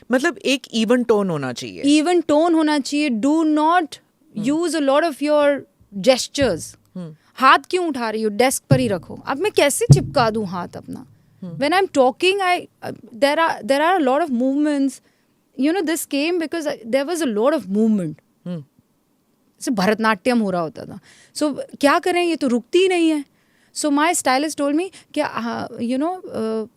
मतलब एक इवन टोन होना चाहिए। इवन टोन होना चाहिए। Do not use a lot of your gestures. हाथ क्यों उठा रही हो? डेस्क पर ही रखो। अब मैं कैसे चिपका दूं हाथ अपना? When I'm talking, there are a lot of movements. You know, this came because there was a lot of movement. से भरतनाट्यम हो रहा होता था। सो क्या करें, ये तो रुकती ही नहीं है। सो माई स्टाइलिस्ट टोल्ड मी कि you know,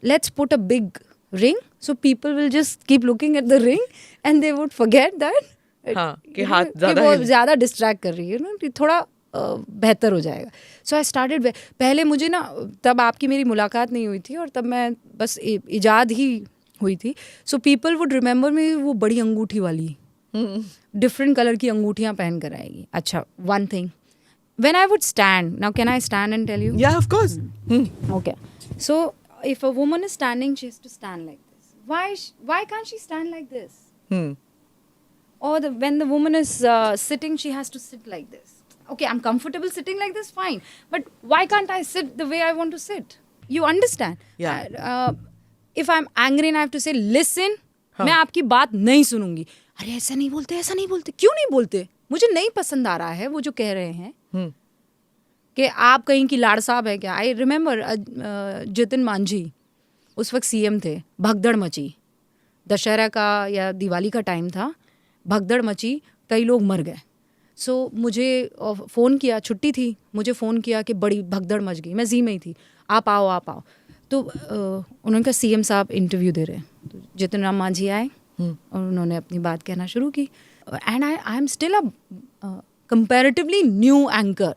let's put a big ring, so people will just keep looking at the ring and they would forget that कि हाथ ज़्यादा डिस्ट्रैक्ट कर रही है ना, थोड़ा बेहतर हो जाएगा। सो आई स्टार्टेड। पहले मुझे ना, तब आपकी मेरी मुलाकात नहीं हुई थी, और तब मैं बस इजाद ही हुई थी। सो पीपल वुड रिमेंबर मी, वो बड़ी अंगूठी वाली, डिफरेंट कलर की अंगूठियां पहन कर आएगी। अच्छा, one thing, when I would stand, now can I stand and tell you? Yeah of course. Okay, so if a woman is standing, she has to stand like this. Why can't she stand like this? Or when the woman is sitting, she has to sit like this. Okay, I'm comfortable sitting like this, fine. But why can't I sit the way I want to sit? You understand? Yeah. If I'm angry and I have to say, listen, मैं आपकी बात नहीं सुनूंगी। अरे ऐसा नहीं बोलते, ऐसा नहीं बोलते। क्यों नहीं बोलते? मुझे नहीं पसंद आ रहा है वो जो कह रहे हैं कि आप कहीं की लाड़ साहब है क्या। आई रिमेम्बर जितिन मांझी उस वक्त सीएम थे, भगदड़ मची, दशहरा का या दिवाली का टाइम था, भगदड़ मची, कई लोग मर गए। सो मुझे फ़ोन किया, छुट्टी थी, मुझे फ़ोन किया कि बड़ी भगदड़ मच गई, मैं जी में ही थी, आप आओ आप आओ। तो उन्होंने कहा सीएम साहब इंटरव्यू दे रहे हैं। तो जितिन राम मांझी आए और उन्होंने अपनी बात कहना शुरू की। And I am still a comparatively new anchor,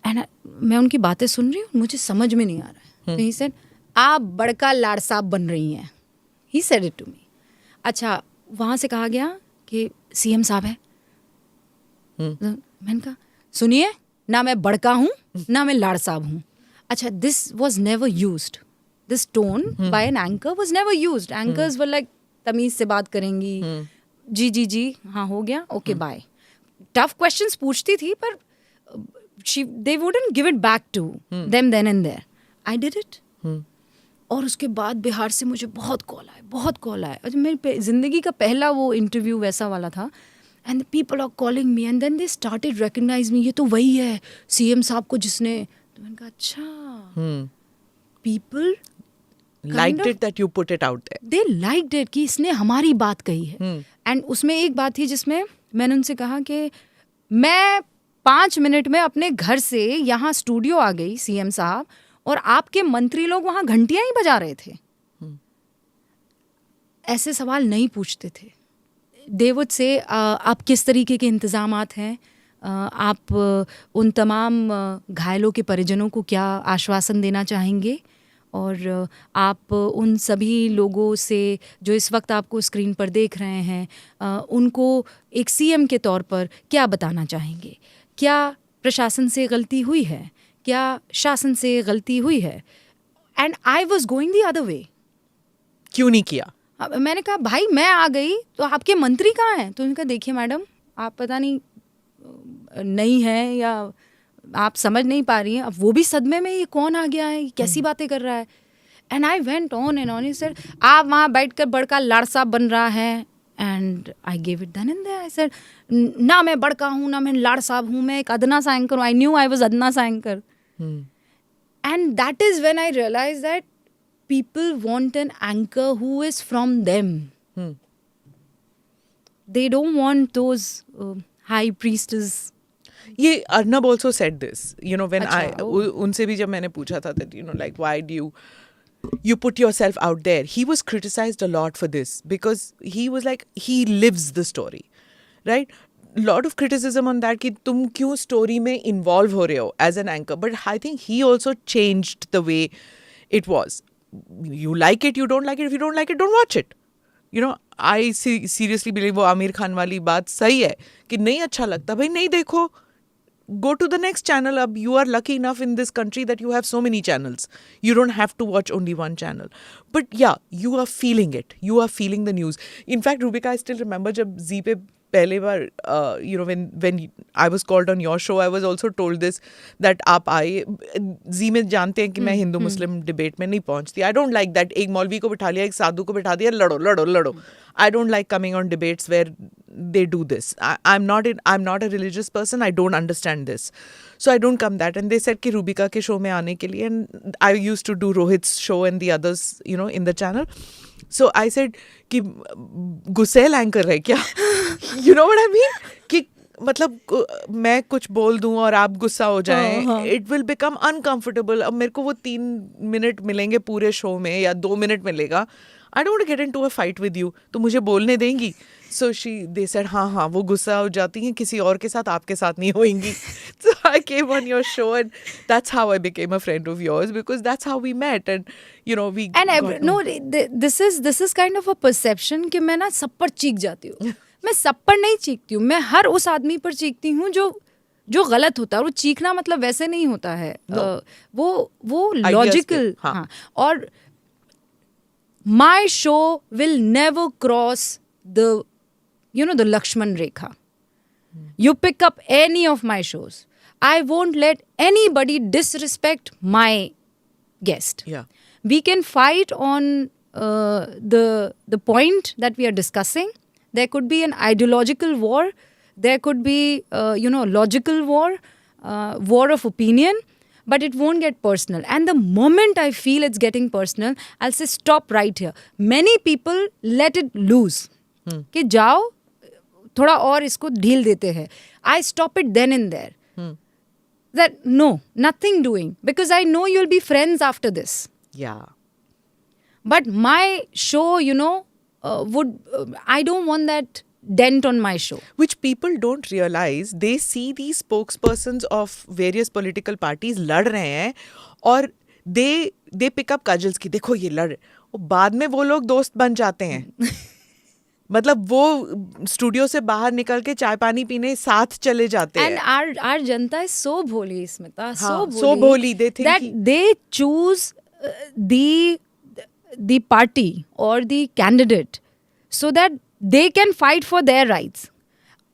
and मैं उनकी बातें सुन रही हूँ, मुझे समझ में नहीं आ रहा है। ही सेड, आप बड़का लाड़ साहब बन रही हैं। He said it to me. अच्छा, वहाँ से कहा गया कि सीएम साहब है। मैंने कहा सुनिए, ना मैं बड़का हूँ ना मैं लाड़ साहब हूँ. अच्छा, this was never used. This tone by an anchor was never used. Anchors were like, तमीज से बात करेंगी, जी हाँ हो गया, ओके बाय. टफ क्वेश्चंस पूछती थी पर they wouldn't give it back to them then and there. I did it. और उसके बाद बिहार से मुझे बहुत कॉल आए. अच्छा, मेरी जिंदगी का पहला वो इंटरव्यू वैसा वाला था. And people are calling me and then they started recognize me. ये तो वही है सीएम साहब को जिसने. तो मैंने कहा अच्छा, people liked it that you put it out there. They liked it कि इसने हमारी बात कही है. एंड उसमें एक बात थी जिसमें मैंने उनसे कहा कि मैं 5 मिनट में अपने घर से यहाँ स्टूडियो आ गई सीएम साहब, और आपके मंत्री लोग वहाँ घंटियां ही बजा रहे थे. ऐसे सवाल नहीं पूछते थे. दे वुड से आप किस तरीके के इंतज़ामात हैं, आप उन तमाम घायलों के परिजनों को क्या आश्वासन देना चाहेंगे, और आप उन सभी लोगों से जो इस वक्त आपको स्क्रीन पर देख रहे हैं उनको एक सीएम के तौर पर क्या बताना चाहेंगे. क्या प्रशासन से गलती हुई है, क्या शासन से गलती हुई है. And I was going the other way. क्यों नहीं किया? मैंने कहा भाई मैं आ गई तो आपके मंत्री कहाँ हैं. तो उन्होंने कहा देखिए मैडम, आप पता नहीं नहीं है या आप समझ नहीं पा रही हैं. अब वो भी सदमे में, ये कौन आ गया है, ये कैसी बातें कर रहा है. And I went on and on. Sir आप वहाँ बैठ कर बड़का लाड़ साहब बन रहा है. And I gave it then and there. I said ना मैं बड़का हूँ ना मैं लाड़ साहब हूँ, मैं एक अदना सा एंकर हूँ. आई न्यू आई वाज अदना सा anchor. And that is when I realize that people want an anchor who is from them. They don't want those high priestess. ये Arnab also said this, you know, when अच्छा, उनसे भी जब मैंने पूछा था that, you know, like why do you put yourself out there. He was criticized a lot for this because he was like, he lives the story, right? Lot of criticism on that कि तुम क्यों story में involve हो रहे हो as an anchor. But I think he also changed the way it was. You like it, you don't like it. If you don't like it, don't watch it. You know, I seriously believe वो आमिर खान वाली बात सही है कि नहीं अच्छा लगता भाई नहीं देखो. Go to the next channel. अब you are lucky enough in this country that you have so many channels. You don't have to watch only one channel. But yeah, you are feeling it. You are feeling the news. In fact, Rubika, I still remember जब Z पे पहले बार you know when I was called on your show, I was also told this that आप आए. Z में जानते हैं कि मैं हिंदू मुस्लिम डिबेट में नहीं पहुंचती. I don't like that. एक मौलवी को बिठा लिया, एक साधु को बिठा दिया, लड़ो. I don't like coming on debates where they do this. I'm not a religious person. I don't understand this. So I don't come that. And they said कि रूबिका के शो में आने के लिए, and I used to do Rohit's show and the others, you know, in the channel. So I said कि गुस्सेल anchor है क्या? You know what I mean? कि मतलब मैं कुछ बोल दूं और आप गुस्सा हो जाएं, it will become uncomfortable. अब मेरे को वो 3 मिनट मिलेंगे पूरे शो में या 2 मिनट मिलेगा. I don't want to get into a fight with you. तो मुझे बोलने देंगी. So they said हाँ वो गुस्सा हो जाती हैं किसी और के साथ, आपके साथ नहीं होंगी. So I came on your show and that's how I became a friend of yours because that's how we met and you know we. And no, this is kind of a perception कि मैं ना सब पर चीख जाती हूँ. मैं सब पर नहीं चीखती हूँ, मैं हर उस आदमी पर चीखती हूँ जो गलत होता है. और वो चीखना मतलब वैसे नहीं होता है. वो लॉजिकल. हाँ. और my show will never cross the Lakshman Rekha. You pick up any of my shows, I won't let anybody disrespect my guest. Yeah. We can fight on the point that we are discussing. There could be an ideological war. There could be logical war, war of opinion. But it won't get personal. And the moment I feel it's getting personal, I'll say stop right here. Many people let it loose. कि जाओ थोड़ा और इसको ढील देते हैं. I stop it then and there. That no, nothing doing. Because I know you'll be friends after this. Yeah. But my show, I don't want that dent on my show. Which people don't realize. They see these spokespersons of various political parties लड़ रहे हैं और they pick up cudgels कि देखो ये लड़, और बाद में वो लोग दोस्त बन जाते हैं. मतलब वो स्टूडियो से बाहर निकल के चाय पानी पीने साथ चले जाते And हैं. our जनता is so भोली, Smita, हाँ, so भोली. They think that they choose the party or the candidate so that they can fight for their rights.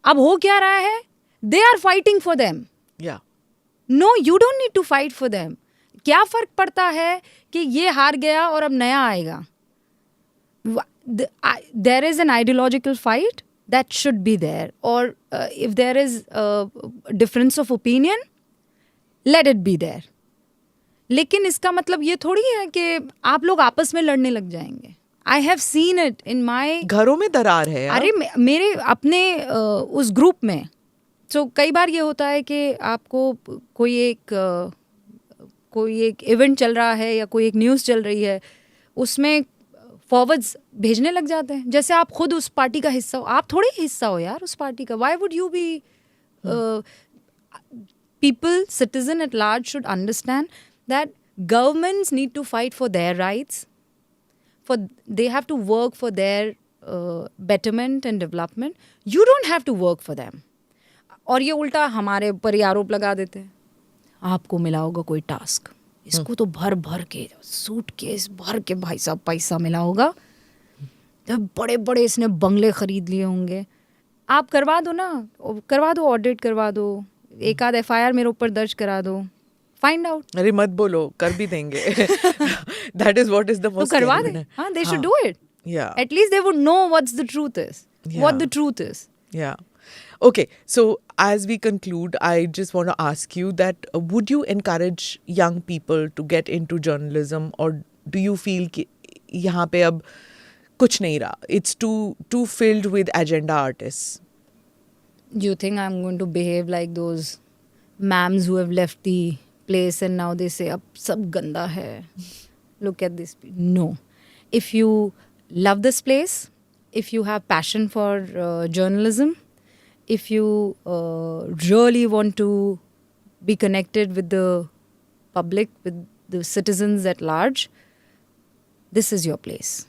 अब हो क्या रहा है? They are fighting for them. yeah. No, you don't need to fight for them. क्या फर्क पड़ता है कि ये हार गया और अब नया आएगा? There is an ideological fight that should be there, or if there is a difference of opinion, let it be there. लेकिन इसका मतलब ये थोड़ी है कि आप लोग आपस में लड़ने लग जाएंगे. I have seen it in my घरों में दरार है यार. अरे मेरे अपने उस ग्रुप में. तो कई बार ये होता है कि आपको कोई एक इवेंट चल रहा है या कोई एक न्यूज़ चल रही है, उसमें फॉरवर्ड्स भेजने लग जाते हैं जैसे आप खुद उस पार्टी का हिस्सा हो. आप थोड़े ही हिस्सा हो यार उस पार्टी का. Why would you be people, citizen at large should understand that governments need to fight for their rights. They have to work for their betterment and development. You don't have to work for them. और ये उल्टा हमारे ऊपर ही आरोप लगा देते हैं. आपको मिला होगा कोई टास्क, इसको तो भर भर के सूटकेस भर के भाई साहब पैसा मिला होगा, जब बड़े बड़े इसने बंगले खरीद लिए होंगे. आप करवा दो ना, करवा दो, ऑडिट करवा दो, एक आध FIR मेरे ऊपर दर्ज करा दो, फाइंड आउट. अरे मत बोलो, कर भी देंगे. That is what is the most. तो करवा दे. हाँ, they should do it. Yeah. At least they would know what's the truth is. Yeah. What the truth is. Yeah. Okay, so as we conclude, I just want to ask you that would you encourage young people to get into journalism, or do you feel कि यहाँ पे अब कुछ नहीं रहा? It's too filled with agenda artists. Do you think I'm going to behave like those ma'ams who have left the place and now they say, ab sab ganda hai. Look at this. No. If you love this place, if you have passion for journalism, if you really want to be connected with the public, with the citizens at large, this is your place.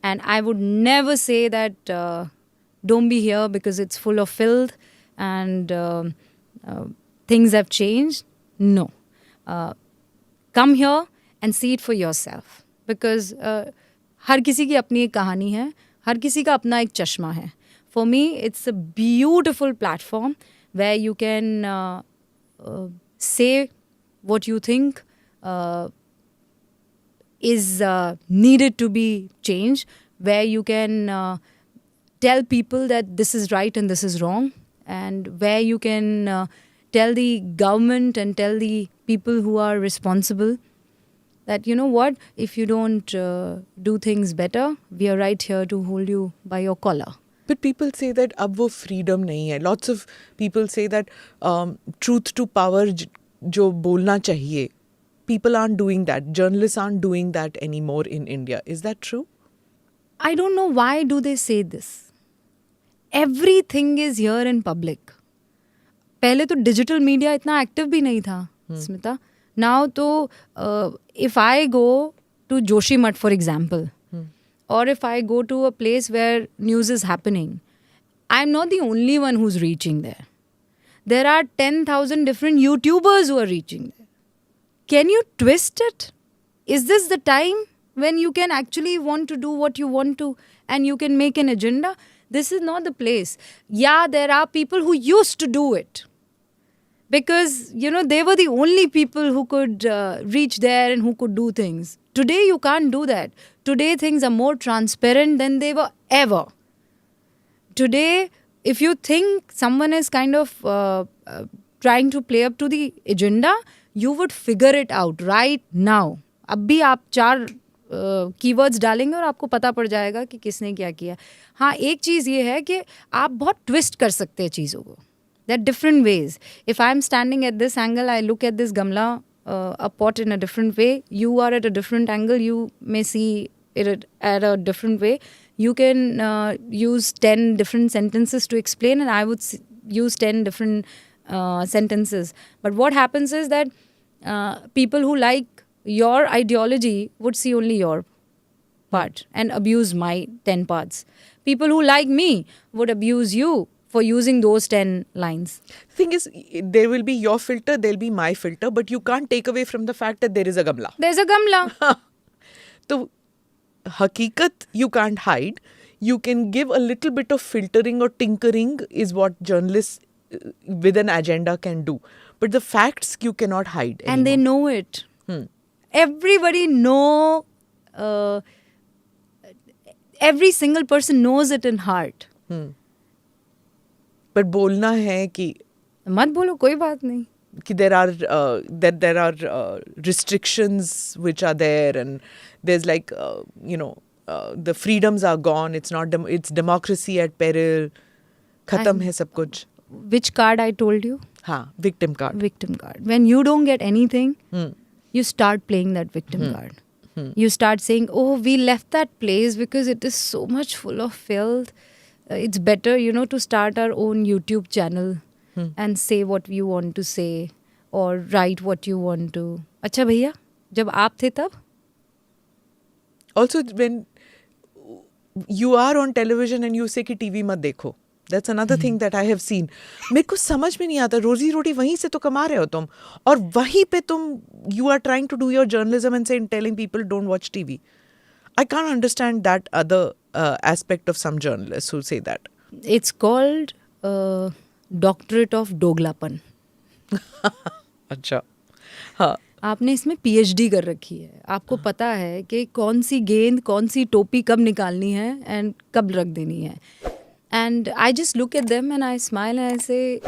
And I would never say that don't be here because it's full of filth and things have changed. No. Come here and see it for yourself. Because हर किसी की अपनी एक कहानी है, हर किसी का अपना एक चश्मा है. For me, it's a beautiful platform where you can say what you think is needed to be changed, where you can tell people that this is right and this is wrong, and where you can tell the government and tell the people who are responsible that, you know what, if you don't do things better, we are right here to hold you by your collar. But people say that अब वो freedom नहीं है. Lots of people say that truth to power जो बोलना चाहिए, people aren't doing that. Journalists aren't doing that anymore in India. Is that true? I don't know why do they say this. Everything is here in public. पहले तो digital media इतना active भी नहीं था, Smita. Now तो if I go to Joshimath, for example, or if I go to a place where news is happening, I'm not the only one who's reaching there. There are 10,000 different YouTubers who are reaching there. Can you twist it? Is this the time when you can actually want to do what you want to and you can make an agenda? This is not the place. Yeah, there are people who used to do it. Because, you know, they were the only people who could reach there and who could do things. Today, you can't do that. Today, things are more transparent than they were ever. Today, if you think someone is kind of trying to play up to the agenda, you would figure it out right now. अब भी आप 4 keywords डालेंगे और आपको पता पड़ जाएगा कि किसने क्या किया. हाँ, एक चीज़ ये है कि आप बहुत ट्विस्ट कर सकते हैं चीज़ों को. There are different ways. If I'm standing at this angle, I look at this gamla, a pot in a different way. You are at a different angle. You may see it at a different way. You can use 10 different sentences to explain, and I would use 10 different sentences. But what happens is that people who like your ideology would see only your part and abuse my 10 parts. People who like me would abuse you for using those 10 lines. Thing is, there will be your filter, there'll be my filter, but you can't take away from the fact that there is a gamla. There's a gamla. So, hakikat you can't hide. You can give a little bit of filtering or tinkering is what journalists with an agenda can do. But the facts you cannot hide anymore. And they know it. Everybody know, every single person knows it in heart. But बोलना है कि मत बोलो, कोई बात नहीं. कि there are restrictions which are there, and there's like the freedoms are gone. It's democracy at peril. खत्म है सब कुछ. Which card I told you? हाँ, victim card. Victim card. When you don't get anything, you start playing that victim card. You start saying, oh, we left that place because it is so much full of filth. It's better, to start our own YouTube channel and say what you want to say or write what you want to. अच्छा भैया, जब आप थे तब? Also, when you are on television and you say कि TV मत देखो. That's another thing that I have seen. मेरे को समझ में नहीं आता, रोजी रोटी वहीं से तो कमा रहे हो तुम, और वहीं पे तुम you are trying to do your journalism and telling people don't watch TV. I can't understand that other aspect of some journalists who say that. It's called doctorate of दोगलापन. अच्छा, हाँ. आपने इसमें PhD कर रखी है. आपको पता है कि कौन सी गेंद, कौन सी टोपी कब निकालनी है and कब रख देनी है. And I just look at them and I smile and I say,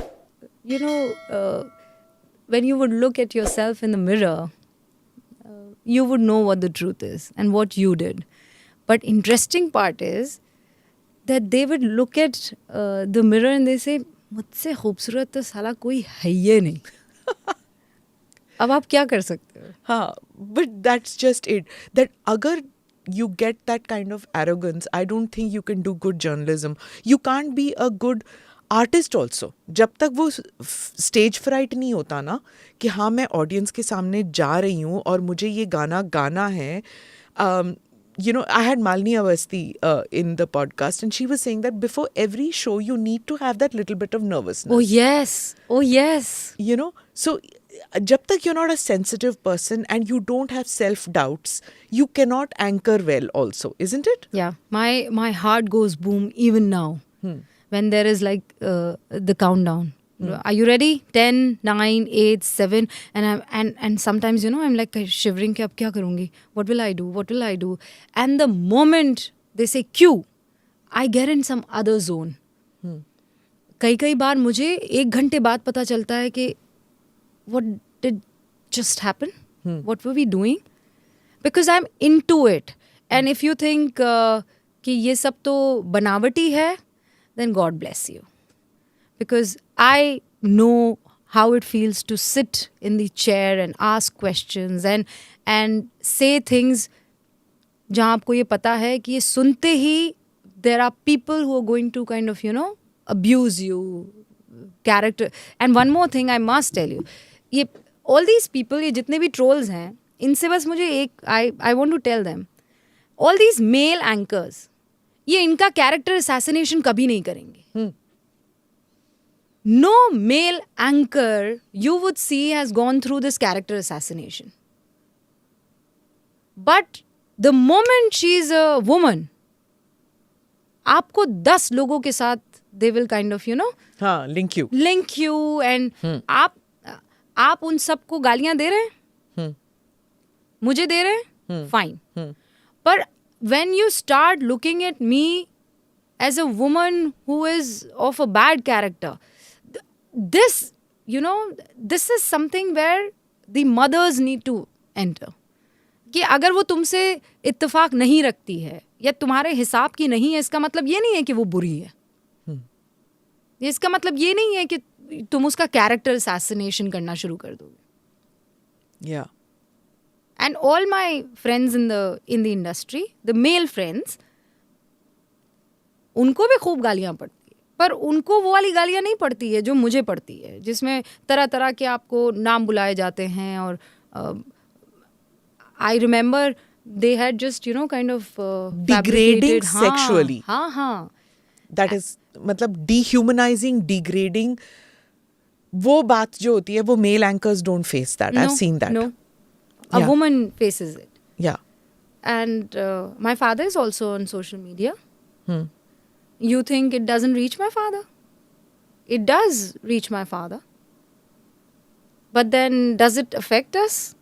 when you would look at yourself in the mirror, you would know what the truth is and what you did. But interesting part is that they would look at the mirror and they say, मुझसे खूबसूरत तो साला कोई है ही नहीं. अब आप क्या कर सकते हो? हाँ, but that's just it. That अगर you get that kind of arrogance, I don't think you can do good journalism. You can't be a good artist also. जब तक वो stage fright नहीं होता ना, कि हाँ मैं audience के सामने जा रही हूँ और मुझे ये गाना गाना है. I had Malini Awasthi in the podcast, and she was saying that before every show you need to have that little bit of nervousness. Oh yes. So jab tak you're not a sensitive person and you don't have self-doubts, you cannot anchor well also, isn't it? Yeah. My heart goes boom even now when there is like the countdown. Are you ready? 10, 9, 8, 7. And sometimes, I'm like shivering कि अब क्या करूँगी? What will I do? And the moment they say cue, I get in some other zone. कई बार मुझे 1 घंटे बाद पता चलता है कि what did just happen? What were we doing? Because I'm into it. And if you think कि ये सब तो बनावटी है, then God bless you. Because I know how it feels to sit in the chair and ask questions and say things जहाँ आपको ये पता है कि ये सुनते ही there are people who are going to kind of, abuse you, character. And one more thing I must tell you. ये all these people, ये जितने भी trolls हैं, इनसे बस मुझे एक I want to tell them, all these male anchors, ये इनका character assassination कभी नहीं करेंगे. No male anchor you would see has gone through this character assassination. But the moment she is a woman, आपको 10 लोगों के साथ they will kind of, हाँ, link you and आप उन सबको गालियां दे रहे हैं, मुझे दे रहे हैं, fine. But when you start looking at me as a woman who is of a bad character, this is something where the mothers need to enter. कि अगर वो तुमसे इत्तेफाक नहीं रखती है या तुम्हारे हिसाब की नहीं है, इसका मतलब ये नहीं है कि वो बुरी है. इसका मतलब ये नहीं है कि तुम उसका कैरेक्टर असैसिनेशन करना शुरू कर दोगे. Yeah. And all my friends in the industry, the male friends, उनको भी खूब गालियां पड़ती है, पर उनको वो वाली गालियां नहीं पड़ती है जो मुझे पड़ती है, जिसमें तरह तरह के आपको नाम बुलाए जाते हैं. और I remember they had just kind of Degrading fabricated, sexually. हाँ. That is मतलब dehumanizing, degrading. वो बात जो होती है वो male anchors don't face that. I've seen that. No, a Yeah. woman faces it. Yeah. And my father is also on social media. Hmm. You think it doesn't reach my father? It does reach my father. But then, does it affect us?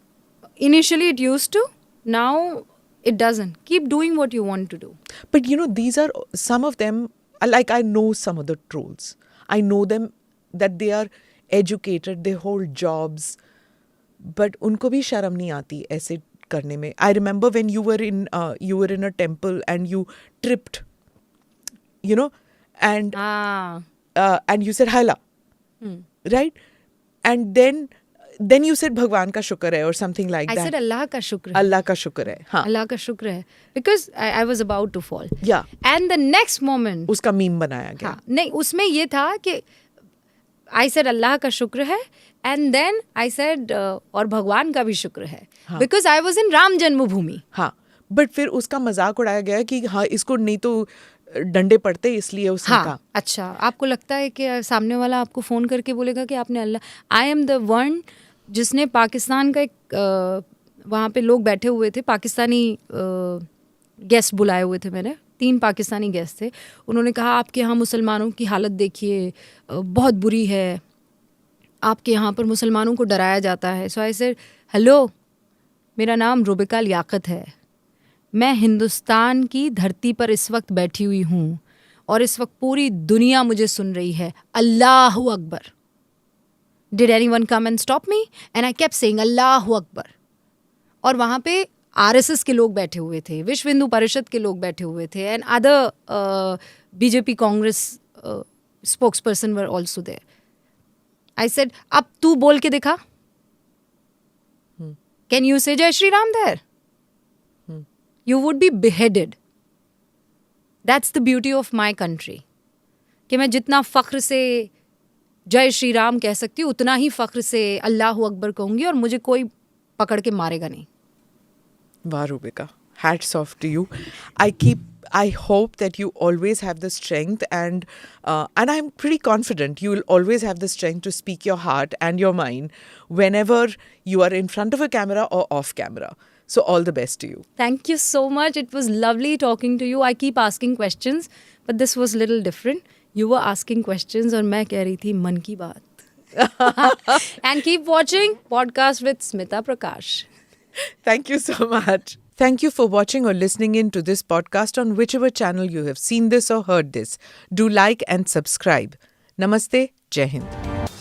Initially, it used to. Now, it doesn't. Keep doing what you want to do. But these are some of them, like I know some of the trolls. I know them that they are educated, they hold jobs. But उनको भी शर्म नहीं आती ऐसे करने में. I remember when you were in a temple and you tripped, and and you said hala, right? And then you said भगवान का शुक्र है or something like that. I said Allah का शुक्र है. अल्लाह का शुक्र है. हाँ. अल्लाह का शुक्र है. Because I was about to fall. Yeah. And the next moment. उसका मीम बनाया गया. हाँ, नहीं उसमें ये था कि I said अल्लाह का शुक्र है and then I said और भगवान का भी शुक्र है. हाँ. Because I was in Ram जन्मभूमि. हाँ. बट फिर उसका मजाक उड़ाया गया कि हाँ इसको नहीं तो डंडे पड़ते इसलिए उसने कहा. अच्छा, आपको लगता है कि सामने वाला आपको फोन करके बोलेगा कि आपने अल्लाह. आई एम द वन जिसने पाकिस्तान का एक वहाँ पे लोग बैठे हुए थे, पाकिस्तानी गेस्ट बुलाए हुए थे मैंने. 3 पाकिस्तानी गेस्ट थे. उन्होंने कहा आपके यहाँ मुसलमानों की हालत देखिए, बहुत बुरी है, आपके यहाँ पर मुसलमानों को डराया जाता है. सो आई सेड हेलो, मेरा नाम रुबिका लियाकत है. मैं हिंदुस्तान की धरती पर इस वक्त बैठी हुई हूँ और इस वक्त पूरी दुनिया मुझे सुन रही है. अल्लाहु Akbar. Did anyone come and stop me? And I kept saying अल्लाहु अकबर. और वहाँ पे आरएसएस के लोग बैठे हुए थे, विश्व हिंदू परिषद के लोग बैठे हुए थे, and other BJP Congress spokesperson were also there. I said अब तू बोल के दिखा. Can you say Jai Shri Ram there? You would be beheaded. That's the beauty of my country. कि मैं जितना फ़ख्र से जय श्री राम कह सकती हूँ उतना ही फ़ख्र से अल्लाहु अकबर कहूँगी और मुझे कोई पकड़ के मारेगा नहीं. वाह Rubika, hats off to you. I hope that you always have the strength and I'm pretty confident you will always have the strength to speak your heart and your mind whenever you are in front of a camera or off camera. So all the best to you. Thank you so much. It was lovely talking to you. I keep asking questions, but this was a little different. You were asking questions और मैं कह रही थी मन की बात. And keep watching Podcast with Smita Prakash. Thank you so much. Thank you for watching or listening in to this podcast on whichever channel you have seen this or heard this. Do like and subscribe. Namaste. Jai Hind.